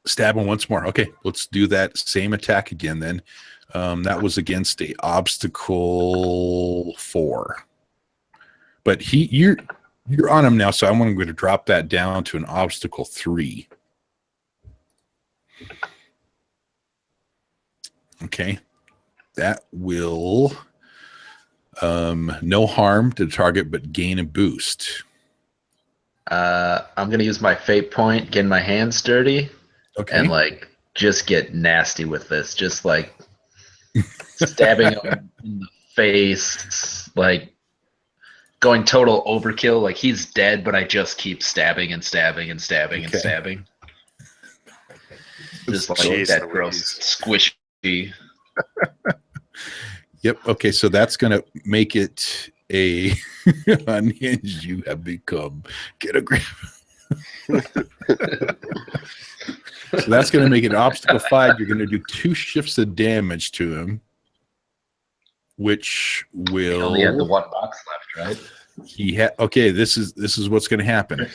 stab him once more. Okay, let's do that same attack again then. That was against a obstacle 4, but you're on him now, so I'm going to drop that down to an obstacle 3. Okay, that will no harm to the target, but gain a boost. I'm gonna use my fate point, getting my hands dirty, Okay, and just get nasty with this. Just stabbing him in the face, like going total overkill. Like he's dead, but I just keep stabbing and stabbing and stabbing and stabbing. Just like Jeez that Louise. gross squishy. Yep. Okay, so that's gonna make it a unhinged. You have become. Get a grip. So that's gonna make it obstacle 5. You're gonna do 2 shifts of damage to him, which will. He only had the 1 box left, right? He had. Okay, this is what's gonna happen.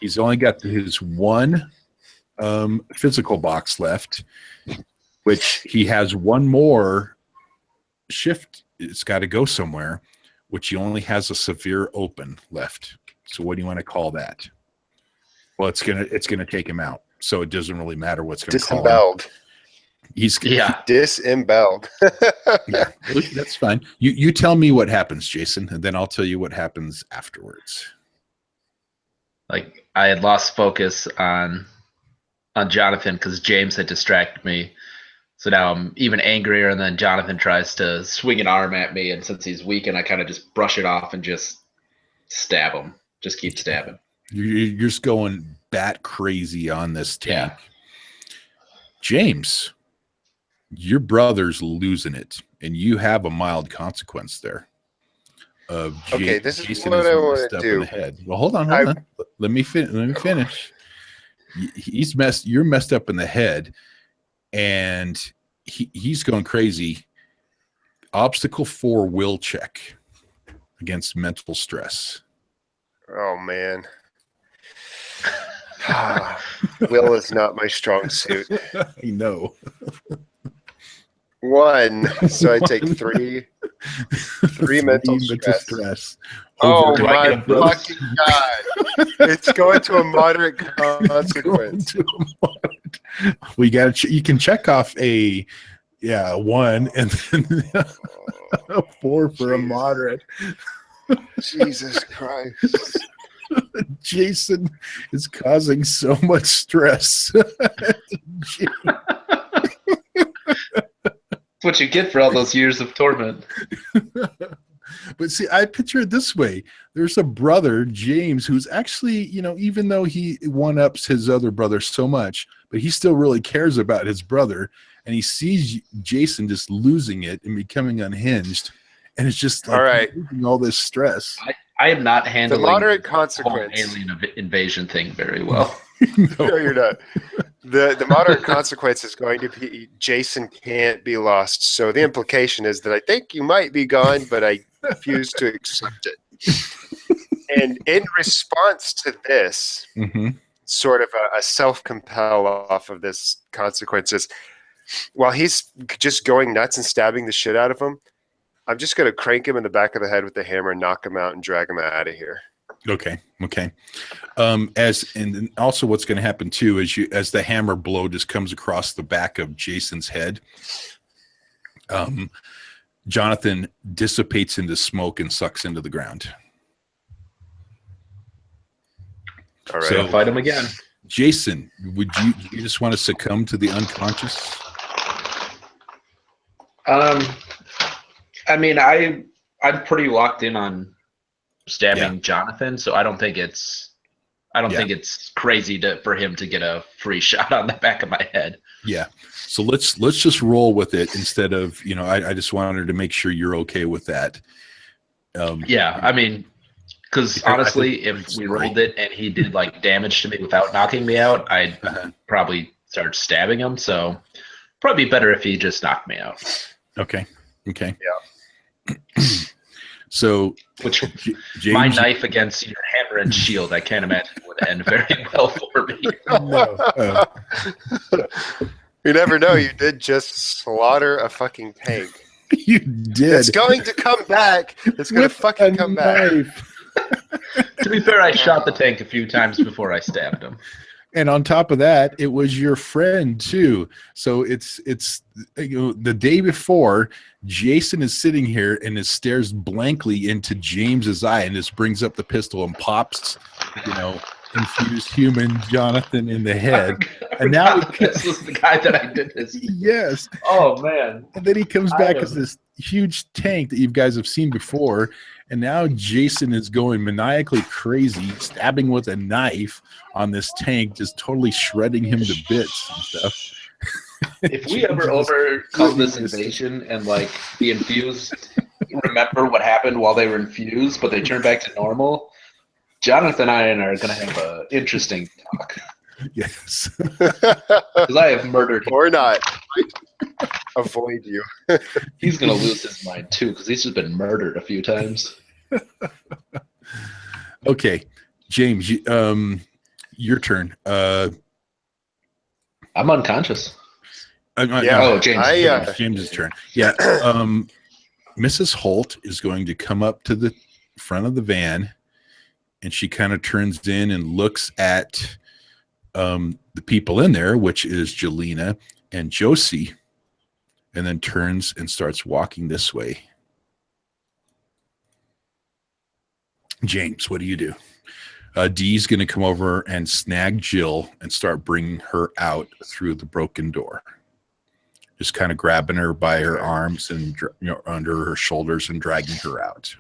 He's only got his 1 physical box left, which he has 1 more shift. It's got to go somewhere, which he only has a severe open left. So what do you want to call that? Well, it's gonna take him out. So it doesn't really matter what's going to call him. Disemboweled. He's Disemboweled. Yeah, that's fine. You tell me what happens, Jason, and then I'll tell you what happens afterwards. Like I had lost focus on Jonathan because James had distracted me. So now I'm even angrier, and then Jonathan tries to swing an arm at me, and since he's weakened, I kind of just brush it off and just stab him. Just keep stabbing. You're just going bat crazy on this tank. Yeah. James, your brother's losing it, and you have a mild consequence there. Okay, this is Jason what I messed want to up do. in the head. Well, hold on. Let me finish. You're messed up in the head, and he's going crazy. Obstacle 4 will check against mental stress. Oh man. Will is not my strong suit. I know. 1. So I take 3 mental stress. Oh Do I my get a bonus? fucking god. It's going to a moderate consequence. We got you can check off a 1 and then a 4 for a moderate. Jesus Christ. Jason is causing so much stress. That's what you get for all those years of torment. But see, I picture it this way. There's a brother, James, who's actually, even though he one-ups his other brother so much, but he still really cares about his brother, and he sees Jason just losing it and becoming unhinged, and it's just like all right, all this stress. I am not handling the moderate the whole consequence. alien invasion thing very well. No, you're not. The moderate consequence is going to be Jason can't be lost. So the implication is that I think you might be gone, but I refuse to accept it. And in response to this, sort of a self-compel off of this consequences, while he's just going nuts and stabbing the shit out of him, I'm just going to crank him in the back of the head with the hammer, knock him out, and drag him out of here. Okay. And also what's going to happen too is as the hammer blow just comes across the back of Jason's head, Jonathan dissipates into smoke and sucks into the ground. All right. So fight him again. Jason, would you just want to succumb to the unconscious? I mean, I'm pretty locked in on stabbing Jonathan, so I don't think it's crazy for him to get a free shot on the back of my head. Yeah. So let's just roll with it instead of, I just wanted to make sure you're okay with that. I mean, because honestly, if we rolled it and he did like damage to me without knocking me out, I'd probably start stabbing him. So probably be better if he just knocked me out. Okay. Yeah. So, James, my knife against your hammer and shield, I can't imagine would end very well for me. No. You never know. You did just slaughter a fucking tank. You did. It's going to come back. It's going to fucking come back. To be fair, I shot the tank a few times before I stabbed him. And on top of that, it was your friend too. So it's the day before, Jason is sitting here and stares blankly into James's eye and just brings up the pistol and pops, infused human Jonathan in the head. And now this was the guy that I did this. yes. Oh man. And then he comes back as this huge tank that you guys have seen before. And now Jason is going maniacally crazy, stabbing with a knife on this tank, just totally shredding him to bits and stuff. If we ever overcome this invasion and like the infused remember what happened while they were infused, but they turn back to normal, Jonathan and I are going to have an interesting talk. Yes. Because I have murdered him. Or not. Avoid you. He's going to lose his mind too because he's just been murdered a few times. Okay, James, your turn. I'm unconscious. Yeah. James. James's turn. Yeah. Mrs. Holt is going to come up to the front of the van, and she kind of turns in and looks at the people in there, which is Jelena and Josie, and then turns and starts walking this way. James, what do you do? Dee's going to come over and snag Jill and start bringing her out through the broken door. Just kind of grabbing her by her arms and under her shoulders and dragging her out.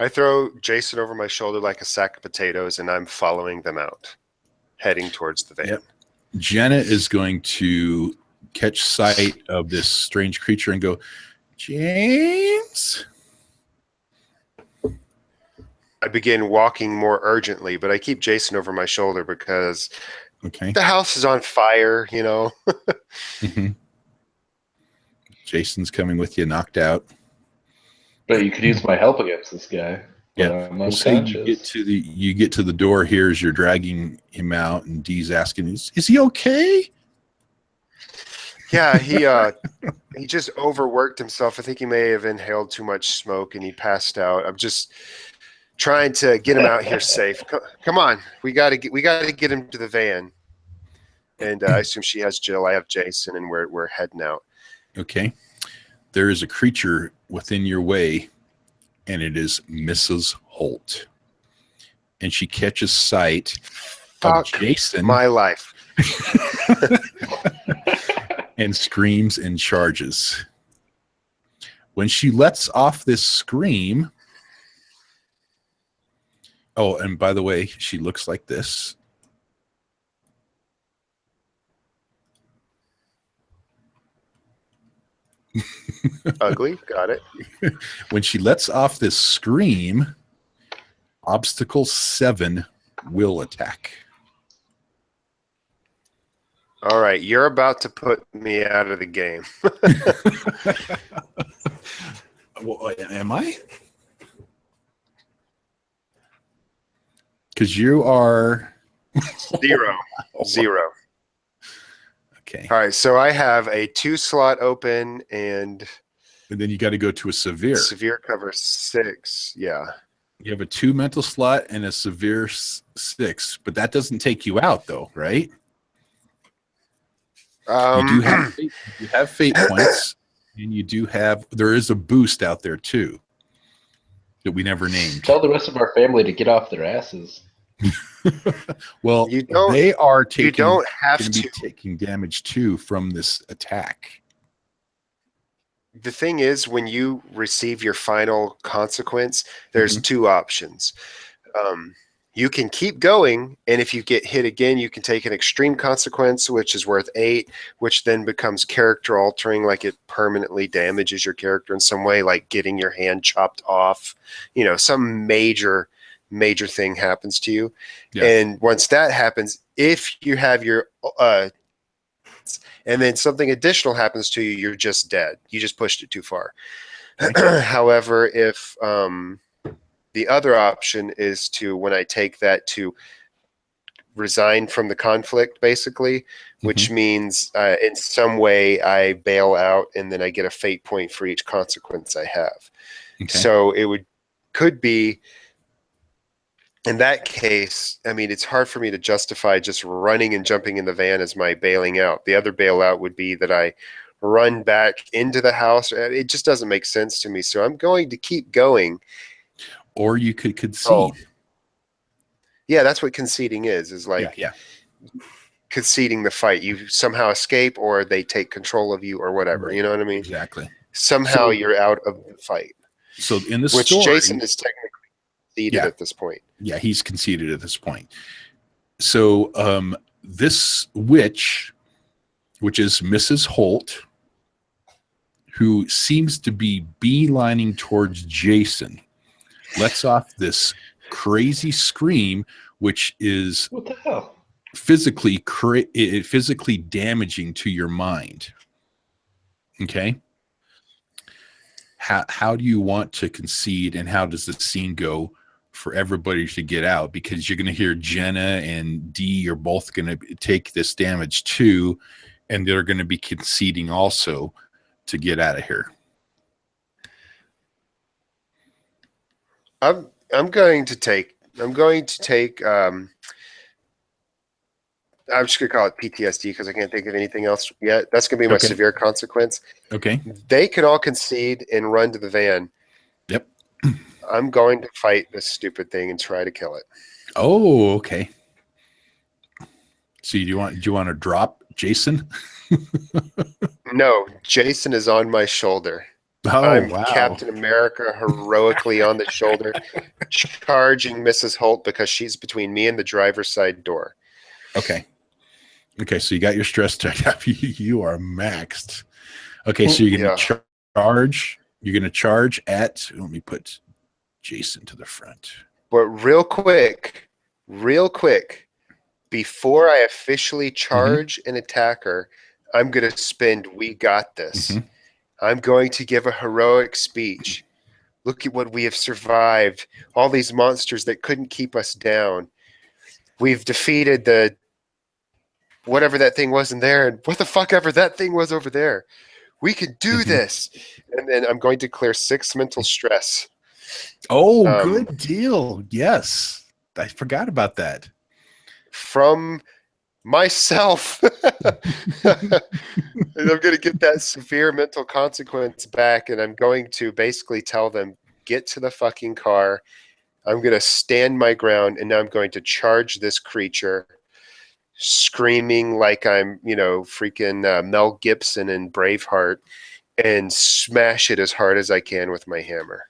I throw Jason over my shoulder like a sack of potatoes, and I'm following them out, heading towards the van. Yep. Jenna is going to catch sight of this strange creature and go, James? I begin walking more urgently, but I keep Jason over my shoulder because the house is on fire, you know. Mm-hmm. Jason's coming with you, knocked out. But you could use my help against this guy. Yeah. We'll say you get to the door here as you're dragging him out, and Dee's asking, is he okay? Yeah, he just overworked himself. I think he may have inhaled too much smoke and he passed out. I'm just trying to get him out here safe. Come on, we got to get him to the van. And I assume she has Jill. I have Jason, and we're heading out. Okay. There is a creature within your way, and it is Mrs. Holt. And she catches sight of Jason. My life. And screams and charges. When she lets off this scream, oh, and by the way, she looks like this. Ugly, got it. When she lets off this scream, obstacle 7 will attack. All right, you're about to put me out of the game. Well, am I? Because you are 0. Okay. All right, so I have a 2-slot open and then you got to go to a severe. Severe cover 6, yeah. You have a 2 mental slot and a severe 6, but that doesn't take you out, though, right? You have fate points, and there is a boost out there too that we never named. Tell the rest of our family to get off their asses. Well, they are taking. You don't have to be taking damage too from this attack. The thing is, when you receive your final consequence, there's 2 options. You can keep going, and if you get hit again, you can take an extreme consequence, which is worth 8, which then becomes character altering, like it permanently damages your character in some way, like getting your hand chopped off. You know, some major thing happens to you. Yeah. And once that happens, if you have your and then something additional happens to you, you're just dead. You just pushed it too far. However, if the other option is to, when I take that, to resign from the conflict, basically, which means in some way I bail out and then I get a fate point for each consequence I have. Okay. So it could be, in that case, I mean, it's hard for me to justify just running and jumping in the van as my bailing out. The other bailout would be that I run back into the house. It just doesn't make sense to me. So I'm going to keep going. Or you could concede. Yeah, that's what conceding is like Yeah. conceding the fight. You somehow escape, or they take control of you, or whatever. Right. You know what I mean? Exactly. Somehow So- you're out of the fight. So in the Which story, Jason is technically conceded Yeah. at this point. yeah, he's conceded at this point. So this witch, which is Mrs. Holt, who seems to be beelining towards Jason, lets off this crazy scream, which is What the hell? physically damaging to your mind. Okay. How do you want to concede, and how does the scene go for everybody to get out? Because you're going to hear Gehenna and Dee are both going to take this damage too, and they're going to be conceding also to get out of here. I'm going to take I'm just gonna call it PTSD because I can't think of anything else yet. That's gonna be my Okay. severe consequence. Okay. They can all concede and run to the van. Yep. I'm going to fight this stupid thing and try to kill it. Oh, okay. So do you want to drop Jason? No, Jason is on my shoulder. Oh, I'm wow. Captain America heroically on the shoulder, charging Mrs. Holt because she's between me and the driver's side door. Okay. Okay, so you got your stress checked up. You are maxed. Okay, so you're going to charge. You're going to charge at, let me put Jason to the front. But real quick, before I officially charge an attacker, I'm going to spend "We got this." Mhm. I'm going to give a heroic speech. Look at what we have survived. All these monsters that couldn't keep us down. We've defeated the whatever that thing was in there, and what the fuck ever that thing was over there. We can do this. And then I'm going to clear 6 mental stress. Oh, good deal. Yes. I forgot about that. From myself. And I'm going to get that severe mental consequence back, and I'm going to basically tell them, get to the fucking car. I'm going to stand my ground, and now I'm going to charge this creature, screaming like I'm, freaking Mel Gibson in Braveheart, and smash it as hard as I can with my hammer.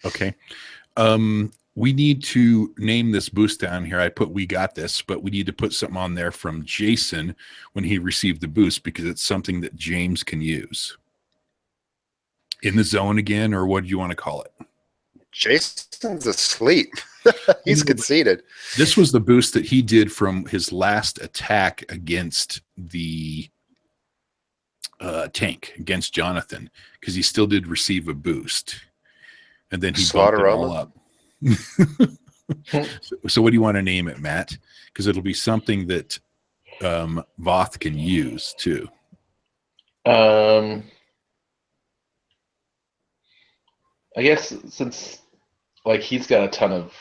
Okay. We need to name this boost down here. I put "We got this," but we need to put something on there from Jason when he received the boost, because it's something that James can use. In the zone again, or what do you want to call it? Jason's asleep. He's conceded. This was the boost that he did from his last attack against the tank, against Jonathan, because he still did receive a boost. And then he bumped it all up. So what do you want to name it, Matt? Because it'll be something that Voth can use too. I guess since he's got a ton of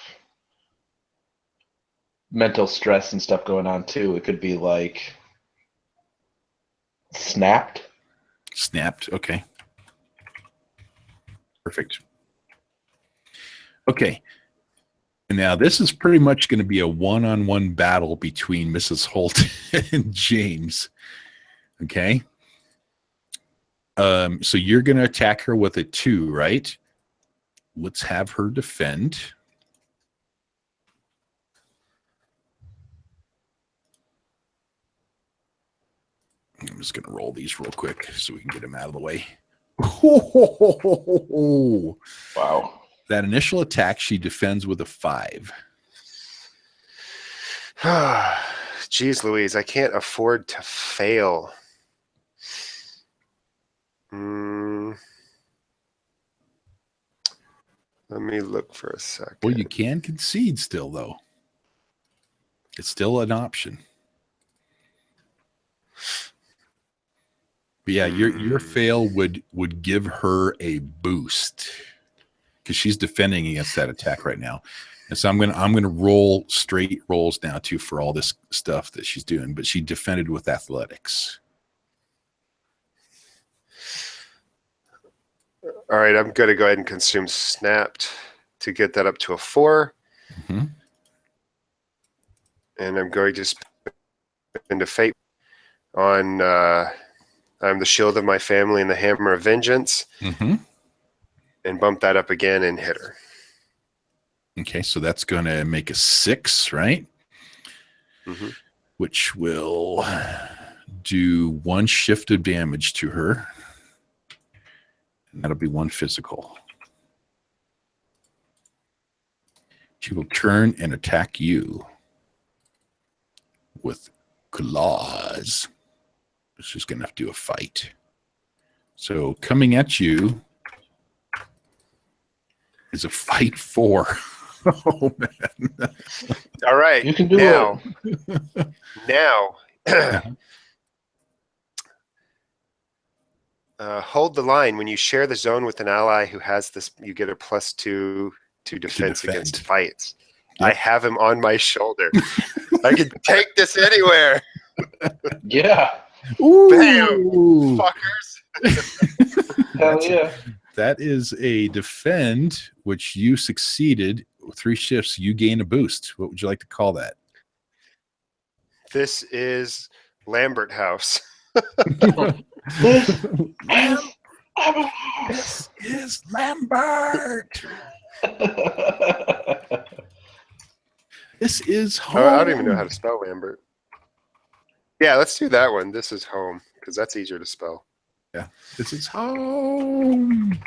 mental stress and stuff going on too, it could be like snapped. Snapped. Okay. Perfect. Okay. And now this is pretty much going to be a one-on-one battle between Mrs. Holt and James. Okay. So you're going to attack her with a 2, right? Let's have her defend. I'm just going to roll these real quick so we can get them out of the way. Wow. That initial attack, she defends with a 5. Jeez Louise, I can't afford to fail. Let me look for a second. Well, you can concede still, though. It's still an option. But yeah, your fail would give her a boost because she's defending against that attack right now. And so I'm gonna roll straight rolls now too for all this stuff that she's doing. But she defended with athletics. All right, I'm going to go ahead and consume snapped to get that up to a 4. Mm-hmm. and I'm going to spend a fate on I'm the shield of my family and the hammer of vengeance, and bump that up again and hit her. Okay, so that's going to make a 6, right? Which will do 1 shift of damage to her. And that'll be 1 physical. She will turn and attack you with claws. She's going to have to do a fight. So coming at you is a fight 4. Oh, man. All right. You can do it. Now, hold the line. When you share the zone with an ally who has this, you get a +2 to defense against fights. Yep. I have him on my shoulder. I can take this anywhere. Yeah. Ooh. Bam, fuckers. Hell yeah. That is a defend, which you succeeded. 3 shifts, you gain a boost. What would you like to call that? This is Lambert House. This is Lambert. This is home. I don't even know how to spell Lambert. Yeah, let's do that one. This is home, because that's easier to spell. Yeah, this is home.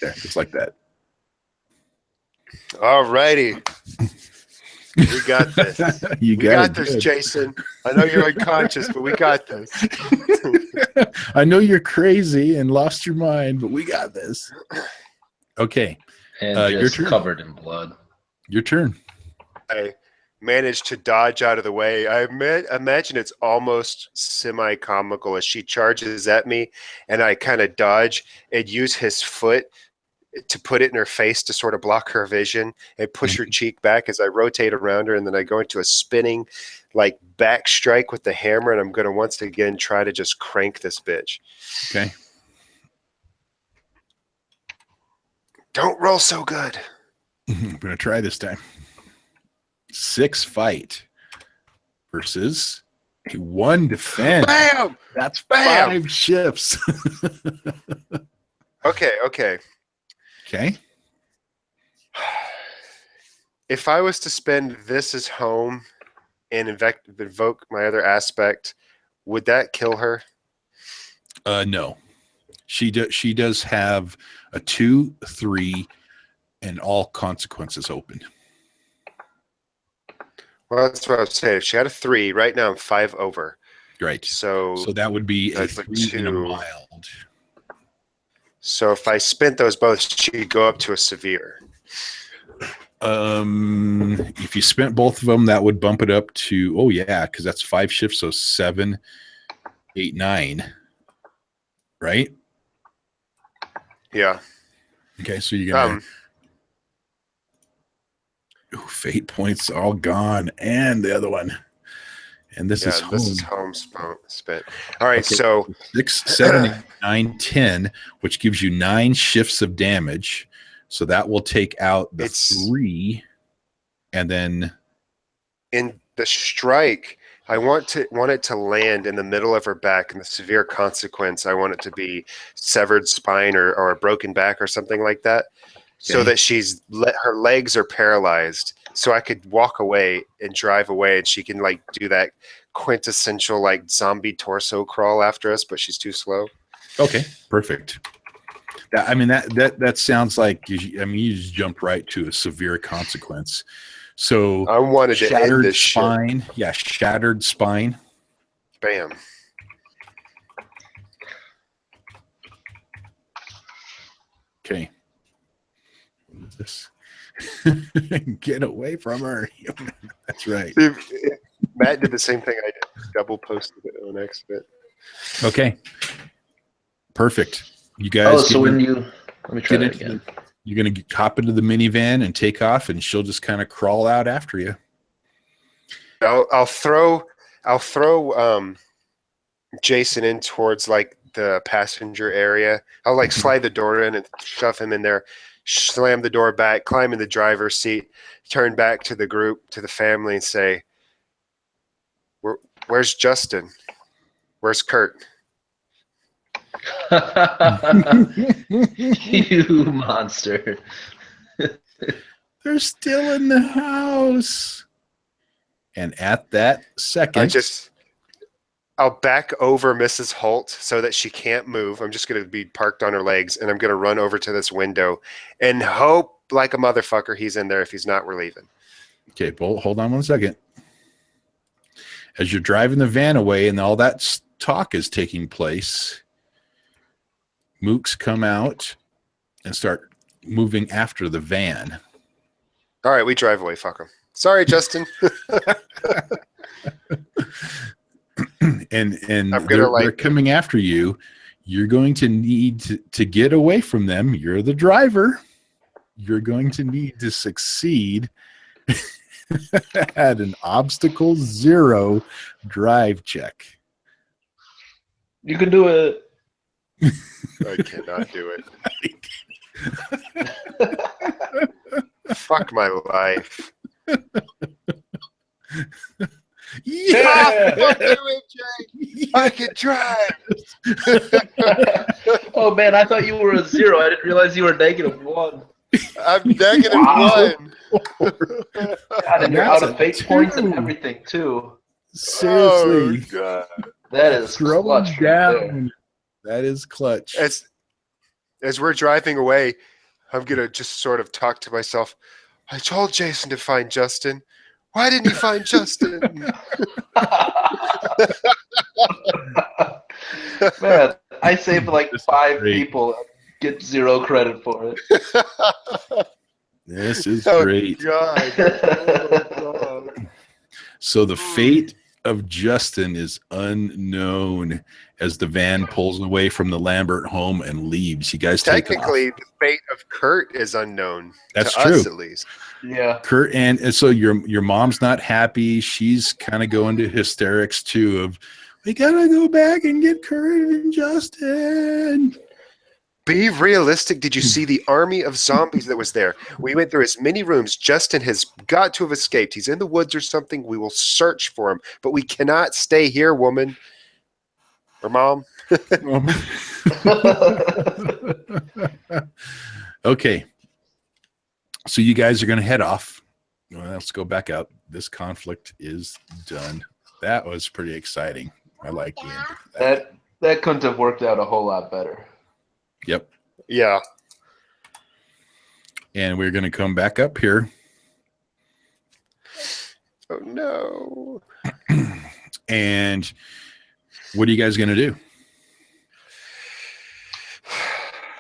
There, just like that. All righty. We got this. We got this, Jason. I know you're unconscious, but we got this. I know you're crazy and lost your mind, but we got this. Okay. And your just turn. Covered in blood. Your turn. I managed to dodge out of the way. I imagine it's almost semi-comical as she charges at me, and I kind of dodge and use his foot to put it in her face to sort of block her vision and push her cheek back as I rotate around her, and then I go into a spinning like back strike with the hammer, and I'm going to once again try to just crank this bitch. Okay. Don't roll so good. I'm going to try this time. 6 fight versus a 1 defend. Bam! That's Bam! 5 shifts. Okay. Okay. If I was to spend this as home and invoke my other aspect, would that kill her? No. She does have a 2, 3, and all consequences open. Well, that's what I was saying. If she had a 3, right now I'm 5 over. Right. So that would be a that's 3 and a 2. mild. So if I spent those both, she'd go up to a severe. If you spent both of them, that would bump it up to, oh yeah, because that's 5 shifts, so 7, 8, 9. Right? Yeah. Okay, so you're gonna fate points all gone, and the other one. And this is home. This is home spent. All right, okay. so 6, 7, 8, 9, 10, which gives you 9 shifts of damage. So that will take out the 3, and then in the strike, I want it to land in the middle of her back, and the severe consequence, I want it to be severed spine or a broken back or something like that, so that her legs are paralyzed. So I could walk away and drive away, and she can like do that quintessential like zombie torso crawl after us, but she's too slow. Okay, perfect. I mean that sounds like you just jumped right to a severe consequence. So I wanted to end this spine. shit. Yeah, shattered spine. Bam. Okay. This. Get away from her. That's right. Matt did the same thing I did. Double posted it on Xbit. Okay. Perfect. You guys. So when you let me try that again. You're gonna hop into the minivan and take off, and she'll just kind of crawl out after you. I'll throw Jason in towards like the passenger area. I'll like slide the door in and shove him in there. slam the door back, climb in the driver's seat, turn back to the group, to the family, and say, "Where's Justin? Where's Kurt?" You monster. They're still in the house. And at that second, I'll back over Mrs. Holt so that she can't move. I'm just going to be parked on her legs, and I'm going to run over to this window and hope like a motherfucker he's in there. If he's not, we're leaving. okay, hold on 1 second. As you're driving the van away and all that talk is taking place, mooks come out and start moving after the van. All right, we drive away. Fuck him. Sorry, Justin. and they're coming after you. You're going to need to get away from them. You're the driver. You're going to need to succeed at an obstacle 0 drive check. You can do it. I cannot do it. Fuck my life. Yeah, fuck you, MJ. I can drive. Oh man, I thought you were a 0. I didn't realize you were -1. I'm -1. God, and you're out of fate points and everything too. Seriously. Oh, God. That is Throw clutch them right there. down. That is clutch. As we're driving away, I'm gonna just sort of talk to myself. I told Jason to find Justin. Why didn't he find Justin? Man, I saved like This is 5 great. people. Get 0 credit for it. This is Oh, great. God. Oh, God. So the fate of Justin is unknown as the van pulls away from the Lambert home and leaves. You guys take off. Technically, the fate of Kurt is unknown. That's to true. us, at least. Yeah. Kurt and so your mom's not happy. She's kind of going to hysterics too. Of we gotta go back and get Kurt and Justin. Be realistic. Did you see the army of zombies that was there? We went through as many rooms. Justin has got to have escaped. He's in the woods or something. We will search for him, but we cannot stay here, woman or mom. Okay. So you guys are going to head off. Well, let's go back out. This conflict is done. That was pretty exciting. I like the end of that. That couldn't have worked out a whole lot better. Yep. Yeah. And we're going to come back up here. Oh, no. And what are you guys going to do?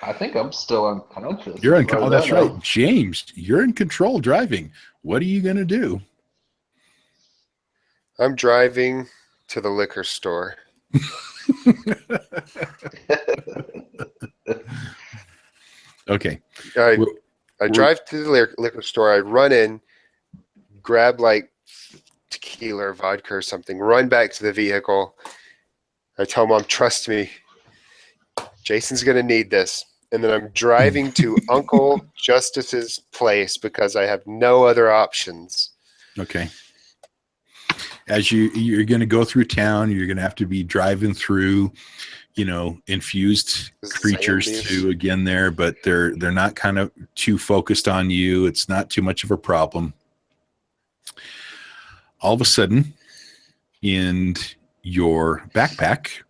I think I'm still unconscious. You're in. Oh, that's right. James, you're in control driving. What are you going to do? I'm driving to the liquor store. Okay. I drive to the liquor store. I run in, grab like tequila or vodka or something, run back to the vehicle. I tell Mom, trust me, Jason's going to need this. And then I'm driving to Uncle Justice's place because I have no other options. Okay. As you're going to go through town, you're going to have to be driving through, infused creatures too again there, but they're not kind of too focused on you. It's not too much of a problem. All of a sudden, in your backpack,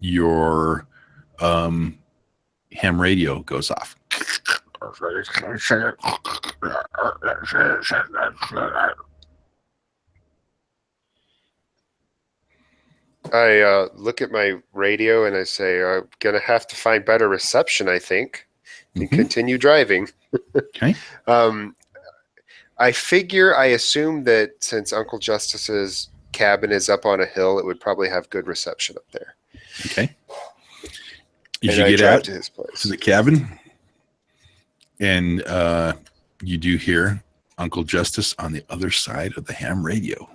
your ham radio goes off. I look at my radio and I say, I'm going to have to find better reception, I think, and continue driving. Okay. I assume that since Uncle Justice's cabin is up on a hill, it would probably have good reception up there. Okay. And You I get drive out to his place. to the cabin, and you do hear Uncle Justice on the other side of the ham radio.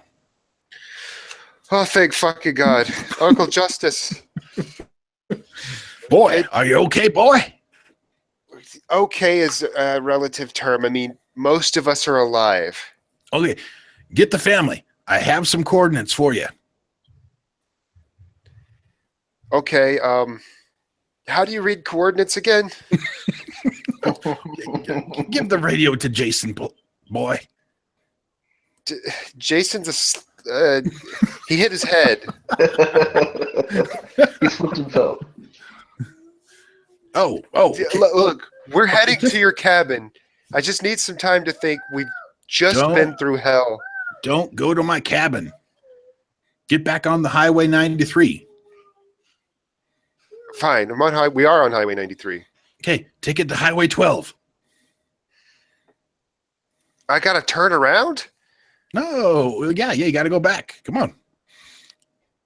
Oh, thank fucking God. Uncle Justice. Boy, are you okay, boy? Okay is a relative term. I mean, most of us are alive. Okay, get the family. I have some coordinates for you. Okay, how do you read coordinates again? Give the radio to Jason, boy. Jason's he hit his head. He slipped and fell. Oh. Okay. Look, we're heading to your cabin. I just need some time to think. We've just been through hell. Don't go to my cabin. Get back on the Highway 93. Fine, we are on Highway 93. Okay, take it to Highway 12. I gotta turn around? No, yeah, you got to go back. Come on.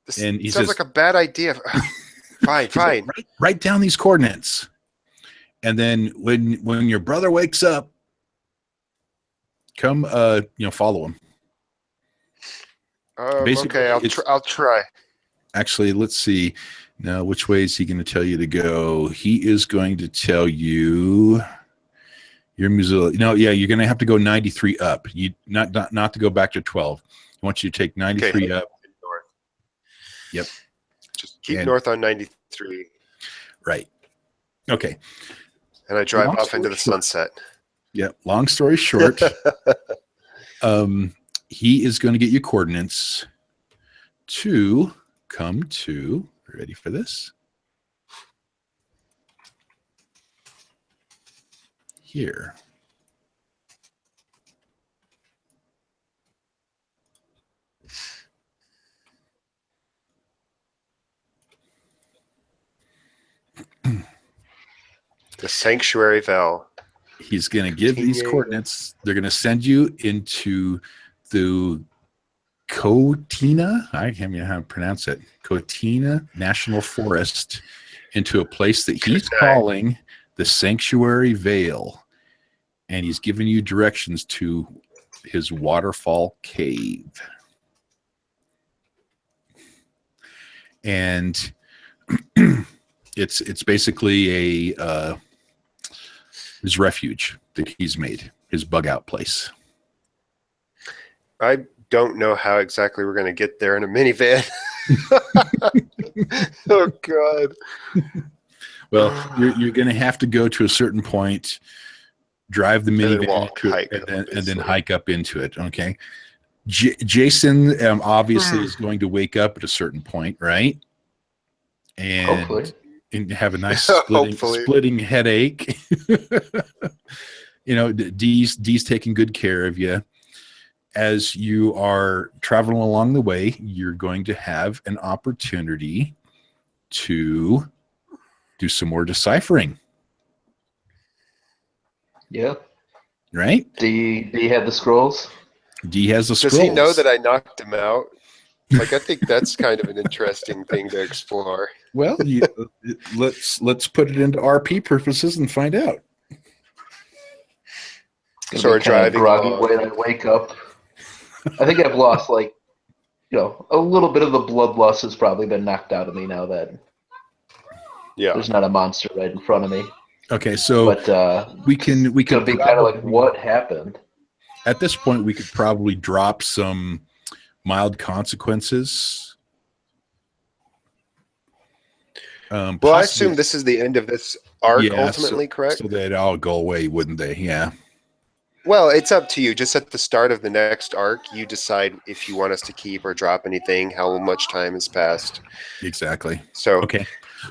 This And he sounds says, like a bad idea. Fine. Write down these coordinates, and then when your brother wakes up, come follow him. Basically, Okay, I'll try. Actually, let's see. Now, which way is he going to tell you to go? He is going to tell you your Missoula. No, yeah, you're going to have to go 93 up. You not to go back to 12. I want you to take 93 up. North. Yep. Just keep north on 93. Right. Okay. And I drive off into the sunset. Yep. Long story short, he is going to get you coordinates to come to. Ready for this? Here. The Sanctuary Vel. He's going to give these coordinates. They're going to send you into the Cotina, I can't even know how to pronounce it, Cotina National Forest, into a place that he's calling the Sanctuary Vale. And he's giving you directions to his waterfall cave. And it's basically his refuge that he's made, his bug out place. I don't know how exactly we're going to get there in a minivan. Oh God. Well, you're going to have to go to a certain point, drive the minivan, and then hike up into it. Okay. Jason obviously is going to wake up at a certain point, right? And have a nice splitting headache. Dee's taking good care of you. As you are traveling along the way, you're going to have an opportunity to do some more deciphering. Yep. Right? D had the scrolls? D has the scrolls. Does he know that I knocked him out? Like, I think that's kind of an interesting thing to explore. Well, let's put it into RP purposes and find out. So we're driving groggy when I wake up. I think I've lost, a little bit of the bloodlust has probably been knocked out of me now that there's not a monster right in front of me. Okay, so we can be kind of like, what happened? At this point, we could probably drop some mild consequences. Well, I assume this is the end of this arc, ultimately, correct? So they'd all go away, wouldn't they? Yeah. Well, it's up to you. Just at the start of the next arc, you decide if you want us to keep or drop anything, how much time has passed. Exactly. So,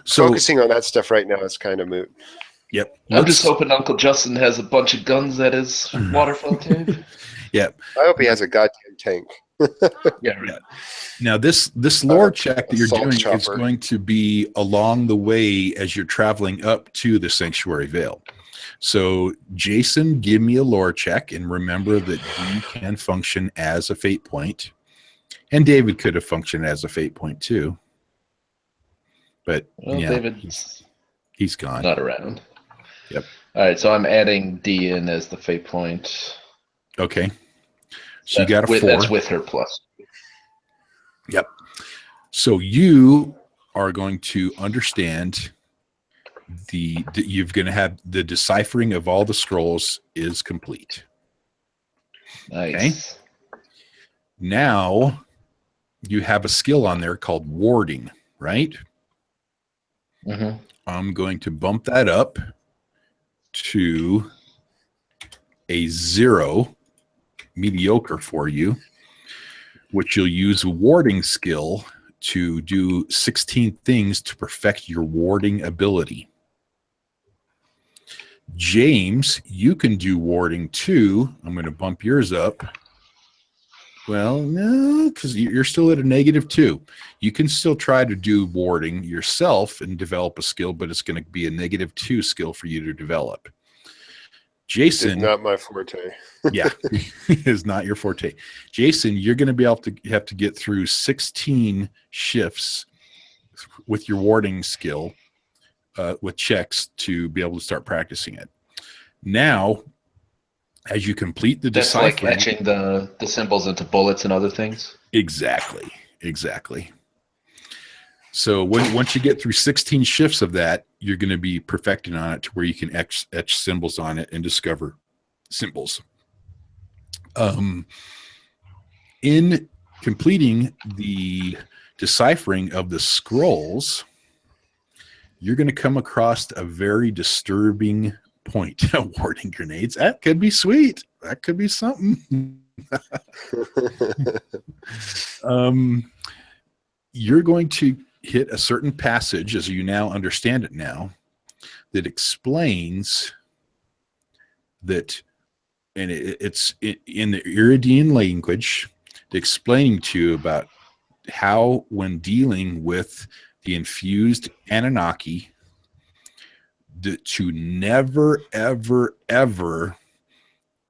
focusing on that stuff right now is kind of moot. Yep. I'm just hoping Uncle Justin has a bunch of guns at his waterfall cave. Yep. I hope he has a goddamn tank. Yeah. Right. Now, this lore check that you're doing is going to be along the way as you're traveling up to the Sanctuary Vale. So, Jason, give me a lore check, and remember that D can function as a fate point, and David could have functioned as a fate point too. But David's he's gone, not around. Yep. All right, so I'm adding D in as the fate point. Okay. So you got a 4. That's with her plus. Yep. So you are going to understand you're going to have the deciphering of all the scrolls is complete. Nice. Okay. Now you have a skill on there called warding, right? Mm-hmm. I'm going to bump that up to a 0, mediocre for you, which you'll use a warding skill to do 16 things to perfect your warding ability. James, you can do warding too. I'm going to bump yours up. Well, no, because you're still at a -2. You can still try to do warding yourself and develop a skill, but it's going to be a -2 skill for you to develop. Jason, It's not my forte. yeah, is not your forte. Jason, you're going to be able to have to get through 16 shifts with your warding skill with checks to be able to start practicing it. Now, as you complete the That's like deciphering, etching the symbols into bullets and other things. exactly. So once you get through 16 shifts of that, you're going to be perfecting on it to where you can etch symbols on it and discover symbols. In completing the deciphering of the scrolls, you're going to come across a very disturbing point of warding grenades. That could be sweet. That could be something. You're going to hit a certain passage, as you now understand it now, that explains that, and it's in the Iridian language, explaining to you about how, when dealing with the infused Anunnaki, to never, ever, ever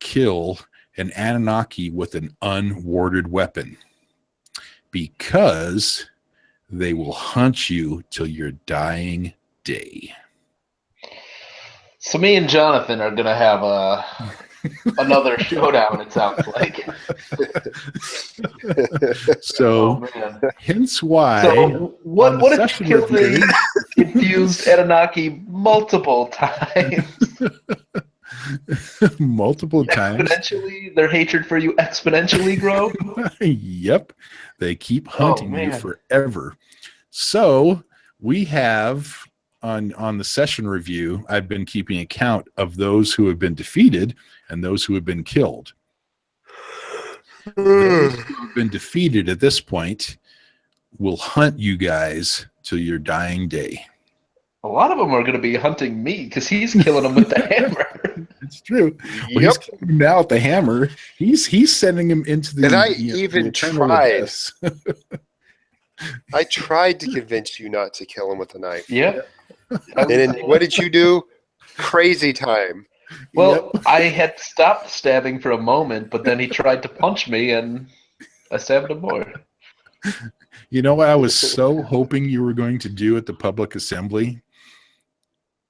kill an Anunnaki with an unwarded weapon, because they will hunt you till your dying day. So me and Jonathan are gonna have another showdown. It sounds like. So, hence why. So what if you kill the infused Anunnaki multiple times? Multiple times. Exponentially, their hatred for you exponentially grow. Yep, they keep hunting you forever. So we have on the session review, I've been keeping account of those who have been defeated and those who have been killed. Those who have been defeated at this point will hunt you guys till your dying day. A lot of them are going to be hunting me because he's killing them with the hammer. It's true. Well, he's killing him now with the hammer. He's sending him into the. And I even tried. I tried to convince you not to kill him with a knife. Yeah. And then what did you do? Crazy time. Well, I had stopped stabbing for a moment, but then he tried to punch me, and I stabbed him more. You know what I was so hoping you were going to do at the public assembly?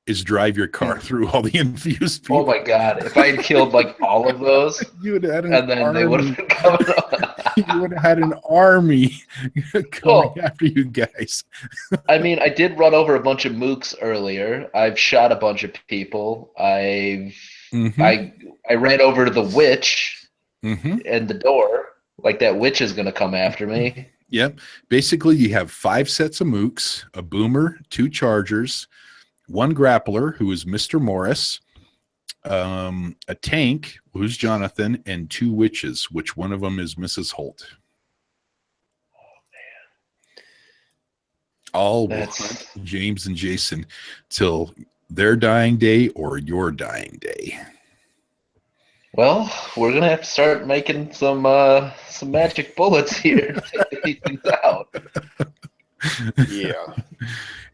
Is drive your car through all the infused people. Oh my God. If I had killed like all of those, you would have had and then they would have been coming up. You would have had an army coming after you guys. I mean, I did run over a bunch of mooks earlier. I've shot a bunch of people. I ran over to the witch and the door. Like that witch is going to come after me. Yep. Basically, you have 5 sets of mooks, a boomer, 2 chargers, 1 grappler, who is Mr. Morris, a tank, who's Jonathan, and 2 witches, which one of them is Mrs. Holt. Oh, man. All will hunt James and Jason till their dying day or your dying day. Well, we're going to have to start making some magic bullets here to take these things out. Yeah.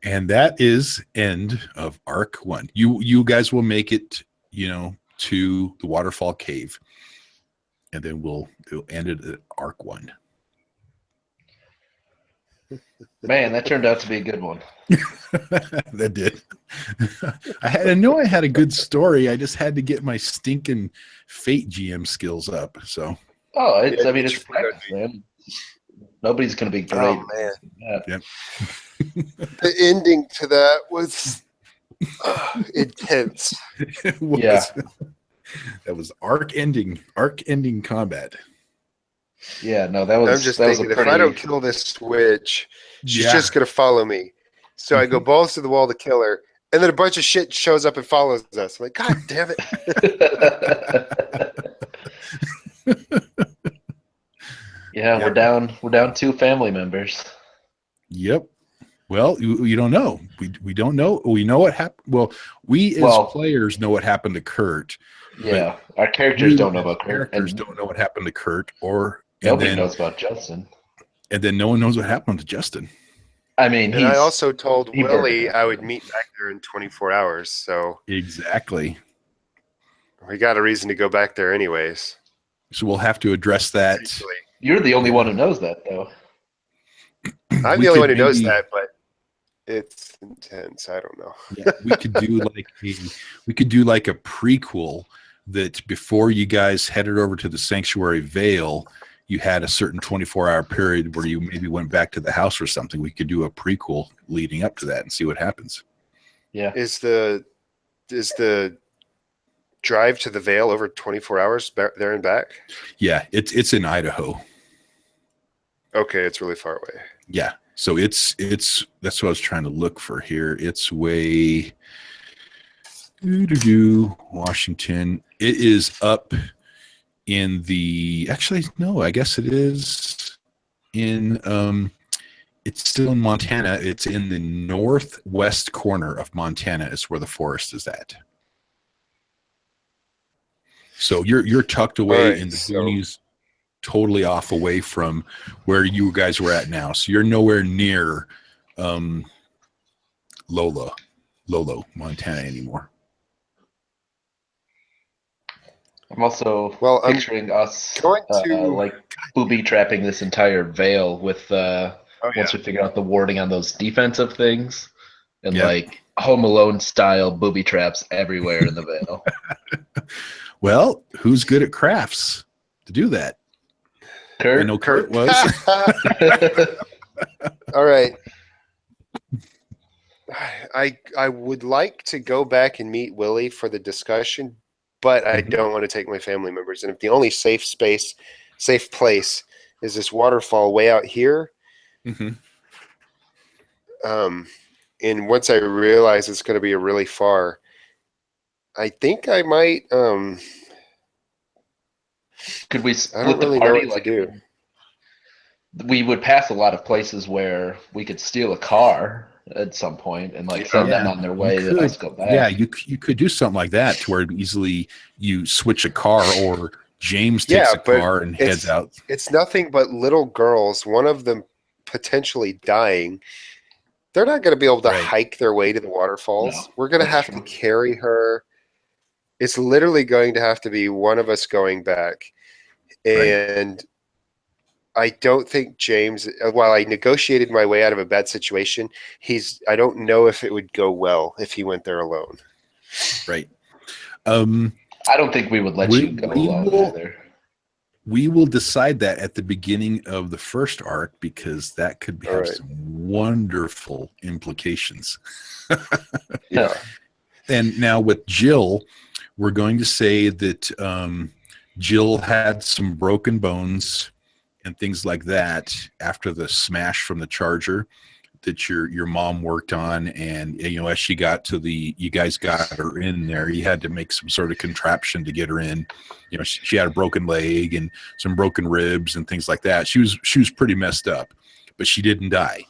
And that is end of Arc 1. You guys will make it, to the Waterfall Cave. And then we'll end it at Arc 1. Man, that turned out to be a good one. That did. I knew I had a good story. I just had to get my stinking Fate GM skills up. So. Oh, it's practice, man. Nobody's going to be great. Oh, man. Yep. The ending to that was Intense. It was. Yeah. That was arc-ending combat. Yeah, no, that was I'm just that was a thinking, pretty. if I don't kill this witch, she's Yeah. just gonna follow me. So I go balls to the wall to kill her, and then a bunch of shit shows up and follows us. I'm like, God damn it! Yeah, Yep. we're down 2 family members. Yep. Well, you don't know. We don't know. We know what happened. Well, we as players know what happened to Kurt. Yeah, our characters don't know about Kurt. Characters don't know what happened to Kurt, nobody knows about Justin. And then no one knows what happened to Justin. I mean, and I also told Willie burned. I would meet back there in 24 hours. So exactly, we got a reason to go back there anyways. So we'll have to address that. Essentially. You're the only one who knows that, though. I'm the only one who knows that, but it's intense. I don't know. Yeah, we could do like a prequel that before you guys headed over to the Sanctuary Vale, you had a certain 24-hour period where you maybe went back to the house or something. We could do a prequel leading up to that and see what happens. Yeah. Is the drive to the Vale over 24 hours there and back? Yeah, it's in Idaho. Okay, it's really far away. Yeah. So it's that's what I was trying to look for here. It's way Washington. It is up in the I guess it is in it's still in Montana. It's in the northwest corner of Montana is where the forest is at. So you're tucked away in the boonies, totally off away from where you guys were at now. So you're nowhere near Lolo, Montana anymore. I'm also picturing us like booby trapping this entire Vale with once we figure out the warding on those defensive things and like Home Alone style booby traps everywhere in the Vale. Well, who's good at crafts to do that? Kurt. I know Kurt was. All right. I would like to go back and meet Willie for the discussion, but I don't want to take my family members. And if the only safe place is this waterfall way out here, and once I realize it's going to be really far, I think I might. Could we split the party? Like, we would pass a lot of places where we could steal a car at some point and like send them on their way. Let's go back. Yeah, you could do something like that to where easily you switch a car or James takes a car and heads out. It's nothing but little girls. One of them potentially dying. They're not going to be able to hike their way to the waterfalls. No, we're going to have to carry her. It's literally going to have to be one of us going back. And I don't think James, while I negotiated my way out of a bad situation, I don't know if it would go well if he went there alone. Right. I don't think we would let you go alone either. We will decide that at the beginning of the first arc because that could have some wonderful implications. Yeah. And now with Jill, we're going to say that Jill had some broken bones and things like that after the smash from the Charger that your mom worked on, and as she got to you guys got her in there. You had to make some sort of contraption to get her in. She had a broken leg and some broken ribs and things like that. She was pretty messed up, but she didn't die.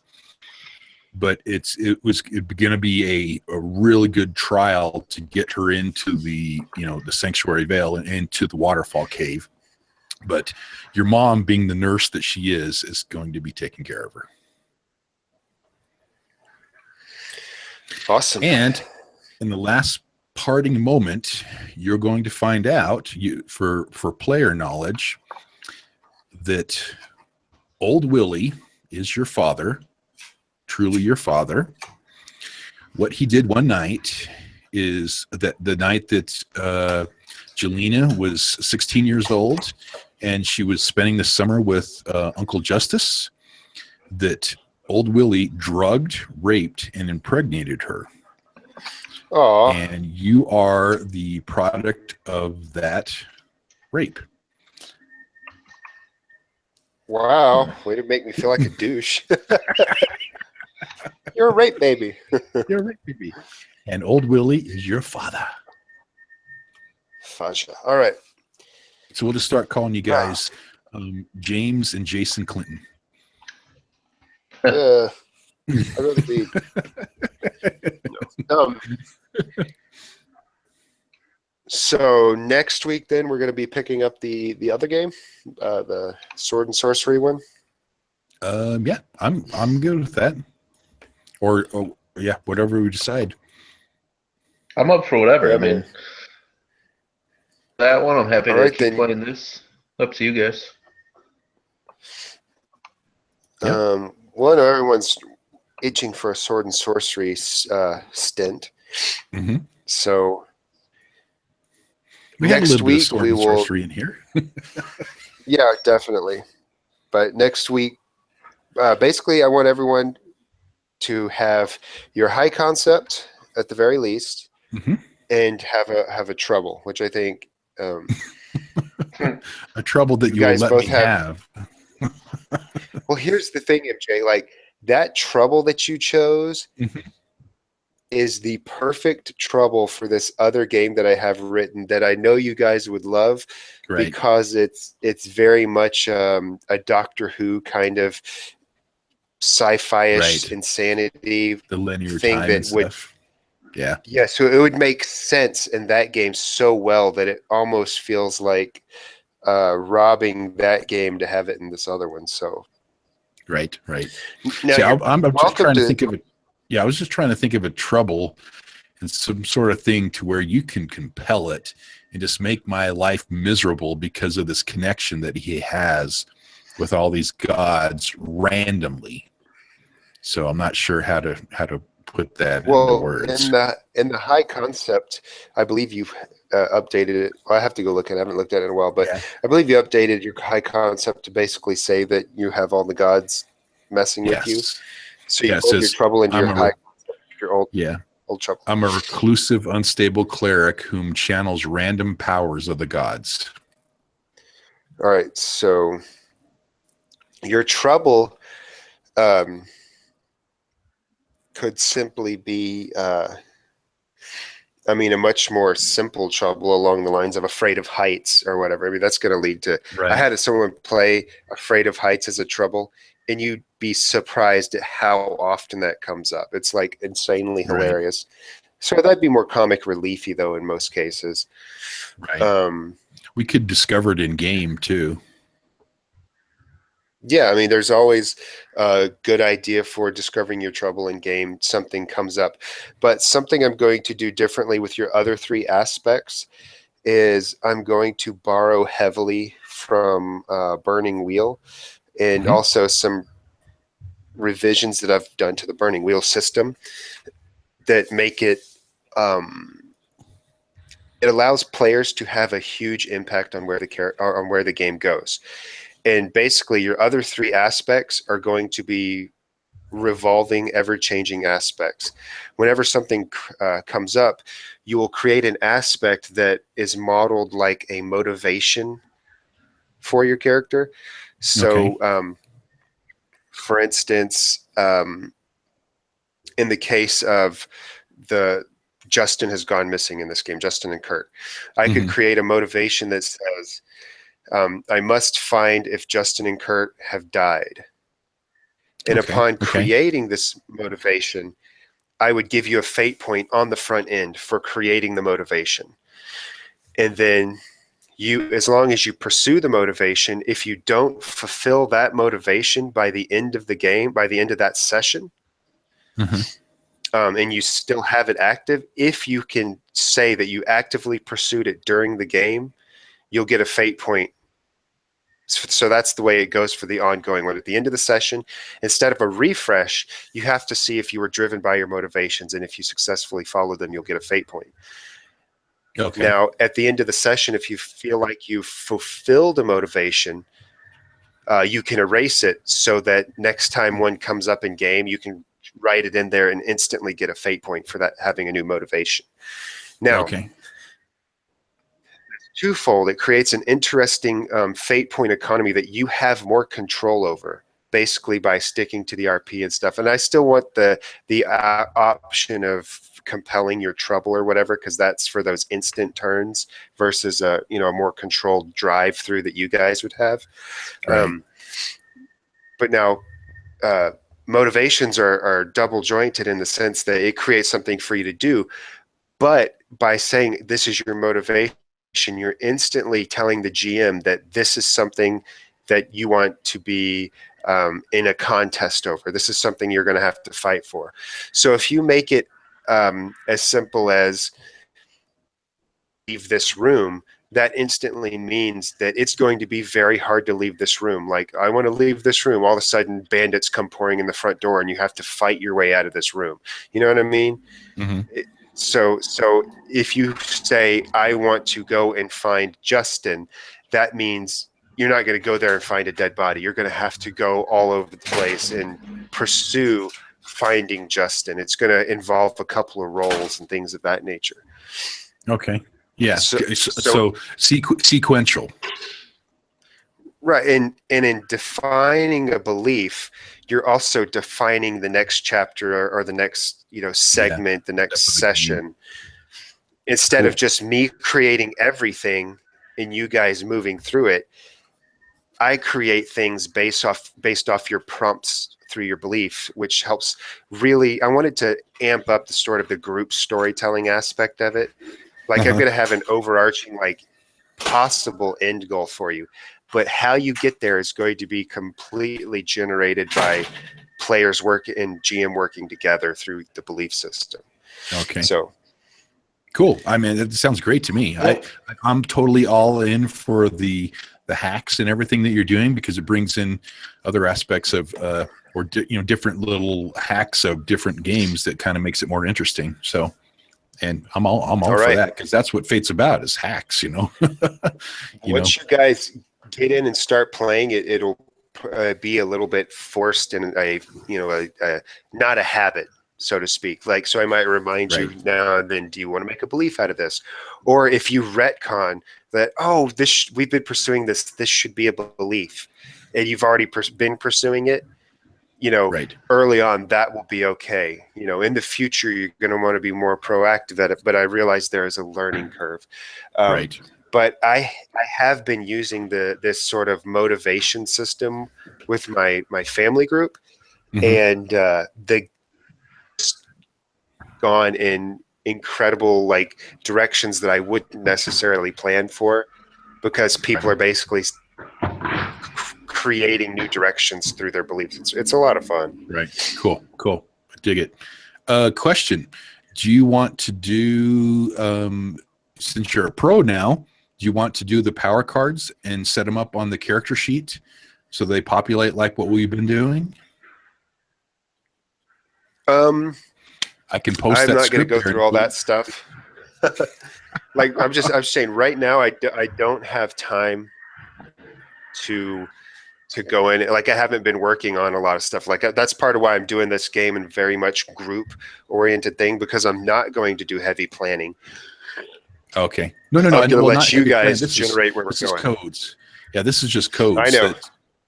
But it was going to be a really good trial to get her into the the Sanctuary Vale and into the waterfall cave. But your mom, being the nurse that she is going to be taking care of her. Awesome. And in the last parting moment, you're going to find out for player knowledge that old Willie is your father. Truly your father. What he did one night is that the night that Jelena was 16 years old and she was spending the summer with Uncle Justice, that old Willie drugged, raped, and impregnated her. Oh, and you are the product of that rape. wow. Way to make me feel like a douche. You're a rape baby. You're a rape baby. And old Willie is your father. Faja. All right. So we'll just start calling you guys James and Jason Clinton. I'd rather be. No. So next week, then we're going to be picking up the other game, the sword and sorcery one. Yeah, I'm good with that. Or yeah, whatever we decide. I'm up for whatever. Yeah, I mean, that one, I'm happy All to right, keep then. playing this. Up to you guys. Yep. Well, I know everyone's itching for a sword and sorcery stint. Mm-hmm. So We have a next little bit of week sword we and will. sorcery in here. Yeah, definitely. But next week, basically, I want everyone to have your high concept at the very least, Mm-hmm. and have a trouble, which I think A trouble that you you will guys let both me have. have. Well, here's the thing, MJ. Like that trouble that you chose Mhm. is the perfect trouble for this other game that I have written that I know you guys would love, Right. because it's very much a Doctor Who kind of sci-fi-ish Right. insanity The linear thing time that and would. stuff. Yeah. Yeah, so it would make sense in that game so well that it almost feels like robbing that game to have it in this other one. So Right. now See, you're I'm just welcome trying to to. think of it. Yeah, I was just trying to think of a trouble and some sort of thing to where you can compel it and just make my life miserable because of this connection that he has with all these gods randomly. So I'm not sure how to put that into Well, words. in the high concept, I believe you've updated it. Well, I have to go look at it. I haven't looked at it in a while, but Yeah. I believe you updated your high concept to basically say that you have all the gods messing with you. Yes. So you Yeah, it rolled your says trouble into I'm your a high concept, your old yeah. trouble. I'm a reclusive, unstable cleric whom channels random powers of the gods. All right, so your trouble could simply be, I mean, a much more simple trouble along the lines of afraid of heights or whatever. I mean, that's going to lead to. Right. I had someone play afraid of heights as a trouble, and you'd be surprised at how often that comes up. It's like insanely Right. hilarious. So that'd be more comic reliefy, though, in most cases. Right. We could discover it in game too. Yeah, I mean, there's always a good idea for discovering your trouble in game. Something comes up. But something I'm going to do differently with your other three aspects is I'm going to borrow heavily from Burning Wheel, and also some revisions that I've done to the Burning Wheel system that make it it allows players to have a huge impact on where the game goes. And basically, your other three aspects are going to be revolving, ever-changing aspects. Whenever something comes up, you will create an aspect that is modeled like a motivation for your character. So, for instance, in the case of the Justin has gone missing in this game, Justin and Kurt, I could create a motivation that says, I must find if Justin and Kurt have died. And upon creating this motivation, I would give you a fate point on the front end for creating the motivation. And then as long as you pursue the motivation, if you don't fulfill that motivation by the end of the game, by the end of that session, and you still have it active, if you can say that you actively pursued it during the game, you'll get a fate point. So that's the way it goes for the ongoing one. At the end of the session, instead of a refresh, you have to see if you were driven by your motivations, and if you successfully follow them, you'll get a fate point. Okay. Now, at the end of the session, if you feel like you've fulfilled a motivation, you can erase it so that next time one comes up in game, you can write it in there and instantly get a fate point for that, having a new motivation. Now, Okay. twofold, it creates an interesting fate point economy that you have more control over, basically by sticking to the RP and stuff. And I still want the option of compelling your trouble or whatever, because that's for those instant turns versus a more controlled drive through that you guys would have. Right. But now motivations are double jointed in the sense that it creates something for you to do, but by saying this is your motivation, you're instantly telling the GM that this is something that you want to be in a contest over. This is something you're going to have to fight for. So if you make it as simple as leave this room, that instantly means that it's going to be very hard to leave this room. Like, I want to leave this room. All of a sudden, bandits come pouring in the front door, and you have to fight your way out of this room. You know what I mean? Mm-hmm. So if you say, I want to go and find Justin, that means you're not going to go there and find a dead body. You're going to have to go all over the place and pursue finding Justin. It's going to involve a couple of rolls and things of that nature. Okay. Yeah. So sequential. Right. And in defining a belief, you're also defining the next chapter or the next, segment, the next session. Instead of just me creating everything and you guys moving through it, I create things based off your prompts through your belief, which helps really. I wanted to amp up the sort of the group storytelling aspect of it. Like, I'm going to have an overarching, possible end goal for you, but how you get there is going to be completely generated by players and GM working together through the belief system. Okay. So cool. I mean, it sounds great to me. I'm totally all in for the hacks and everything that you're doing, because it brings in other aspects of different little hacks of different games that kind of makes it more interesting. So, and I'm all for that, because that's what Fate's about, is hacks. Once you guys get in and start playing, it'll be a little bit forced in a not a habit, so to speak. So I might remind you now and then, do you want to make a belief out of this? Or if you retcon that, we've been pursuing this should be a belief, and you've already been pursuing it, early on, that will be okay. In the future, you're going to want to be more proactive at it, but I realize there is a learning curve. But I have been using this sort of motivation system with my family group, and they gone in incredible directions that I wouldn't necessarily plan for, because people are basically creating new directions through their beliefs. It's a lot of fun. Right. Cool. I dig it. Question: do you want to do, since you're a pro now, do you want to do the power cards and set them up on the character sheet so they populate like what we've been doing? I can post I'm that. not going to go through all that stuff. I'm saying right now, I don't have time to go in. I haven't been working on a lot of stuff. That's part of why I'm doing this game and very much group oriented thing, because I'm not going to do heavy planning. Okay. No. I'm going to let you guys generate where we're going. This is codes. Yeah, this is just codes. I know.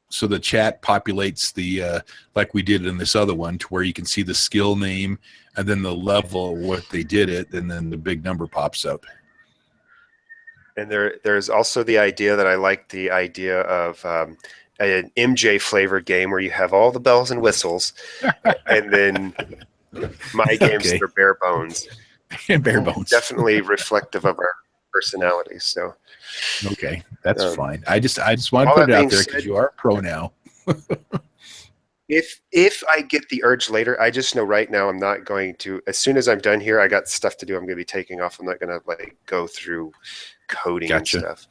So the chat populates the like we did in this other one, to where you can see the skill name and then the level what they did it, and then the big number pops up. And there's also the idea that I like the idea of an MJ flavored game where you have all the bells and whistles, and then my games that are bare bones. Bare bones. Definitely reflective of our personalities. So okay, that's fine. I just want to put it out there because you are a pro now. If I get the urge later, I just know right now I'm not going to. As soon as I'm done here, I got stuff to do. I'm going to be taking off. I'm not going to go through coding and stuff.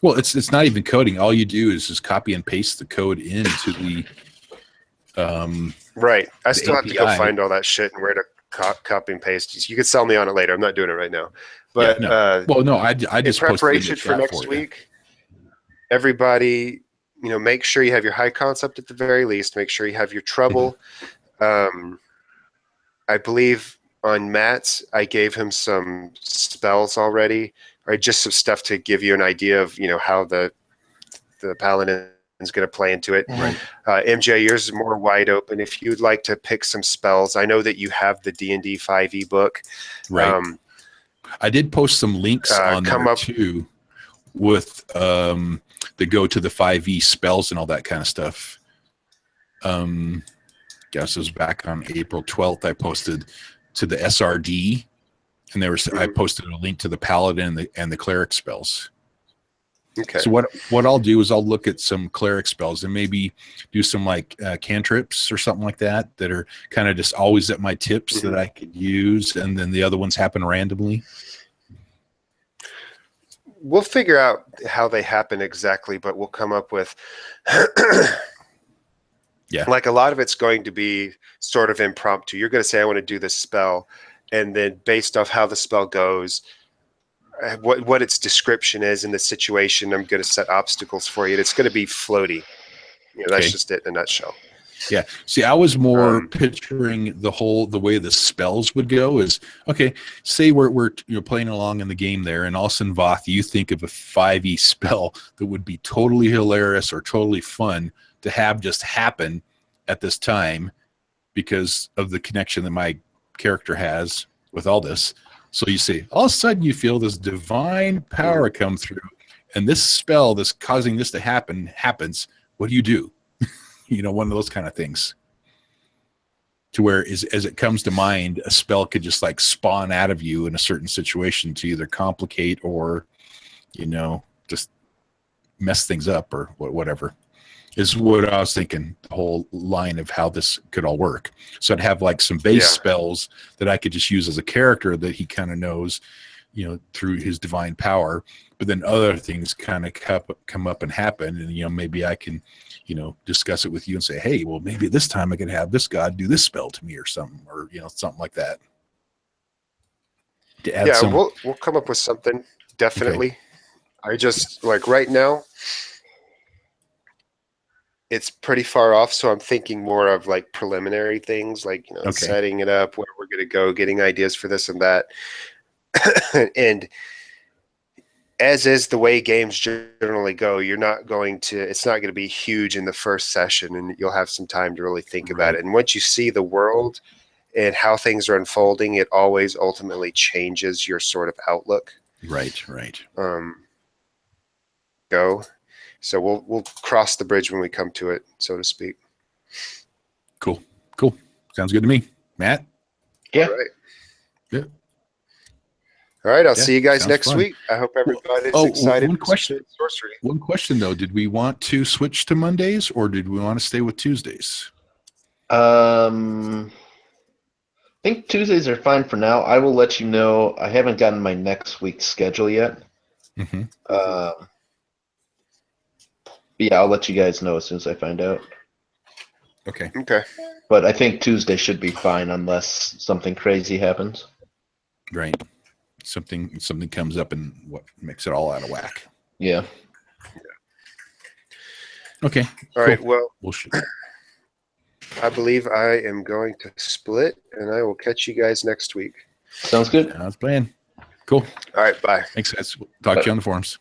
Well, it's not even coding. All you do is just copy and paste the code into the right. I still have API. to go find all that shit and where to copy and paste. You can sell me on it later. I'm not doing it right now. But I just in preparation for next week, everybody, make sure you have your high concept at the very least. Make sure you have your trouble. I believe on Matt's, I gave him some spells already, or just some stuff to give you an idea of, how the paladin is going to play into it. Right. MJ, yours is more wide open. If you'd like to pick some spells, I know that you have the D&D 5e book. Right. I did post some links on there too, with the go to the 5e spells and all that kind of stuff. Guess it was back on April 12th. I posted to the SRD, and I posted a link to the paladin and the cleric spells. Okay. So what I'll do is I'll look at some cleric spells and maybe do some like cantrips or something like that are kind of just always at my tips that I could use, and then the other ones happen randomly. We'll figure out how they happen exactly, but we'll come up with like a lot of it's going to be sort of impromptu. You're going to say, I want to do this spell, and then based off how the spell goes, what its description is in the situation, I'm going to set obstacles for you. It's going to be floaty. That's just it in a nutshell. Yeah. See, I was more picturing the way the spells would go is, okay, say we're playing along in the game there, and all of a sudden, Voth, you think of a 5e spell that would be totally hilarious or totally fun to have just happen at this time because of the connection that my character has with all this. So you see, all of a sudden you feel this divine power come through, and this spell that's causing this to happens. What do? One of those kind of things. To where as it comes to mind, a spell could just like spawn out of you in a certain situation to either complicate or, just mess things up or whatever. Is what I was thinking, the whole line of how this could all work. So I'd have like some base spells that I could just use as a character that he kind of knows, through his divine power. But then other things kind of come up and happen. And, maybe I can, discuss it with you and say, hey, well, maybe this time I could have this god do this spell to me or something, or, something like that. To add we'll come up with something. Definitely. Okay. I just like right now, it's pretty far off, so I'm thinking more of like preliminary things, like setting it up, where we're going to go, getting ideas for this and that. And as is the way games generally go, it's not going to be huge in the first session, and you'll have some time to really think about it. And once you see the world and how things are unfolding, it always ultimately changes your sort of outlook. Right. So we'll cross the bridge when we come to it, so to speak. Cool. Sounds good to me. Matt? Yeah. All right. Yeah. All right, I'll see you guys next week. I hope everybody's excited. One question, though. Did we want to switch to Mondays, or did we want to stay with Tuesdays? I think Tuesdays are fine for now. I will let you know. I haven't gotten my next week's schedule yet. Mm-hmm. Yeah, I'll let you guys know as soon as I find out. Okay. But I think Tuesday should be fine unless something crazy happens. Right. Something comes up and what makes it all out of whack. Yeah. Okay. All right. Well, we'll shoot. I believe I am going to split, and I will catch you guys next week. Sounds good. Sounds planned. Cool. All right. Bye. Thanks, guys. Talk to you on the forums.